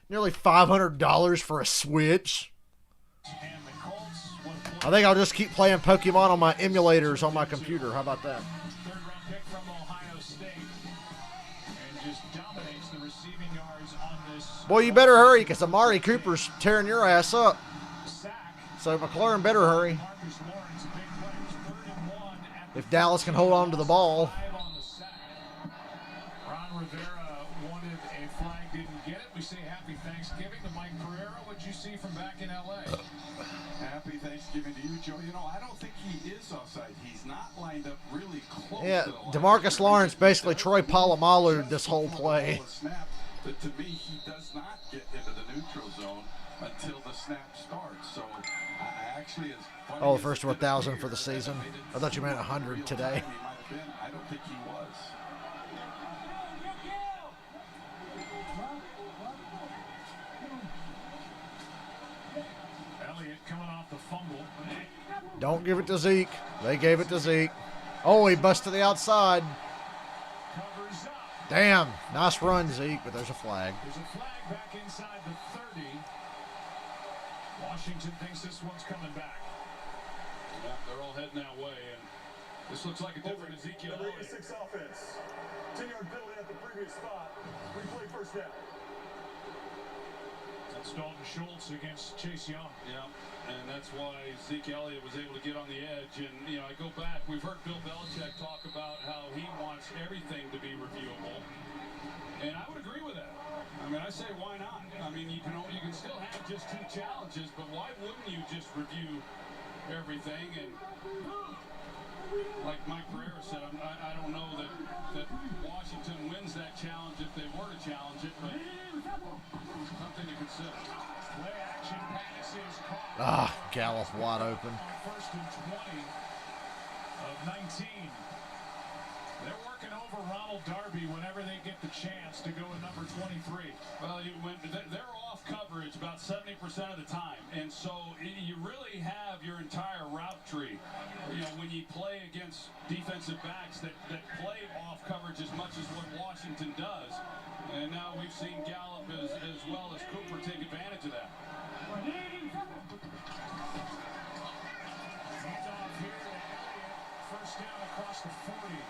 Nearly $500 for a Switch. I think I'll just keep playing Pokemon on my emulators on my computer. How about that?
Third-round pick from Ohio State. And just dominates the receiving yards on this.
Boy, you better hurry because Amari Cooper's tearing your ass up. So McLaurin better hurry. If Dallas can hold on to the ball.
Rivera wanted a flag, didn't get it. We say happy Thanksgiving to Mike Pereira. What'd you see from back in L.A.?
Happy Thanksgiving to you, Joe. You know, I don't think he is offside. He's not lined up really close.
Yeah, DeMarcus Lawrence basically Troy Polamalu this whole play.
But to me, he does not get into the neutral zone until the snap starts. So I actually, as funny
Oh, the first 1,000 for the season. I thought you meant 100 today.
He might have been. I don't think he was.
Elliott coming off the fumble.
Don't give it to Zeke. They gave it to Zeke. Oh, he busted the outside.
Covers up.
Damn. Nice run, Zeke, but there's a flag.
There's a flag back inside the 30. Washington thinks this one's coming back.
Yeah, they're all heading that way, and this looks like a different Ezekiel
Number
Elliott.
86 offense. 10-yard penalty at the previous spot. Replay first down.
That's Dalton Schultz against Chase Young.
Yeah, and that's why Zeke Elliott was able to get on the edge. And, you know, I go back, we've heard Bill Belichick talk about how he wants everything to be reviewable. And I would agree with that. I mean, I say, why not? I mean, you can still have just 2 challenges, but why wouldn't you just review everything? And like Mike Pereira said, I don't know that Washington wins that challenge if they were to challenge it, but something to consider.
Play action pass is caught.
Ah, Gallup wide open.
First and 20 of 19. They're working over Ronald Darby whenever they get the chance to go in number 23.
Well, they're off coverage about 70% of the time, and so you really have your entire route tree. You know, when you play against defensive backs that play off coverage as much as what Washington does, and now we've seen Gallup as well as Cooper take advantage of that.
Hand off here to Elliott. First down across the 40.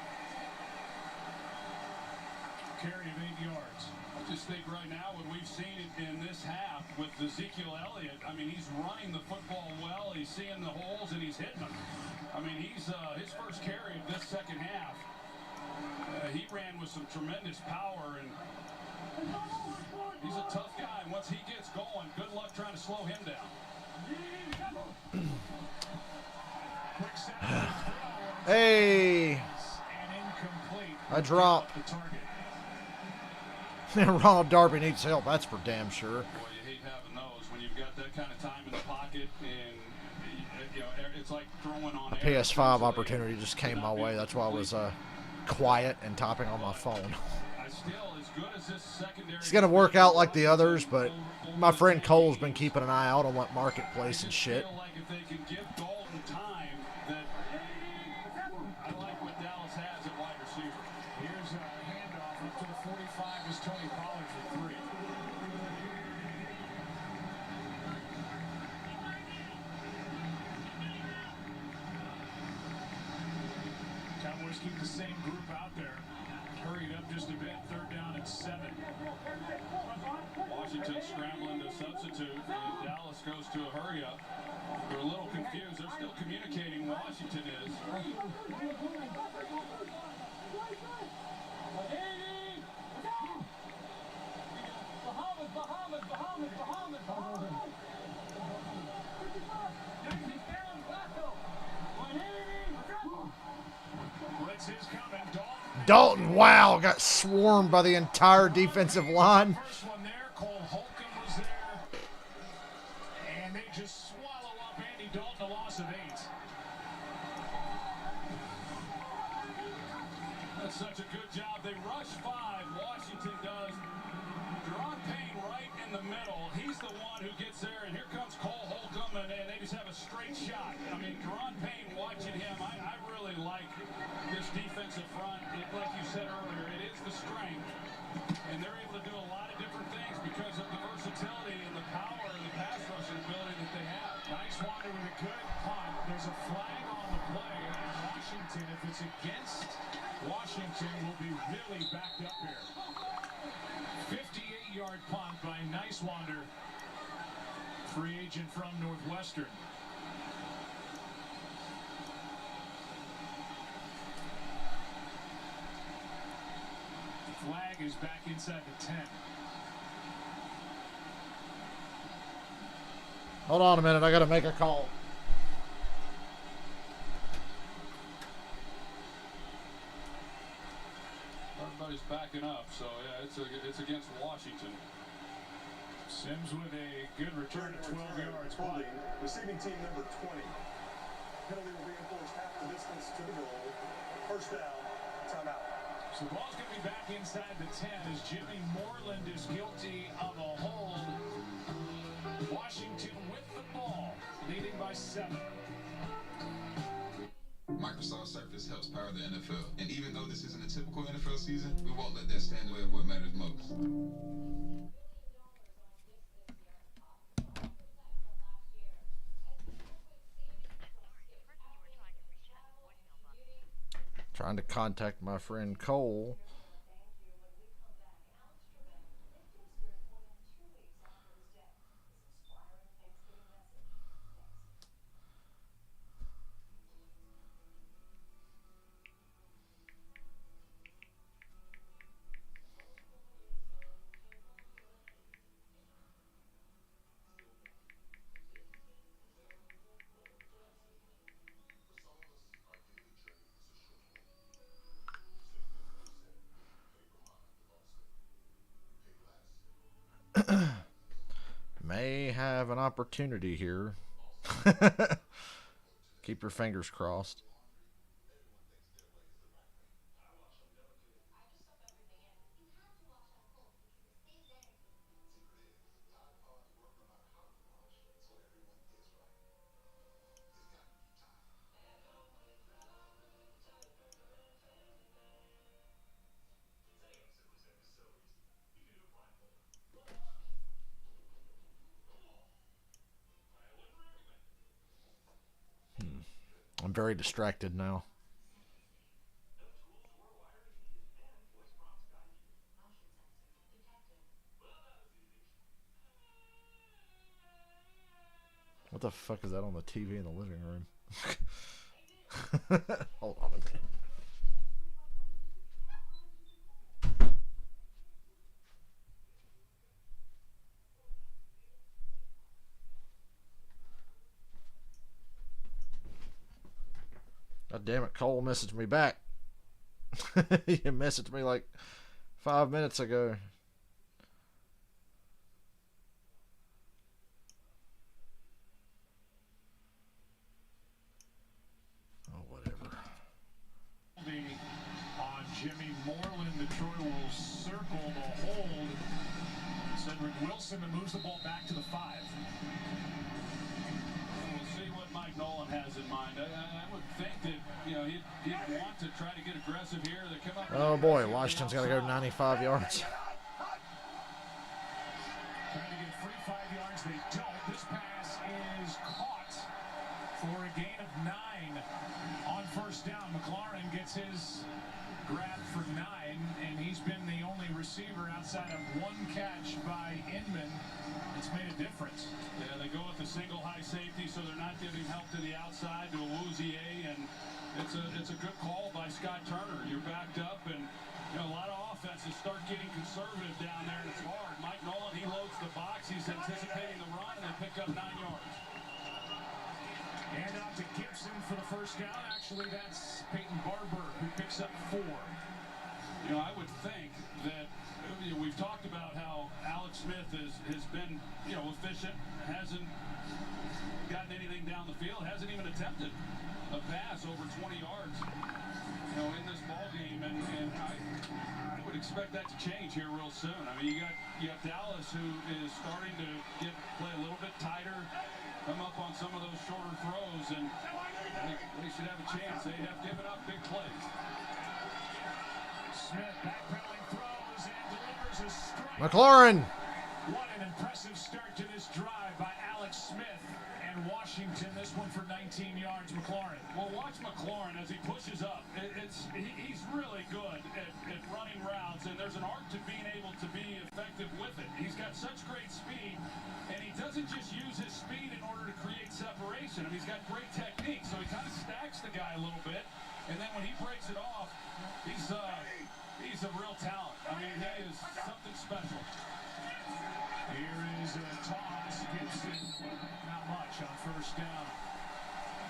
Carry of 8 yards.
I just think right now what we've seen in this half with Ezekiel Elliott, I mean, he's running the football well, he's seeing the holes, and he's hitting them. I mean, he's his first carry of this second half, he ran with some tremendous power, and he's a tough guy, and once he gets going, good luck trying to slow him down.
Hey,
And incomplete.
I dropped.
The target.
Ronald Darby needs help. That's for damn sure.
Boy, you hate having those when you've got that kind of time in the pocket, and you know it's like throwing on air.
PS5 opportunity just came my way. That's why I was quiet and typing on my phone. It's gonna work out like the others, but my friend Cole's been keeping an eye out on what marketplace and shit.
Here's a handoff up to the 45 is Tony Pollard for 3. Cowboys keep the same group out there. Hurried up just a bit. 3rd down and 7.
Washington scrambling to substitute. Dallas goes to a hurry up. They're a little confused. They're still communicating. Washington is.
Blitz is coming.
Dalton, wow, got swarmed by the entire defensive line.
First one there. Cole Holcomb was there. And they just swallow up Andy Dalton, a loss of 8.
That's such a good job. They rush 5. Washington does. Deron Payne right in the middle. He's the one who gets there, and here comes Cole Holcomb, and they just have a straight shot. I mean, Deron Payne, watching him, I really like this defensive front. Like you said earlier, it is the strength, and they're able to do a lot of different things because of the versatility and the power and the pass rushing ability that they have.
Nice wander with a good punt. There's a flag on the play. And Washington, if it's against Washington, will be really backed up here. 58-yard punt by Nice Wander, free agent from Northwestern. flag is back inside the 10.
Hold on a minute. I got to make a call.
Everybody's backing up, so yeah, it's against Washington.
Sims with a good return to 12 yards.
Holding, receiving team number 20. Penalty will reinforce half the distance to the goal. First down, timeout.
So the ball's going to be back inside the 10 as Jimmy Moreland is guilty of a hold. Washington with the ball, leading by 7.
Microsoft Surface helps power the NFL. And even though this isn't a typical NFL season, we won't let that stand in the way of what matters most.
Trying to contact my friend Cole. May have an opportunity here. Keep your fingers crossed. I'm very distracted now. What the fuck is that on the TV in the living room? Hold on a minute. God damn it, Cole messaged me back. He messaged me like 5 minutes ago. Oh, whatever.
On Jimmy Moreland, Detroit will circle the hold. Cedric Wilson moves the ball back to the 5.
We'll see what Mike Nolan has in mind. I would think that, you know, he'd want to try to get aggressive here. They come up.
Oh boy, Washington's got to go 95 yards.
Trying to get 45 yards, they don't. This pass is caught for a gain of 9 on first down. McLaurin gets his grab for 9, and he's been the only receiver outside of one catch by Inman. It's made a difference.
Yeah, they go with the single high safety, so they're not giving help to the outside to Awuzie, and it's a good call by Scott Turner. You're backed up, and you know a lot of offenses start getting conservative down there, and it's hard. Mike Nolan, he loads the box. He's anticipating the run, and they pick up 9 yards.
And out to Gibson for the first down. Actually, that's Peyton Barber who picks up 4.
You know, I would think that we've talked about how Alex Smith has been, you know, efficient, hasn't gotten anything down the field, hasn't even attempted a pass over 20 yards, you know, in this ball game, and I would expect that to change here real soon. I mean, you have Dallas, who is starting to play a little bit tighter, come up on some of those shorter throws, and they should have a chance. They have given up big plays.
Smith backpedaling throws and delivers a strike.
McLaurin.
What an impressive start to this drive by Alex Smith and Washington. This one for 19 yards. McLaurin.
Well, watch McLaurin as he pushes up. He's really good at running routes, and there's an art to being able to be effective with it. He's got such great speed, and he doesn't just use his speed in order to create separation. I mean, he's got great technique, so he kind of stacks the guy a little bit, and then when he breaks it off, he's
He's a real talent. I mean, he is something special. Here is a toss. Gibson, not much on first down.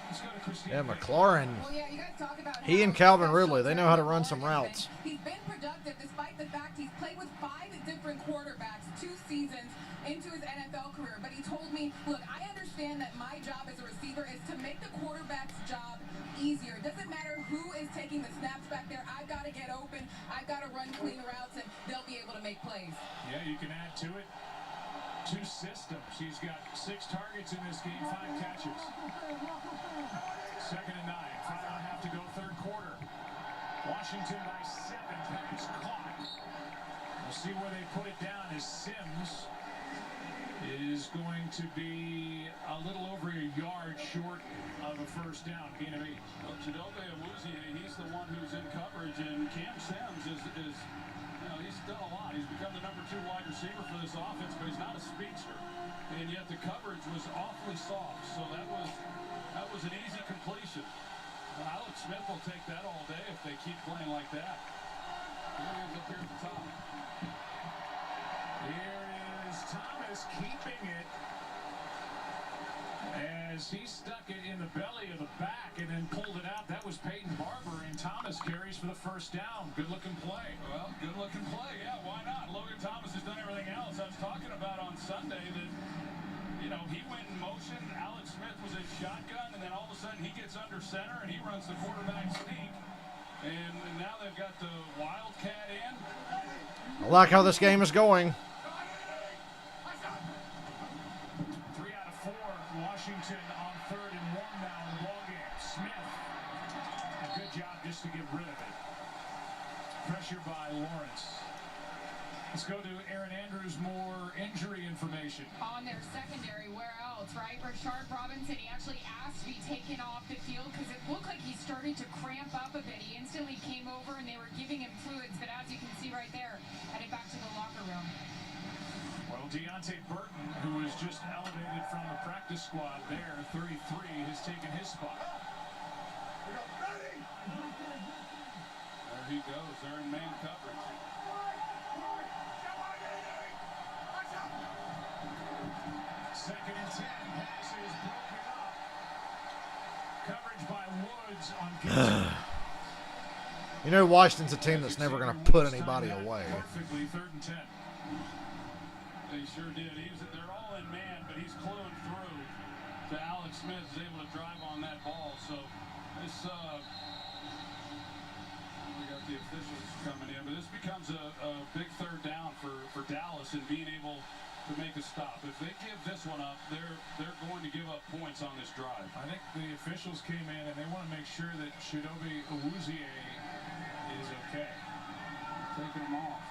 Let's go to Christine.
Yeah, McLaurin.
Well, yeah, you guys talk about
He and Calvin Ridley, they know how to run some routes.
He's been productive despite the fact he's played with 5 different quarterbacks 2 seasons into his NFL career. But he told me, look, I understand that my job as a receiver is to make the quarterback's job easier. It doesn't matter who is taking the snaps back there. I've got to get open. I've got to run clean routes, and they'll be able to make plays.
Yeah, you can add to it 2 systems. He's got 6 targets in this game, 5 catches. 2nd and 9. 5.5 to go, 3rd quarter. Washington by 7. Pass caught. We'll see where they put it down as Sims is going to be a little over a yard short of a first down. Gain of 8.
Well, Chidobe Awuzie, he's the one who's in coverage, and Cam Sims is you know, he's done a lot. He's become the number 2 wide receiver for this offense, but he's not a speedster. And yet the coverage was awfully soft, so that was an easy completion. Alex Smith will take that all day if they keep playing like that. Here he is up here at the top.
Here is Thomas keeping it as he stuck it in the belly of the back and then pulled it out. That was Peyton Barber, and Thomas carries for the first down. Good-looking play.
Well, good-looking play, yeah, why not? Logan Thomas has done everything else. I was talking about on Sunday that, you know, he went in motion. Alex Smith was in shotgun, and then all of a sudden he gets under center, and he runs the quarterback sneak. And now they've got the Wildcat in.
I like how this game is going.
3 out of 4. Washington on 3rd and 1 now in the ballgame. Smith, a good job just to get rid of it. Pressure by Lawrence. Let's go to Aaron Andrews, more injury information.
On their secondary, where else, right? Rashard Robinson, he actually asked to be taken off the field because it looked like he started to cramp up a bit. He instantly came over and they were giving him fluids, but as you can see right there, headed back to the locker room.
Well, Deontay Burton, who was just elevated from the practice squad there, 33, has taken his spot.
There he goes. They're in man coverage.
Second and 10. Pass is broken up. Coverage by Woods on Gibson.
You know, Washington's a team that's never going to put anybody away.
Perfectly, 3rd and 10.
They sure did. They're all in man, but he's cluing through to Alex Smith is able to drive on that ball. So this, we got the officials coming in, but this becomes a big 3rd down for Dallas and being able to make a stop. If they give this one up, they're going to give up points on this drive.
I think the officials came in and they want to make sure that Chidobe Awuzie is okay.
Taking him off.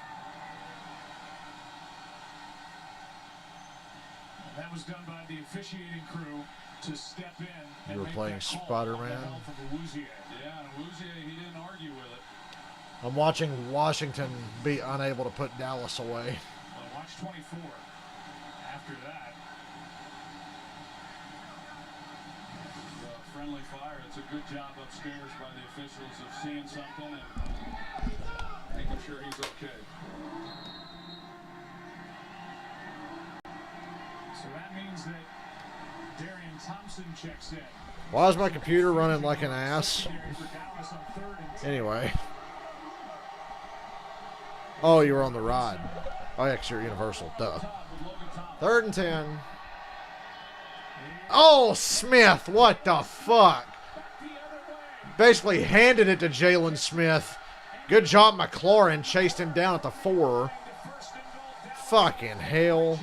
And that was done by the officiating crew to step in.
You were playing Spider-Man.
Yeah, and Awuzie, he didn't argue with it.
I'm watching Washington be unable to put Dallas away.
Well, watch 24. After that,
friendly fire. It's a good job upstairs by the officials of seeing something and making sure he's okay.
So that means that Darian Thompson checks in.
Why is my computer running like an ass? Anyway. Oh, you were on the ride. Oh, yeah, 'cause you're Universal. Duh. 3rd and 10. Oh, Smith. What the fuck? Basically handed it to Jalen Smith. Good job, McLaurin. Chased him down at the 4. Fucking hell.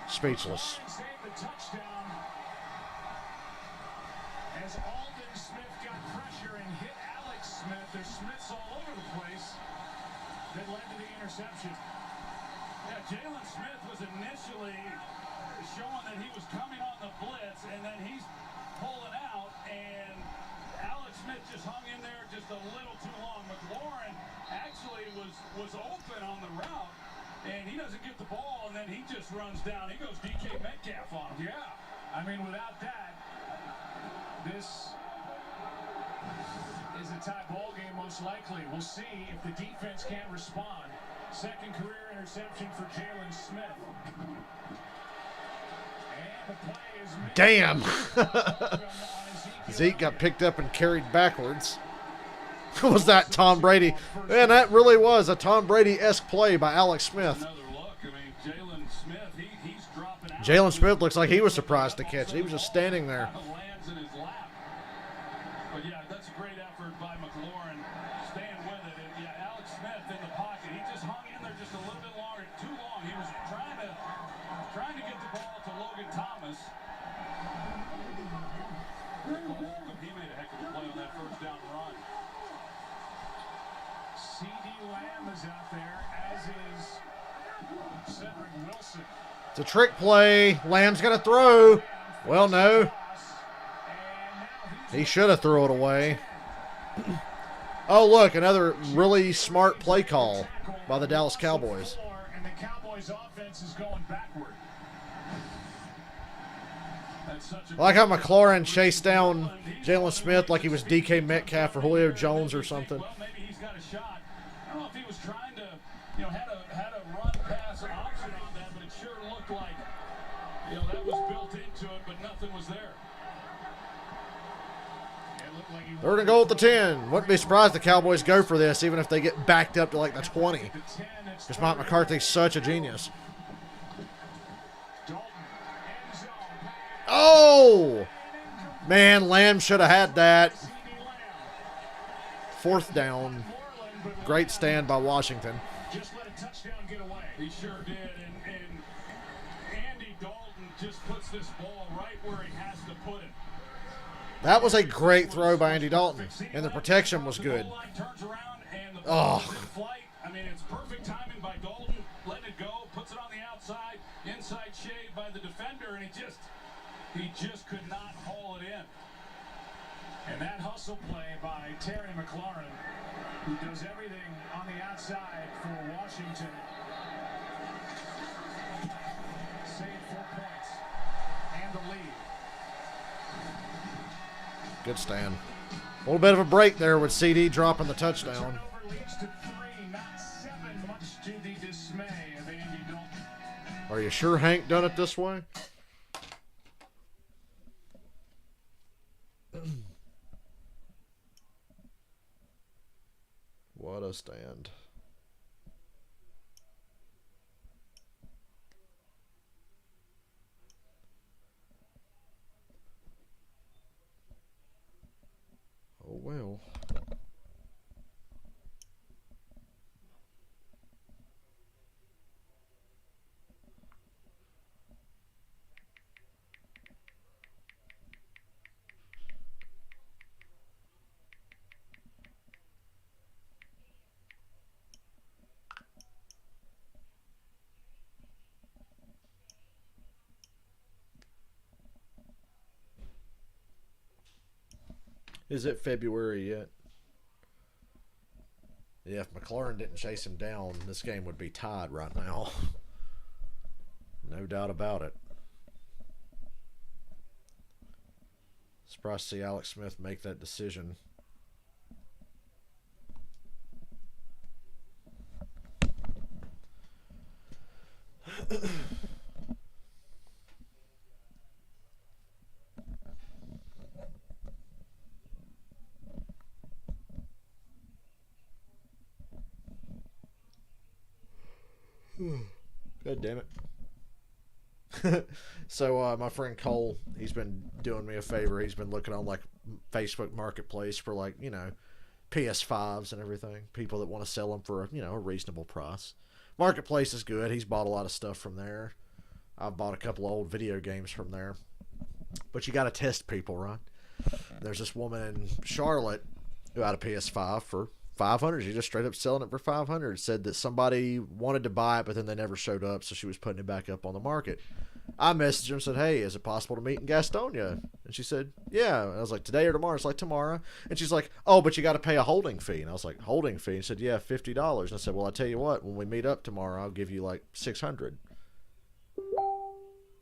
Speechless.
As Alden Smith got pressure and hit Alex Smith, there's Smiths all over the place that led to the interception.
Yeah, Jalen Smith was initially showing that he was coming on the blitz, and then he's pulling out, and Alex Smith just hung in there just a little too long. McLaurin actually was open on the route, and he doesn't get the ball, and then he just runs down. He goes DK Metcalf on him.
Yeah, I mean, without that, this is a tie ball game most likely. We'll see if the defense can't respond. Second career interception for Jalen Smith. And the play is made.
Damn. Zeke got picked up and carried backwards. Was that Tom Brady? Man, that really was a Tom Brady-esque play by Alex Smith. Jalen Smith looks like he was surprised to catch it. He was just standing there.
But yeah, that's a great effort by McLaurin, staying with it. And yeah, Alex Smith in the pocket. He just hung in there just a little bit longer, too long. He was trying to get the ball to Logan Thomas. He made a heck of a play on that first down run.
C.D. Lamb is out there, as is Cedric Wilson.
It's a trick play. Lamb's going to throw. Well, no. He should have thrown it away. Oh, look, another really smart play call by the Dallas Cowboys.
And the Cowboys offense is going backward.
I like how McLaurin chased down Jalen Smith like he was DK Metcalf or Julio Jones or something.
Well, maybe he's got a shot. I don't know if he was trying to, had a run pass option on that, but it sure looked like, that was built into it, but nothing was there.
They're going to go at the 10. Wouldn't be surprised the Cowboys go for this, even if they get backed up to like the 20. Because Mike McCarthy's such a genius. Oh! Man, Lamb should have had that. Fourth down. Great stand by Washington.
Just let a touchdown get away.
He sure did. And Andy Dalton just puts this ball right where he has to put it.
That was a great throw by Andy Dalton, and the protection was good. Oh.
I mean, it's perfect timing by Dalton, letting it go, puts it on the outside, inside shade by the defender, and he just could not haul it in.
And that hustle play by Terry McLaurin, who does everything on the outside for Washington, saved 4 points and the lead.
Good stand. A little bit of a break there with CD dropping the touchdown.
Leads to 3, not 7, much to the dismay of Andy Dalton.
Are you sure Hank done it this way? What a stand. Oh, well. Is it February yet? Yeah, if McLaurin didn't chase him down, this game would be tied right now. No doubt about it. Surprised to see Alex Smith make that decision. God damn it. So my friend Cole, he's been doing me a favor. He's been looking on like Facebook Marketplace for like, PS5s and everything. People that want to sell them for, a reasonable price. Marketplace is good. He's bought a lot of stuff from there. I've bought a couple of old video games from there. But you got to test people, right? There's this woman in Charlotte who had a PS5 for $500. She just straight up selling it for $500. Said that somebody wanted to buy it, but then they never showed up, so she was putting it back up on the market. I messaged her and said, "Hey, is it possible to meet in Gastonia?" And she said, "Yeah." And I was like, "Today or tomorrow?" It's like, "Tomorrow." And she's like, "Oh, but you got to pay a holding fee." And I was like, "Holding fee?" And she said, "Yeah, $50." And I said, "Well, I tell you what, when we meet up tomorrow, I'll give you like $600."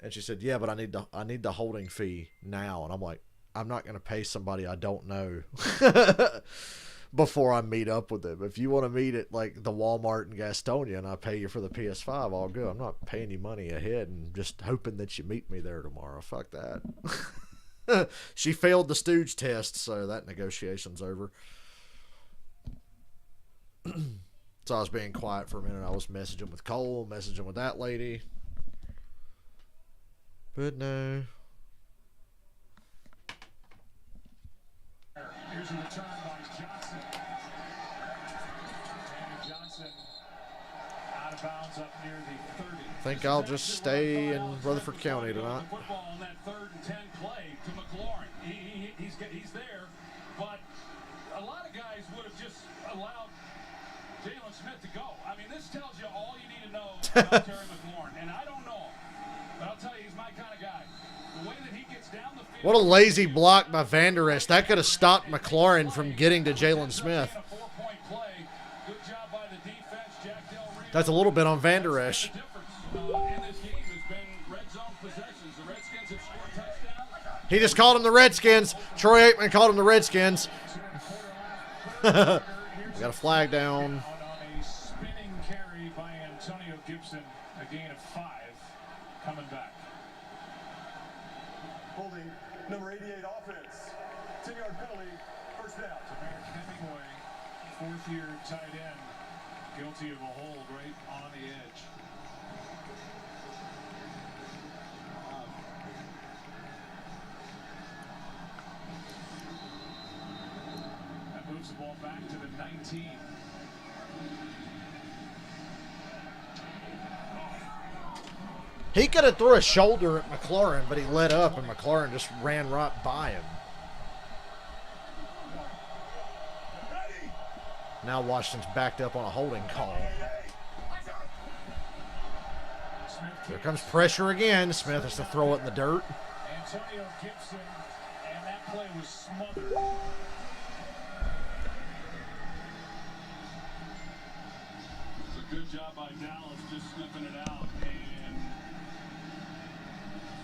And she said, "Yeah, but I need the holding fee now." And I'm like, I'm not going to pay somebody I don't know before I meet up with them. If you want to meet at like the Walmart in Gastonia and I pay you for the PS5, all good. I'm not paying you money ahead and just hoping that you meet me there tomorrow. Fuck that. She failed the Stooge test, so that negotiation's over. So I was being quiet for a minute. I was messaging with Cole, messaging with that lady. But no.
Here's a return by Johnson. And Johnson out of bounds up near the 30.
I think I'll just stay in Rutherford County tonight.
Football on that 3rd and 10 play to McLaurin. He's there, but a lot of guys would have just allowed Jalen Smith to go. I mean, this tells you all you need to know about Terry McLaurin, and I don't know him, but I'll tell you, he's my kind of guy. The way that he gets down the field.
What a lazy block by Van Der Esch. That could have stopped McLaurin from getting to Jalen Smith. That's a little bit on Van Der Esch. He just called him the Redskins. Troy Aikman called him the Redskins. Got a flag down.
On a spinning carry by Antonio Gibson, a gain of 5, coming back.
Holding number 88 offense. 10-yard penalty, first down.
American Hemingway, 4th-year tight end, guilty of a hold right on the edge. That moves the ball back to the 19.
He could have threw a shoulder at McLaurin, but he let up, and McLaurin just ran right by him. Now Washington's backed up on a holding call. Here comes pressure again. Smith has to throw it in the dirt.
Antonio Gibson, and that play was smothered.
It's a good job by Dallas just sniffing it out. And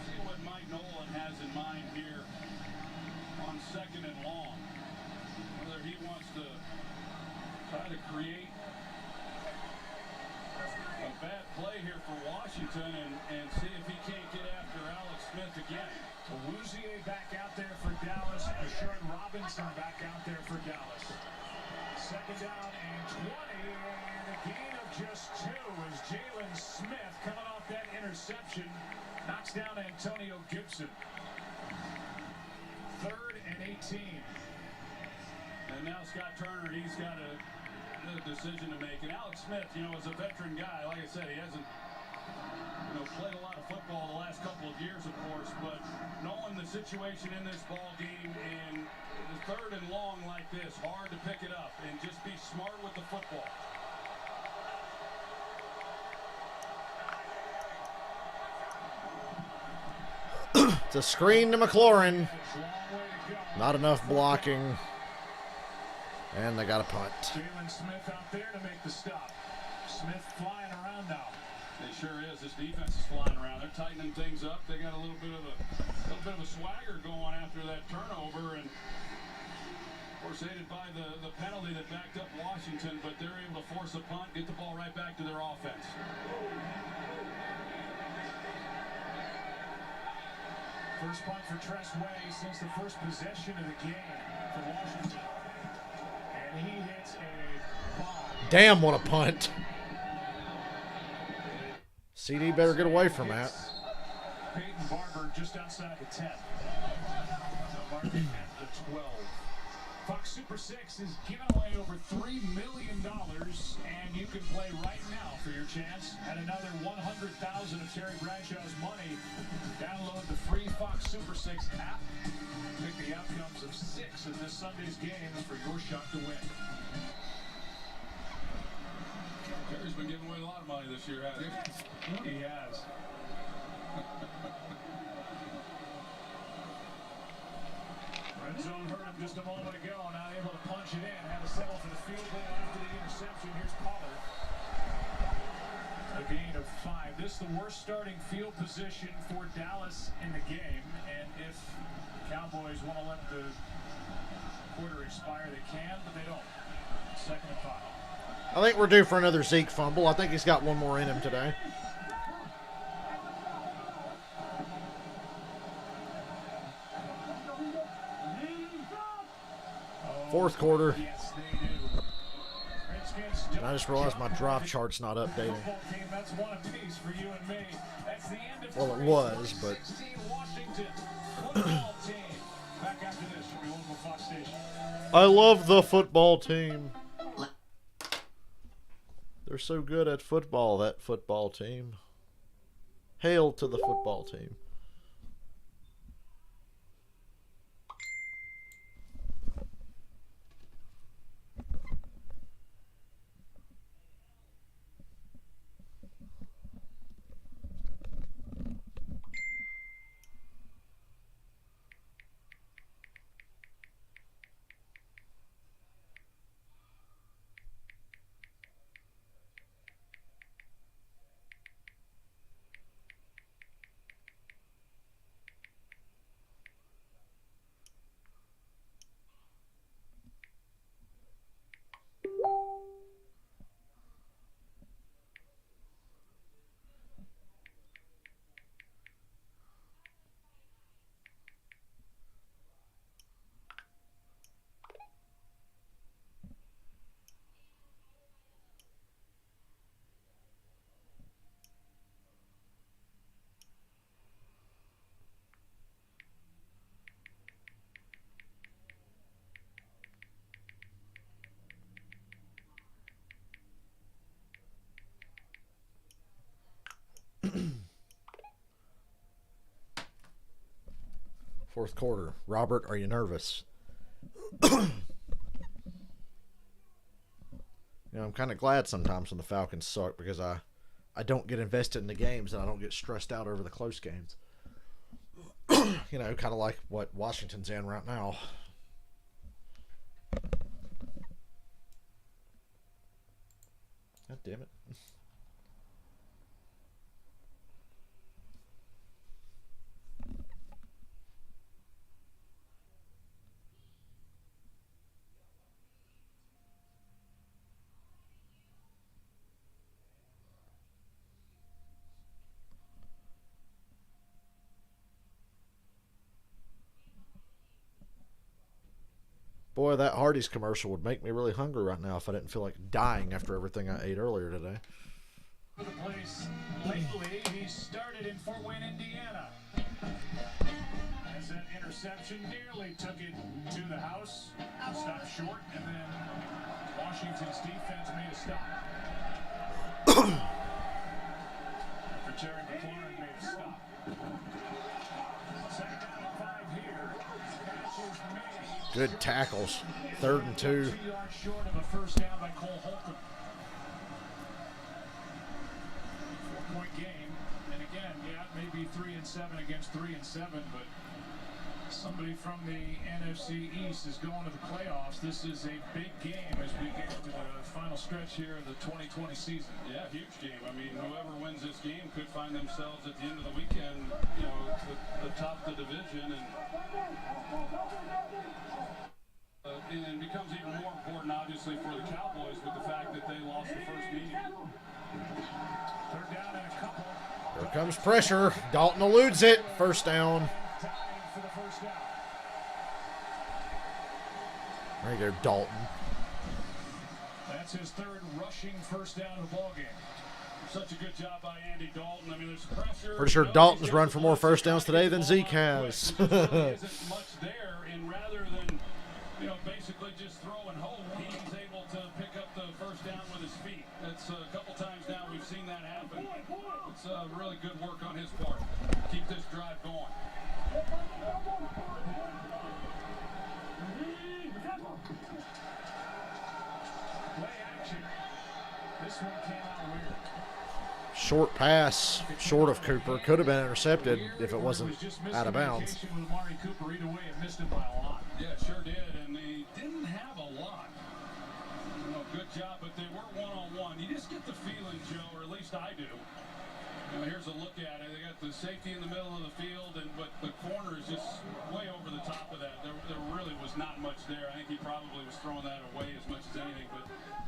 see what Mike Nolan has in mind here on 2nd and long. Whether he wants to try to create a bad play here for Washington and see if he can't get after Alex Smith again.
Awuzie back out there for Dallas. Asharon Robinson back out there for Dallas. 2nd down and 20, and a gain of just 2 as Jalen Smith, coming off that interception, knocks down Antonio Gibson. 3rd and 18.
And now Scott Turner, he's got a decision to make. And Alex Smith, is a veteran guy. Like I said, he hasn't, played a lot of football the last couple of years, of course. But knowing the situation in this ball game and the 3rd and long like this, hard to pick it up and just be smart with the football.
It's a screen to McLaurin. Not enough blocking. And they got a punt.
Jalen Smith out there to make the stop. Smith flying around now.
It sure is. This defense is flying around. They're tightening things up. They got a little bit of a swagger going after that turnover, and of course aided by the penalty that backed up Washington, but they're able to force a punt, get the ball right back to their offense.
First punt for Tress Way since the first possession of the game for Washington. And he hits a bomb.
Damn, what a punt. CD better get away from that.
Peyton Barber just outside the 10. So Barber at the 12. Fox Super 6 is giving away over $3 million, and you can play right now for your chance at another $100,000 of Terry Bradshaw's money. Download the free Fox Super 6 app. Pick the outcomes of 6 of this Sunday's games for your shot to win.
Terry's been giving away a lot of money this year, hasn't he?
He has. Red zone hurt him just a moment ago, not able to punch it in. Had to settle for the field goal after the interception. Here's Pollard. A gain of 5. This is the worst starting field position for Dallas in the game. And if Cowboys want to let the quarter expire. They can, but they don't. 2nd and 5.
I think we're due for another Zeke fumble. I think he's got one more in him today. Fourth quarter.
Yes, they do.
And I just realized my drop chart's not updating.
That's one apiece for you and me. That's the end of
Well, it was, but
16 Washington football team. Back after this from your local Fox station.
I love the football team. They're so good at football, that football team. Hail to the football team. Fourth quarter. Robert, are you nervous? You know, I'm kind of glad sometimes when the Falcons suck because I don't get invested in the games and I don't get stressed out over the close games. You know, kind of like what Washington's in right now. God damn it. Boy, that Hardee's commercial would make me really hungry right now if I didn't feel like dying after everything I ate earlier today.
For the place lately, he started in Fort Wayne, Indiana. As an interception nearly took it to the house, stopped short, and then Washington's defense made a stop. After Terry McLaurin made a stop. 2nd down and 5 here. Catch is made.
Good tackles. 3rd and 2.
2 yards short of a first down by Cole Holcomb. 4-point game. And again, yeah, maybe 3-7 against 3-7, but somebody from the NFC East is going to the playoffs. This is a big game as we get to the final stretch here of the 2020 season.
Yeah, huge game. I mean, whoever wins this game could find themselves at the end of the weekend, you know, atop the division, and it becomes even more important, obviously, for the Cowboys with the fact that they lost the first meeting.
3rd down and a couple.
Here comes pressure. Dalton eludes it. First down.
For the first down.
There you go, Dalton.
That's his 3rd rushing first down of the ball game.
Such a good job by Andy Dalton. I mean, there's pressure.
Pretty sure Dalton's run for more first downs today than Zeke has.
There isn't much there, and rather than, you know, basically just throw and hope, he's able to pick up the first down with his feet. That's a couple times now we've seen that happen. It's really good work on his part. Keep this drive going.
Play action. This one came out weird.
Short pass, short of Cooper. Could have been intercepted if it wasn't out of bounds.
With Amari Cooper, either way, it missed him by a lot.
Yeah, it sure did, and they didn't have a lot. You know, good job, but they were one-on-one. You just get the feeling, Joe, or at least I do. You know, here's a look at it. They got the safety in the middle of the field, but the corner is just way over the top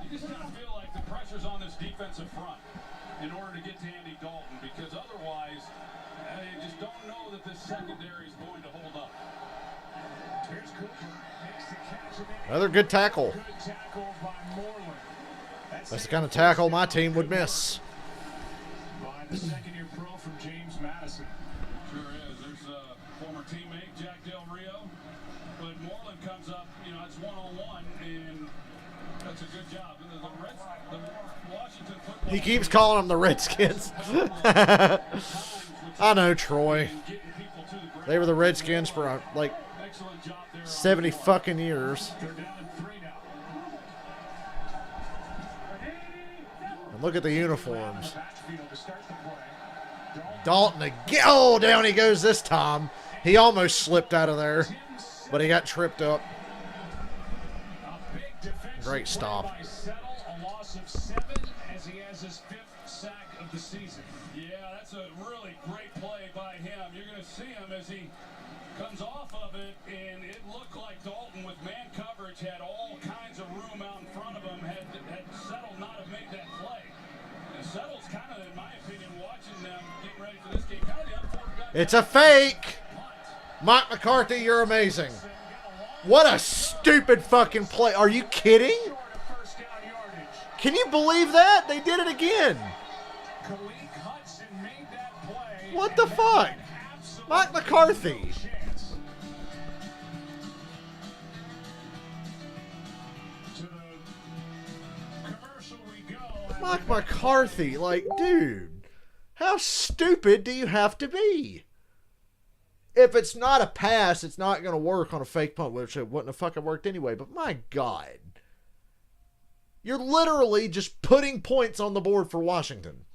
You just kind of feel like the pressure's on this defensive front in order to get to Andy Dalton, because otherwise, you just don't know that this secondary is going to hold up.
Here's Cooper. Makes the catch.
Another good tackle.
Good tackle by Moreland.
That's the kind of tackle my team would miss.
By the second-year pro from James Madison.
Sure is. There's a former teammate, Jack Del Rio. But Moreland comes up, it's one-on-one, and that's a good job. The Washington football
He keeps calling them the Redskins. I know, Troy. They were the Redskins for like 70 fucking years. And look at the uniforms. Dalton again. Oh, down he goes this time. He almost slipped out of there, but he got tripped up. Great stop.
A loss of 7 as he has his 5th sack of the season.
Yeah, that's a really great play by him. You're going to see him as he comes off of it, and it looked like Dalton with man coverage had all kinds of room out in front of him, had settled not to make that play. And Settle's kind of, in my opinion, watching them getting ready for this game. Kind of the unfortunate guy.
It's a fake. Mike McCarthy, you're amazing. What a stupid fucking play. Are you kidding? Can you believe that? They did it again. What the fuck? Mike McCarthy. Mike McCarthy, like, dude, how stupid do you have to be? If it's not a pass, it's not going to work on a fake punt, which it wouldn't have fucking worked anyway. But my God. You're literally just putting points on the board for Washington.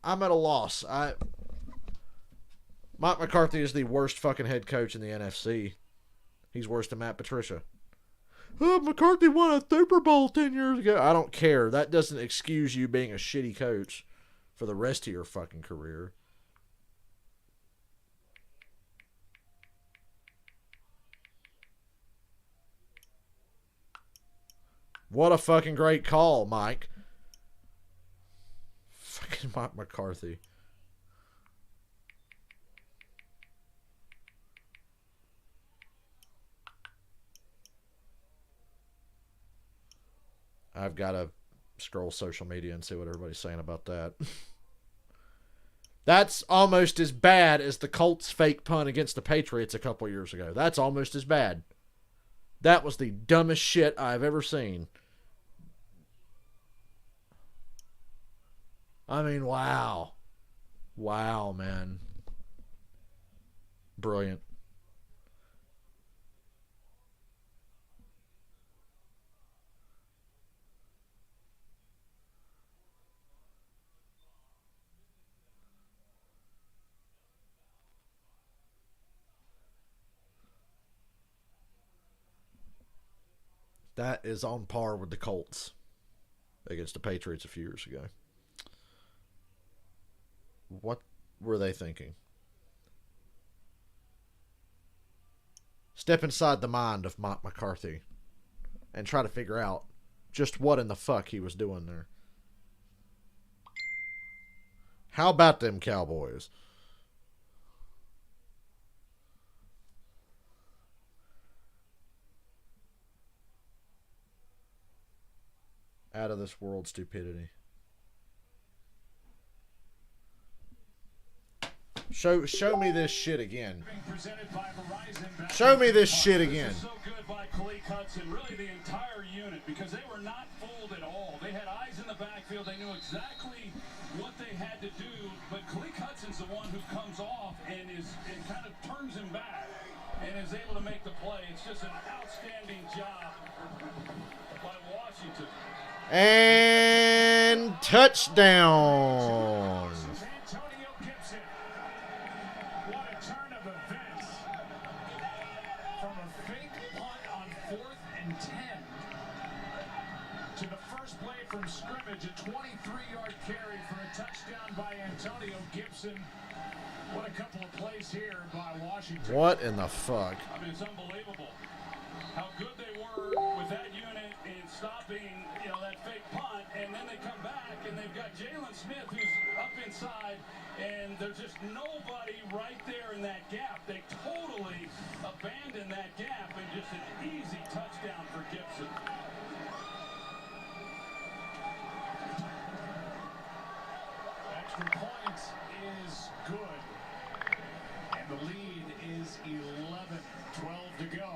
I'm at a loss. Mike McCarthy is the worst fucking head coach in the NFC. He's worse than Matt Patricia. Oh, McCarthy won a Super Bowl 10 years ago. I don't care. That doesn't excuse you being a shitty coach for the rest of your fucking career. What a fucking great call, Mike. Fucking Mike McCarthy. I've got to scroll social media and see what everybody's saying about that. That's almost as bad as the Colts fake punt against the Patriots a couple years ago. That's almost as bad. That was the dumbest shit I've ever seen. I mean, wow. Wow, man. Brilliant. That is on par with the Colts against the Patriots a few years ago. What were they thinking? Step inside the mind of Mike McCarthy and try to figure out just what in the fuck he was doing there. How about them Cowboys? Out of this world stupidity. Show me this shit again. Show me this shit again.
So good by Khaleke Hudson, really the entire unit, because they were not fooled at all. They had eyes in the backfield. They knew exactly what they had to do, but Khaleke Hudson's the one who comes off and kind of turns him back and is able to make the play. It's just an outstanding job by Washington.
And touchdown.
What a turn of events. From a fake punt on 4th and 10 to the first play from scrimmage, a 23-yard carry for a touchdown by Antonio Gibson. What a couple of plays here by Washington.
What in the fuck?
I mean, it's unbelievable. how good they were with that unit in stopping, that fake punt, and then they come back and they've got Jalen Smith who's up inside, and there's just nobody right there in that gap. They totally abandoned that gap, and just an easy touchdown for Gibson.
Extra point is good. And the lead is 11. 12 to go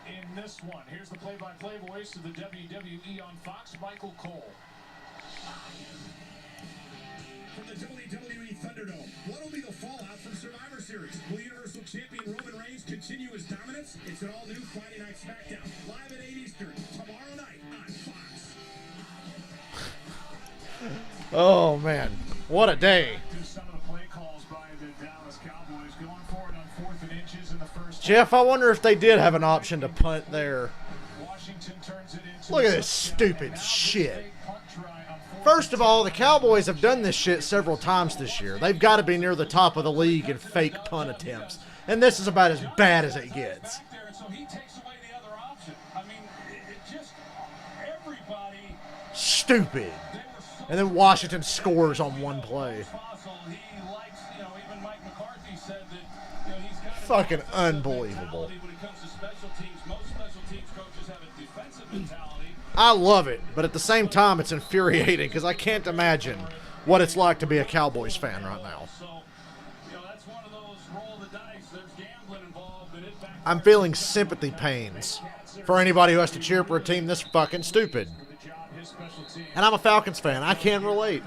in this one. Here's the play-by-play voice of the WWE on Fox, Michael Cole.
From the WWE Thunderdome, what will be the fallout from Survivor Series? Will Universal Champion Roman Reigns continue his dominance? It's an all-new Friday Night SmackDown, live at 8 Eastern, tomorrow night on Fox.
Oh, man. What a day.
Some of the play calls by the Dallas Cowboys going for it on 4th and inches in the first.
Jeff, I wonder if they did have an option to punt there.
Washington turns it into.
Look at this stupid shit. First of all, the Cowboys have done this shit several times this year. They've got to be near the top of the league in fake punt attempts. And this is about as bad as it gets. Stupid. And then Washington scores on one play. Fucking unbelievable. I love it, but at the same time, it's infuriating because I can't imagine what it's like to be a Cowboys fan right now. I'm feeling sympathy pains for anybody who has to cheer for a team this fucking stupid. And I'm a Falcons fan. I can relate.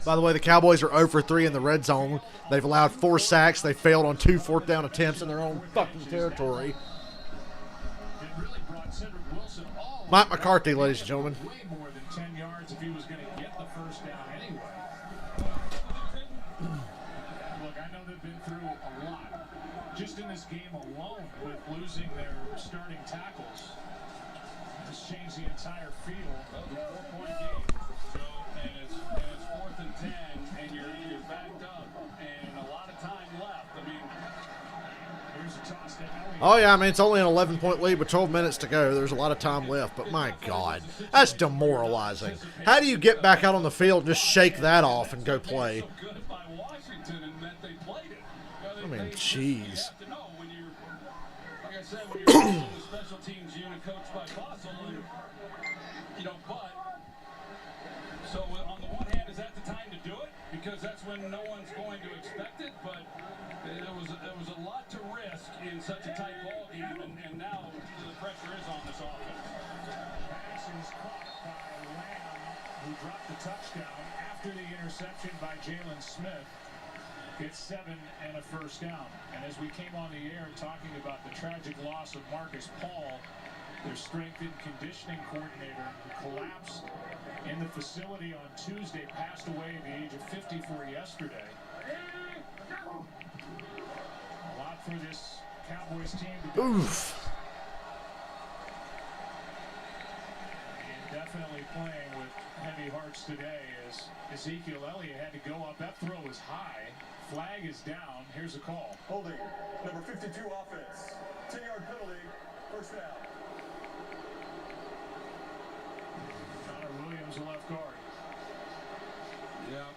By the way, the Cowboys are 0 for 3 in the red zone. They've allowed 4 sacks. They failed on 2 fourth down attempts in their own fucking territory. Mike McCarthy, ladies and gentlemen.
Way more than 10 yards if he was going to get the first down anyway. Look, I know they've been through a lot. Just in this game alone, with losing their starting tackles, this changed the entire field of the 4-point game.
So, and it's 4th and 10, and you're backed up, and a lot of time left. I mean,
here's a toss to Elliott.
Oh, yeah, I mean, it's only an 11-point lead with 12 minutes to go. There's a lot of time left, but my God, that's demoralizing. How do you get back out on the field and just shake that off and go play? I mean, jeez.
Like I said, when you're a special teams unit coached by Fossil, but so on the one hand, is that the time to do it? Because that's when no one's going to expect it, but there was a lot to risk in such a tight ball game, and now the pressure is on this offense.
Pass is caught by Lamb, who dropped the touchdown after the interception by Jalen Smith. Gets 7 and a first down. And as we came on the air talking about the tragic loss of Marcus Paul, their strength and conditioning coordinator, who collapsed in the facility on Tuesday, passed away at the age of 54 yesterday. A lot for this Cowboys team to do.
Oof.
And definitely playing with heavy hearts today as Ezekiel Elliott had to go up. That throw was high. Flag is down. Here's a call.
Holding. Number 52 offense. 10-yard penalty. First down.
Connor Williams, the left guard.
Yeah,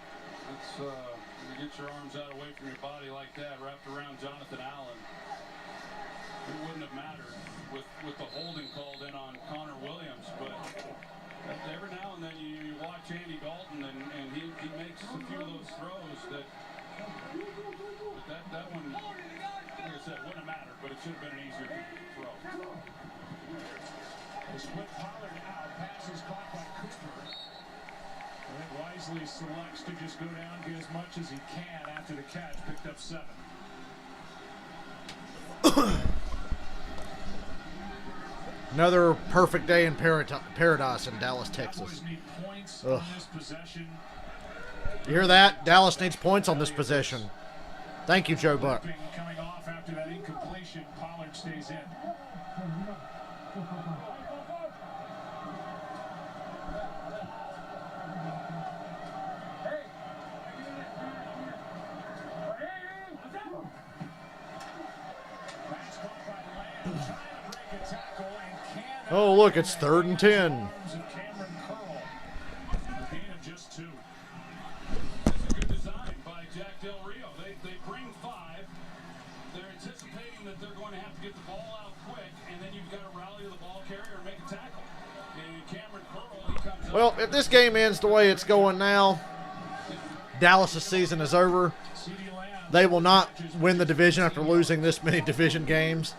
it's you get your arms out away from your body like that, wrapped around Jonathan Allen. It wouldn't have mattered with the holding called in on Connor Williams, but every now and then you watch Andy Dalton and he makes a few of those throws that one, like I said, wouldn't have mattered, but it should have been an easier throw.
The split Pollard out. Pass is caught by Cooper. And then wisely selects to just go down, get as much as he can after the catch. Picked up 7.
Another perfect day in paradise in Dallas, Texas.
Cowboys need points on this possession.
You hear that? Dallas needs points on this possession. Thank you, Joe Buck.
Coming off after that incompletion, Pollard stays in.
Oh, look, it's 3rd and 10. Well, if this game ends the way it's going now, Dallas' season is over. They will not win the division after losing this many division games.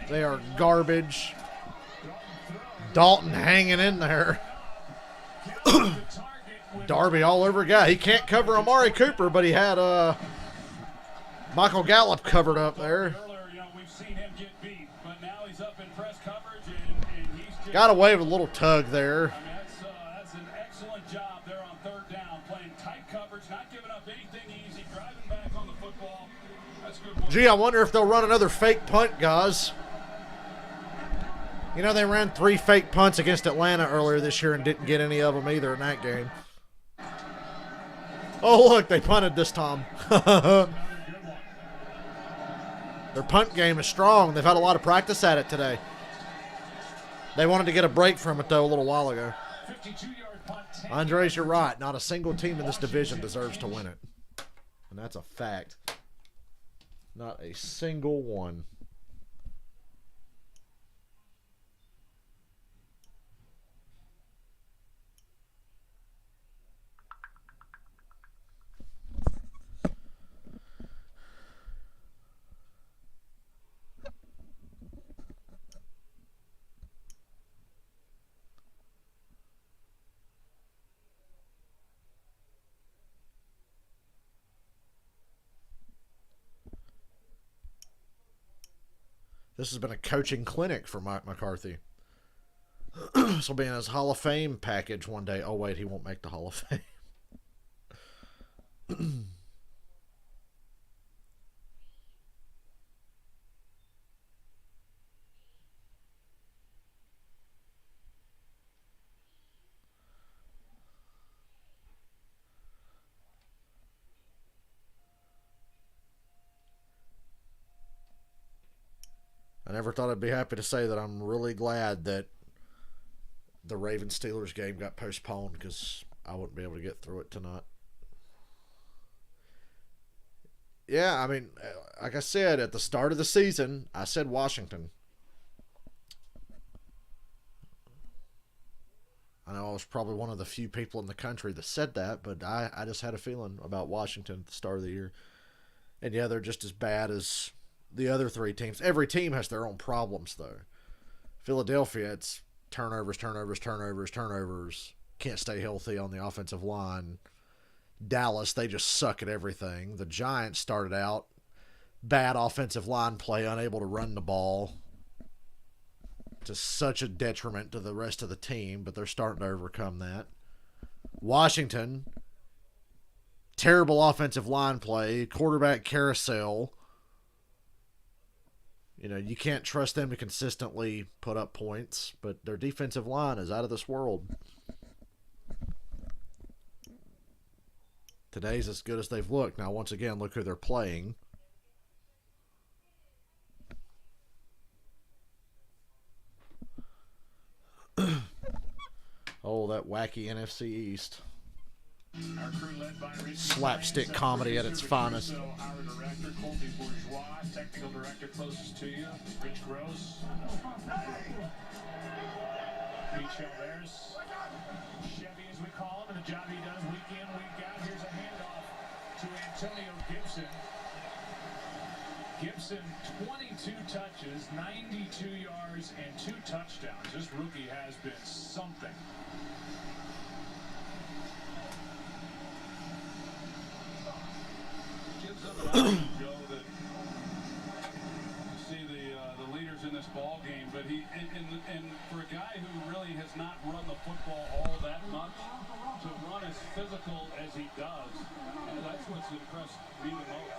They are garbage. Dalton hanging in there. Darby all over guy. He can't cover Amari Cooper, but he had Michael Gallup covered up there. Got away with a little tug there.
That's an excellent job there on 3rd down, playing tight coverage, not giving up anything easy, driving back on the football. That's good work.
Gee, I wonder if they'll run another fake punt, guys. You know, they ran 3 fake punts against Atlanta earlier this year and didn't get any of them either in that game. Oh, look, they punted this time. Their punt game is strong. They've had a lot of practice at it today. They wanted to get a break from it, though, a little while ago. Andres, you're right. Not a single team in this division deserves to win it. And that's a fact. Not a single one. This has been a coaching clinic for Mike McCarthy. This will be in his Hall of Fame package one day. Oh, wait, he won't make the Hall of Fame. I never thought I'd be happy to say that I'm really glad that the Ravens-Steelers game got postponed because I wouldn't be able to get through it tonight. Yeah, I mean, like I said, at the start of the season, I said Washington. I know I was probably one of the few people in the country that said that, but I just had a feeling about Washington at the start of the year. And yeah, they're just as bad as the other 3 teams. Every team has their own problems, though. Philadelphia, it's turnovers. Can't stay healthy on the offensive line. Dallas, they just suck at everything. The Giants started out bad offensive line play, unable to run the ball, to such a detriment to the rest of the team, but they're starting to overcome that. Washington, terrible offensive line play, quarterback carousel. You know, you can't trust them to consistently put up points, but their defensive line is out of this world. Today's as good as they've looked. Now, once again, look who they're playing. Oh, that wacky NFC East.
Our crew led by
slapstick comedy at its finest.
So our director, Colby Bourgeois, technical director closest to you, Rich Gross. Pete Chalvers. Chevy, as we call him, and the job he does week in, week out. Here's a handoff to Antonio Gibson. Gibson, 22 touches, 92 yards, and 2 touchdowns. This rookie has been something.
Joe, that you see the leaders in this ball game, but he and for a guy who really has not run the football all that much, to run as physical as he does, and that's what's impressed me the most.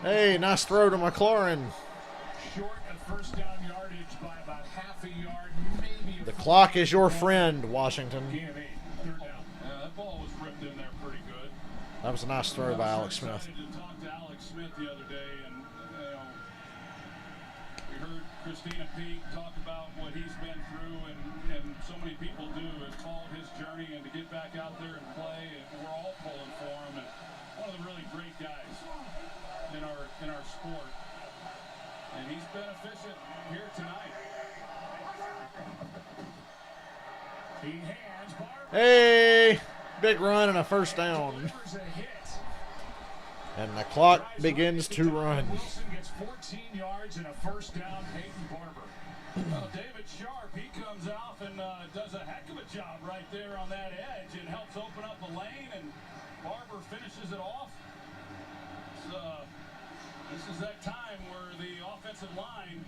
Hey, nice throw to McLaurin.
Short of first down yardage by about half a yard, maybe.
The clock is your friend, Washington. That was a nice throw by Alex Smith.
I was excited to talk to Alex Smith the other day, and we heard Christina Peak talk about what he's been through, and so many people do and follow his journey, and to get back out there and play, and we're all pulling for him. And one of the really great guys in our sport, and he's been efficient here tonight.
He hands Barber.
Hey, big run and a first down. And the clock begins to run.
Wilson gets 14 yards and a first down. Peyton Barber.
Well, David Sharp, he comes off and does a heck of a job right there on that edge and helps open up the lane, and Barber finishes it off. This is that time where the offensive line,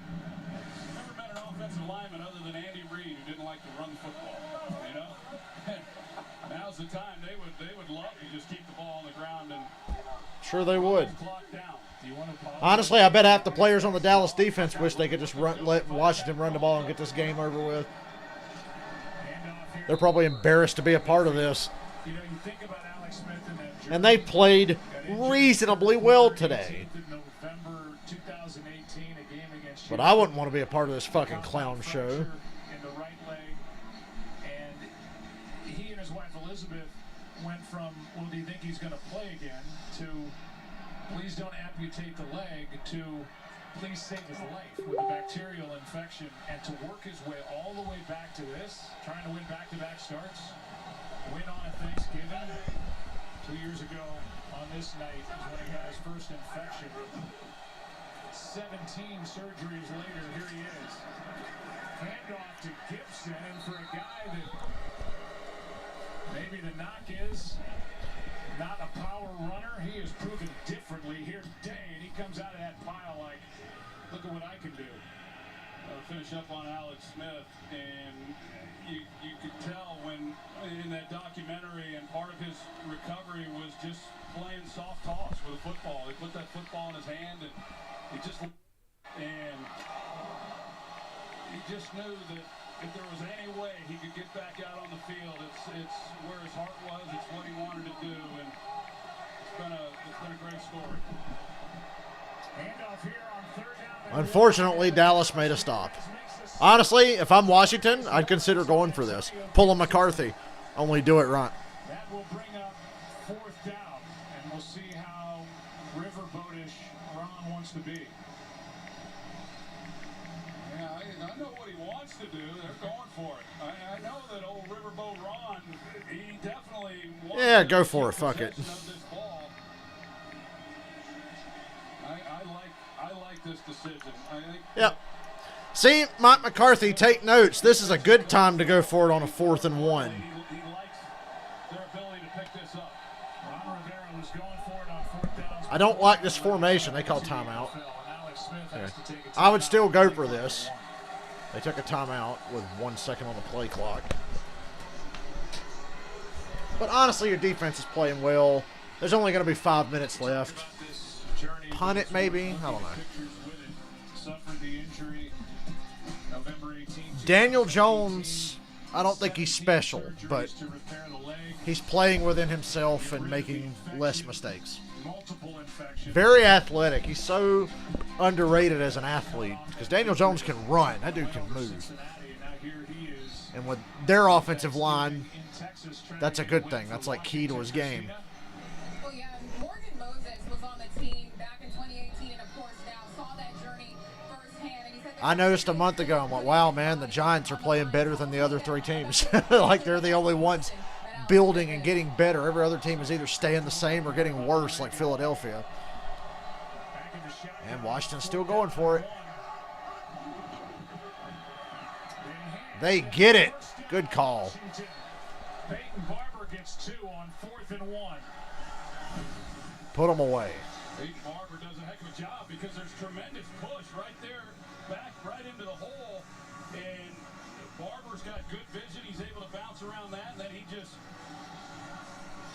never met an offensive lineman other than Andy Reid who didn't like to run the football, you know? Now's the time. They would love to just keep the ball on the ground and
Sure they would.
clock down.
Honestly, I bet half the players on the Dallas defense wish they could just let Washington run the ball and get this game over with. They're probably embarrassed to be a part of this.
You know, you think about Alex Smith in that jersey.
And they played reasonably well today.
November 2018, a game against
But I wouldn't want to be a part of this fucking clown show.
in the right leg, and he and his wife Elizabeth went from, well, do you think he's going to play again, to please don't amputate the leg, to please save his life with a bacterial infection, and to work his way all the way back to this, trying to win back-to-back starts, win on a Thanksgiving. 2 years ago on this night is when he got his first infection. 17 surgeries later, here he is. Handoff to Gibson, and for a guy that maybe the knock is not a power runner, he has proven differently here today, and he comes out of that pile like, look at what I can do.
Finish up on Alex Smith, and you could tell when in that documentary, and part of his recovery was just playing soft toss with a football. He put that football in his hand, and he just knew that if there was any way he could get back out on the field, it's where his heart was, it's what he wanted to do, and it's been a great story.
Handoff here on third down.
Unfortunately, Dallas made a stop. Honestly, if I'm Washington, I'd consider going for this. Pull a McCarthy. Only do it right.
That will bring up fourth down, and we'll see how riverboatish Ron wants to be.
Yeah, I know what he wants to do. They're going for it. I know that old Riverboat Ron, he definitely wants
Yeah, go for it. Fuck it.
of this ball. I like this decision. I think
Yep. See, Mike McCarthy, take notes. This is a good time to go for it on a 4th and 1.
he likes their ability to pick this up.
Ron Rivera was going for it on fourth down.
I don't like this formation. They call timeout.
And Alex Smith has to take a
I would still go for this. They took a timeout with 1 second on the play clock. But honestly, your defense is playing well. There's only going to be 5 minutes left. Punt it, maybe? I don't know.
Suffered the injury November 18th.
Daniel Jones, I don't think he's special, but
to repair the leg.
he's playing within himself and making less mistakes.
Multiple infections.
Very athletic. He's so underrated as an athlete because Daniel Jones can run. That dude can move.
Cincinnati, and now here he is
And with their offensive line,
in Texas trying
that's
to
a
get
good
win
thing.
for
That's like key to his game.
Well, yeah, Morgan Moses was on the team back in 2018 and, of course, now saw that journey firsthand. And he said
I noticed a month ago, I'm like, wow, man, the Giants are playing better than the other 3 teams. Like they're the only ones building and getting better. Every other team is either staying the same or getting worse, like Philadelphia. And Washington's still going for it. They get it. Good call.
Peyton Barber gets 2 on 4th and 1.
Put them away.
Peyton Barber does a heck of a job because there's tremendous push right there, back right into the hole, and Barber's got good vision. He's able to bounce around that, and then he just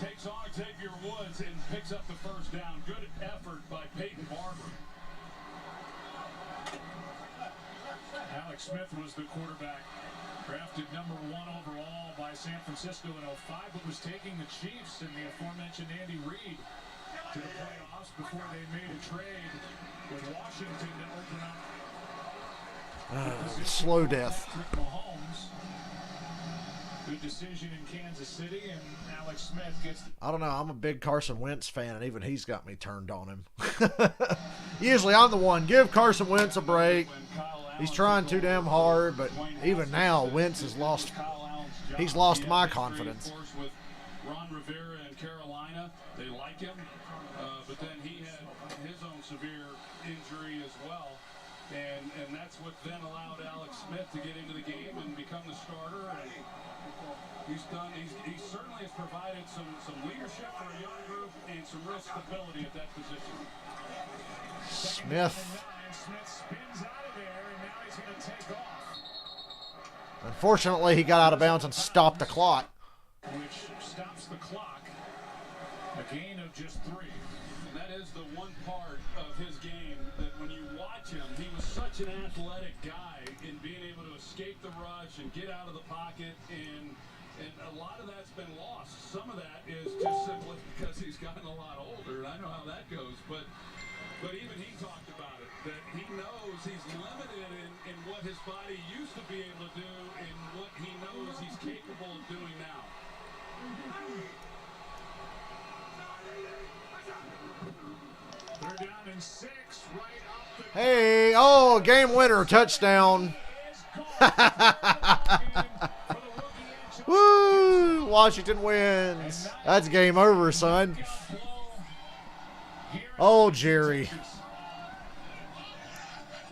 takes on Xavier Woods and picks up the first down. Good effort by Peyton Barber.
Alex Smith was the quarterback Drafted number 1 overall by San Francisco in 05, but was taking the Chiefs and the aforementioned Andy Reid to the playoffs before they made a trade with Washington to open up.
Slow death.
Mahomes. Good decision in Kansas City, and Alex Smith gets.
I don't know. I'm a big Carson Wentz fan, and even he's got me turned on him. Usually I'm the one. Give Carson Wentz a break. He's trying too damn hard, but even now, Wentz has lost. He's lost my confidence.
With Ron Rivera in Carolina, they like him, but then he had his own severe injury as well, and that's what then allowed Alex Smith to get into the game and become the starter. And he's done. He certainly has provided some leadership for a young group and some real stability at that position.
Smith.
Smith spins out of there, and now he's going to take off.
Unfortunately, he got out of bounds and stopped the clock.
Which stops the clock. A gain of just 3.
And that is the one part of his game that when you watch him, he was such an athletic guy in being able to escape the rush and get out of the pocket, and a lot of that's been lost. Some of that is just simply because he's gotten a lot older, and I know how that goes, but even he talked about it, that he knows he's limited in what his body used to be able to do and what he knows he's capable of doing now.
3rd down and 6, right up the.
Hey, oh, game winner, touchdown. Woo! Washington wins. That's game over, son. Oh, Jerry.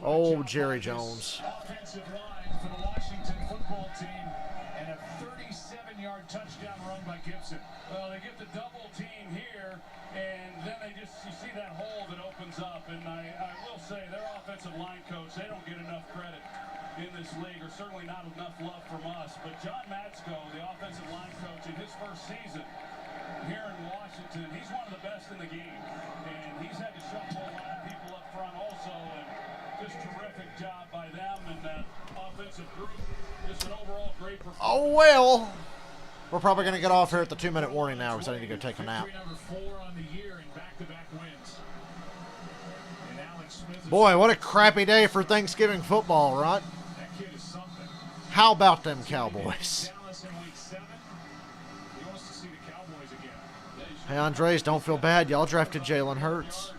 Oh, Jerry Jones.
Offensive line for the Washington football team, and a 37-yard touchdown run by Gibson.
Well, they get the double team here, and then you see that hole that opens up, and I will say their offensive line coach, they don't get enough credit in this league, or certainly not enough love from us. But John Matsko, the offensive line coach, in his first season here in Washington, he's one of the best in the game, and he's had to shuffle a lot of people up front also, and just terrific job by them and that offensive group. Just an overall great performance.
Oh, well. We're probably going to get off here at the 2-minute warning now because I need to go take a nap.
Number 4 on the year in back-to-back wins. And Alex Smith.
Boy, what a crappy day for Thanksgiving football, right?
That kid is something.
How about them Cowboys?
Dallas in week 7. He wants to see the Cowboys again.
Hey, Andres, don't feel bad. Y'all drafted Jalen Hurts.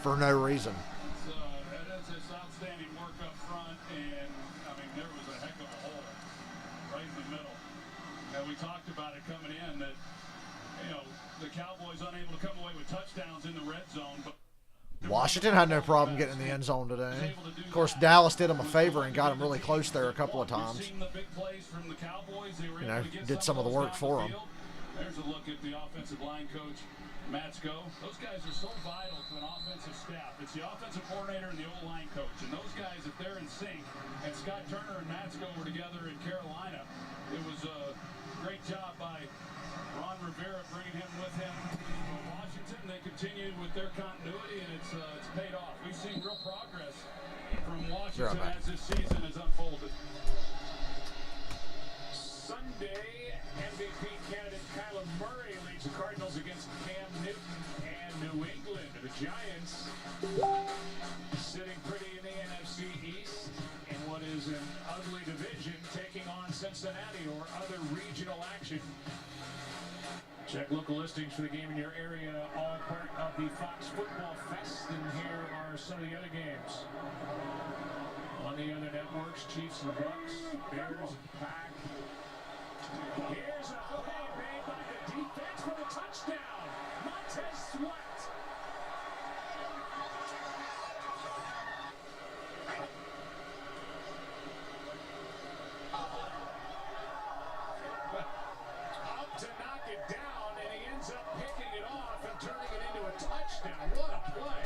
For no reason.
That's just outstanding work up front, and I mean there was a heck of a hole right in the middle. And we talked about it coming in that the Cowboys unable to come away with touchdowns in the red zone, but
Washington had no problem getting in the end zone today. Of course, Dallas did them a favor and got them really close there a couple of times. Did some of the work for them.
There's a look at the offensive line coach, Matsko. Those guys are so vital to an offensive staff. It's the offensive coordinator and the O-line coach. And those guys, if they're in sync, and Scott Turner and Matsko were together in Carolina, it was a great job by Ron Rivera bringing him with him from Washington. They continued with their continuity, and it's paid off. We've seen real progress from Washington as this season has unfolded.
Sunday, MVP candidate Kyler Murray leads the Cardinals against Cam Newton and New England. The Giants sitting pretty in the NFC East in what is an ugly division, taking on Cincinnati or other regional action. Check local listings for the game in your area, all part of the Fox Football Fest, and here are some of the other games. On the other networks, Chiefs and Bucks, Bears and Pack. Here's a play made by the defense for the touchdown. Montez Sweat. Up to knock it down, and he ends up picking it off and turning it into a touchdown. What a play.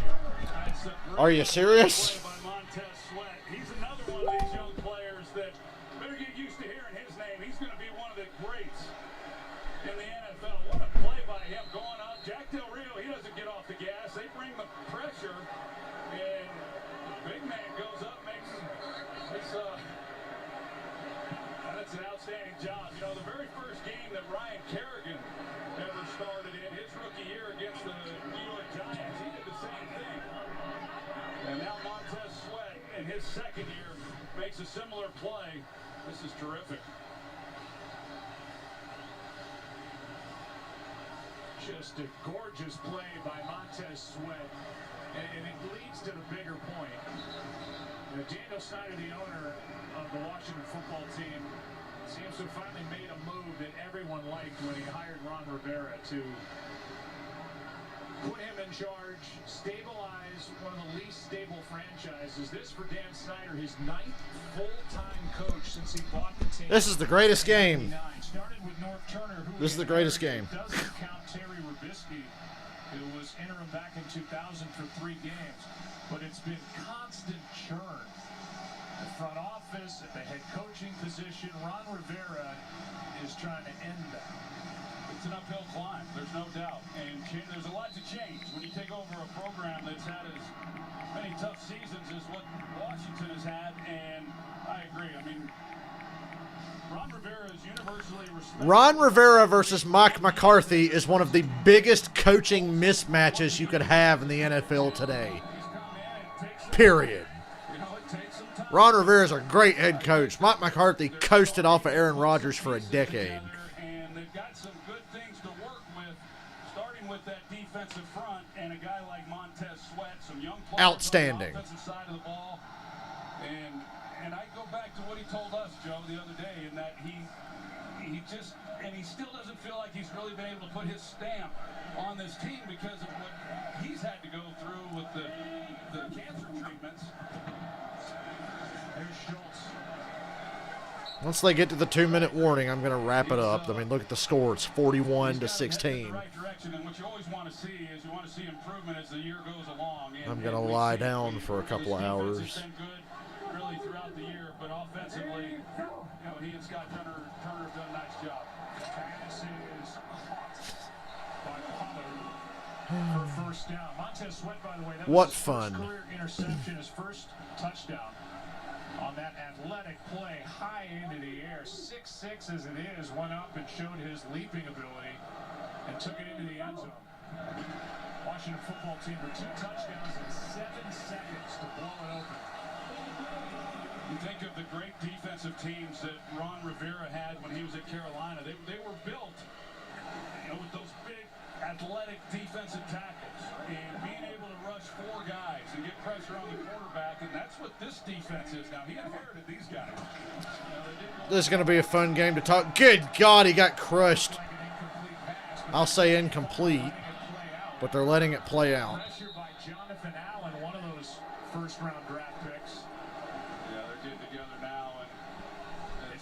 Are you serious?
Play by Montez Sweat. He's another one of these young players that better get used to hearing his name. He's going to be one of the greats in the NFL. What a play by him going up. Jack Del Rio, he doesn't get off the gas. They bring the pressure, and the big man goes up, makes it's outstanding job. You know, the very first game that Ryan Kerrigan ever started in his rookie year against the New York Giants, he did the same thing. And now Montez Sweat, in his second year, makes a similar play. This is terrific.
Just a gorgeous play by Montez Sweat, and it leads to the bigger point. You know, Daniel Snyder, the owner of the Washington football team, seems to have finally made a move that everyone liked when he hired Ron Rivera to put him in charge, stabilize one of the least stable franchises. This for Dan Snyder, his 9th full-time coach since he bought the team.
This is the greatest game.
Started with North Turner, who
this is the greatest game.
Doesn't count Terry Rubisky, who was interim back in 2000 for 3 games. But it's been constant churn. The front office, at the head coaching position, Ron Rivera is trying to end that.
It's an uphill climb, there's no doubt. And there's a lot to change when you take over a program that's had as many tough seasons as what Washington has had. And I agree. I mean, Ron Rivera is universally respected.
Ron Rivera versus Mike McCarthy is one of the biggest coaching mismatches you could have in the NFL today. Period. Ron Rivera is a great head coach. Mike McCarthy coasted off of Aaron Rodgers for a decade.
And they've got some good things to work with, starting with that defensive front and a guy like Montez Sweat, some young players
outstanding.
On the offensive side of the ball. And I go back to what he told us, Joe, the other day, in that he still doesn't feel like he's really been able to put his stamp on this team because of what he's had to go through with the cancer treatments.
There's Schultz.
Once they get to the 2-minute warning, I'm going to wrap it up. I mean, look at the score. It's 41-16.
Right direction, and what you always want to see is you want to see improvement as the year goes along.
I'm going to lie down for a couple of hours.
It's been good, really, throughout the year, but offensively, you know, he and Scott Turner have done a nice job.
Pass is caught by Pollard for first down. Montez Sweat, by the way, that was his first career interception, his first touchdown on that athletic play, high into the air. 6'6" as it is, went up and showed his leaping ability and took it into the end zone. Washington football team with 2 touchdowns in 7 seconds to blow it open.
You think of the great defensive teams that Ron Rivera had when he was at Carolina. They were built, you know, with those big athletic defensive tackles and being able to rush 4 guys and get pressure on the quarterback, and that's what this defense is now. He inherited these guys.
This is going to be a fun game to talk. Good God, he got crushed. I'll say incomplete, but they're letting it play out.
Pressure by Jonathan Allen, one of those first-round draft picks.
Yeah, they're getting together now,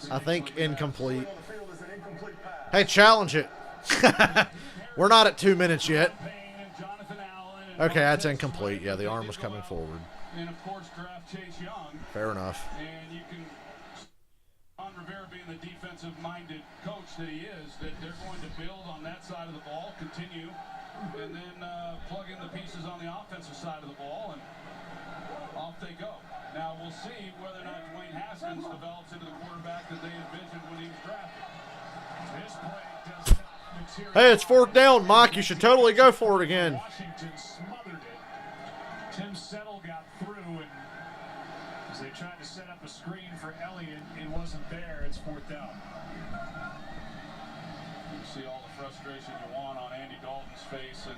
and
I think incomplete. Hey, challenge it. We're not at 2 minutes yet. Okay, that's incomplete. Yeah, the arm was coming forward.
And of course, draft Chase Young.
Fair enough.
And you can, Ron Rivera being the defensive-minded coach that he is, that they're going to build on that side of the ball, continue, and then plug in the pieces on the offensive side of the ball, and off they go. Now we'll see whether or not Dwayne Haskins develops into the quarterback that they envisioned when he was drafted.
This play does not materialize.
Hey, it's 4th down, Mike. You should totally go for it again.
Washington smothered it. Tim Settle got through, and as they tried to set up a screen for Elliott, it wasn't there. It's 4th down.
You see all the frustration you want on Andy Dalton's face and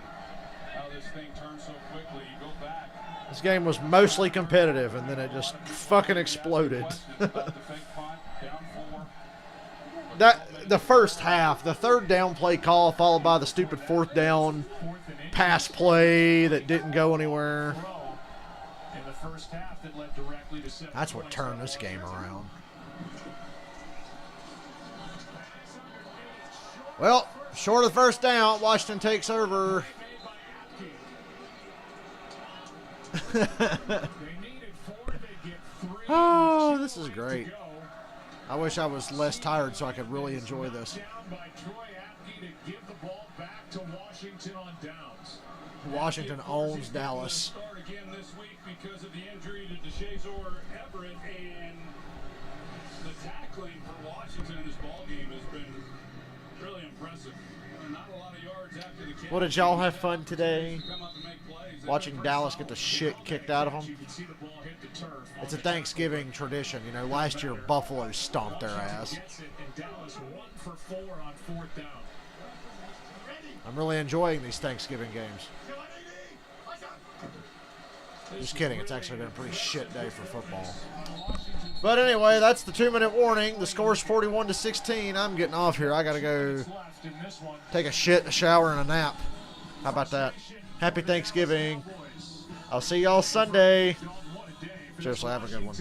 how this thing turns so quickly. You go back.
This game was mostly competitive, and then it just fucking exploded. The first half, the 3rd down play call followed by the stupid 4th down pass play that didn't go anywhere. That's what turned this game around. Well, short of the 1st down, Washington takes over. Oh, this is great. I wish I was less tired so I could really enjoy this. Washington owns Dallas.
Start again this week because of the injury to DeShazor Everett, and the tackling for Washington in this
What, did y'all have fun today? Watching Dallas get the shit kicked out of them? It's a Thanksgiving tradition. You know, last year Buffalo stomped their ass. I'm really enjoying these Thanksgiving games. Just kidding. It's actually been a pretty shit day for football. But anyway, that's the 2-minute warning. The score's 41-16. I'm getting off here. I got to go take a shit, a shower, and a nap. How about that? Happy Thanksgiving. I'll see y'all Sunday. Seriously, have a good one.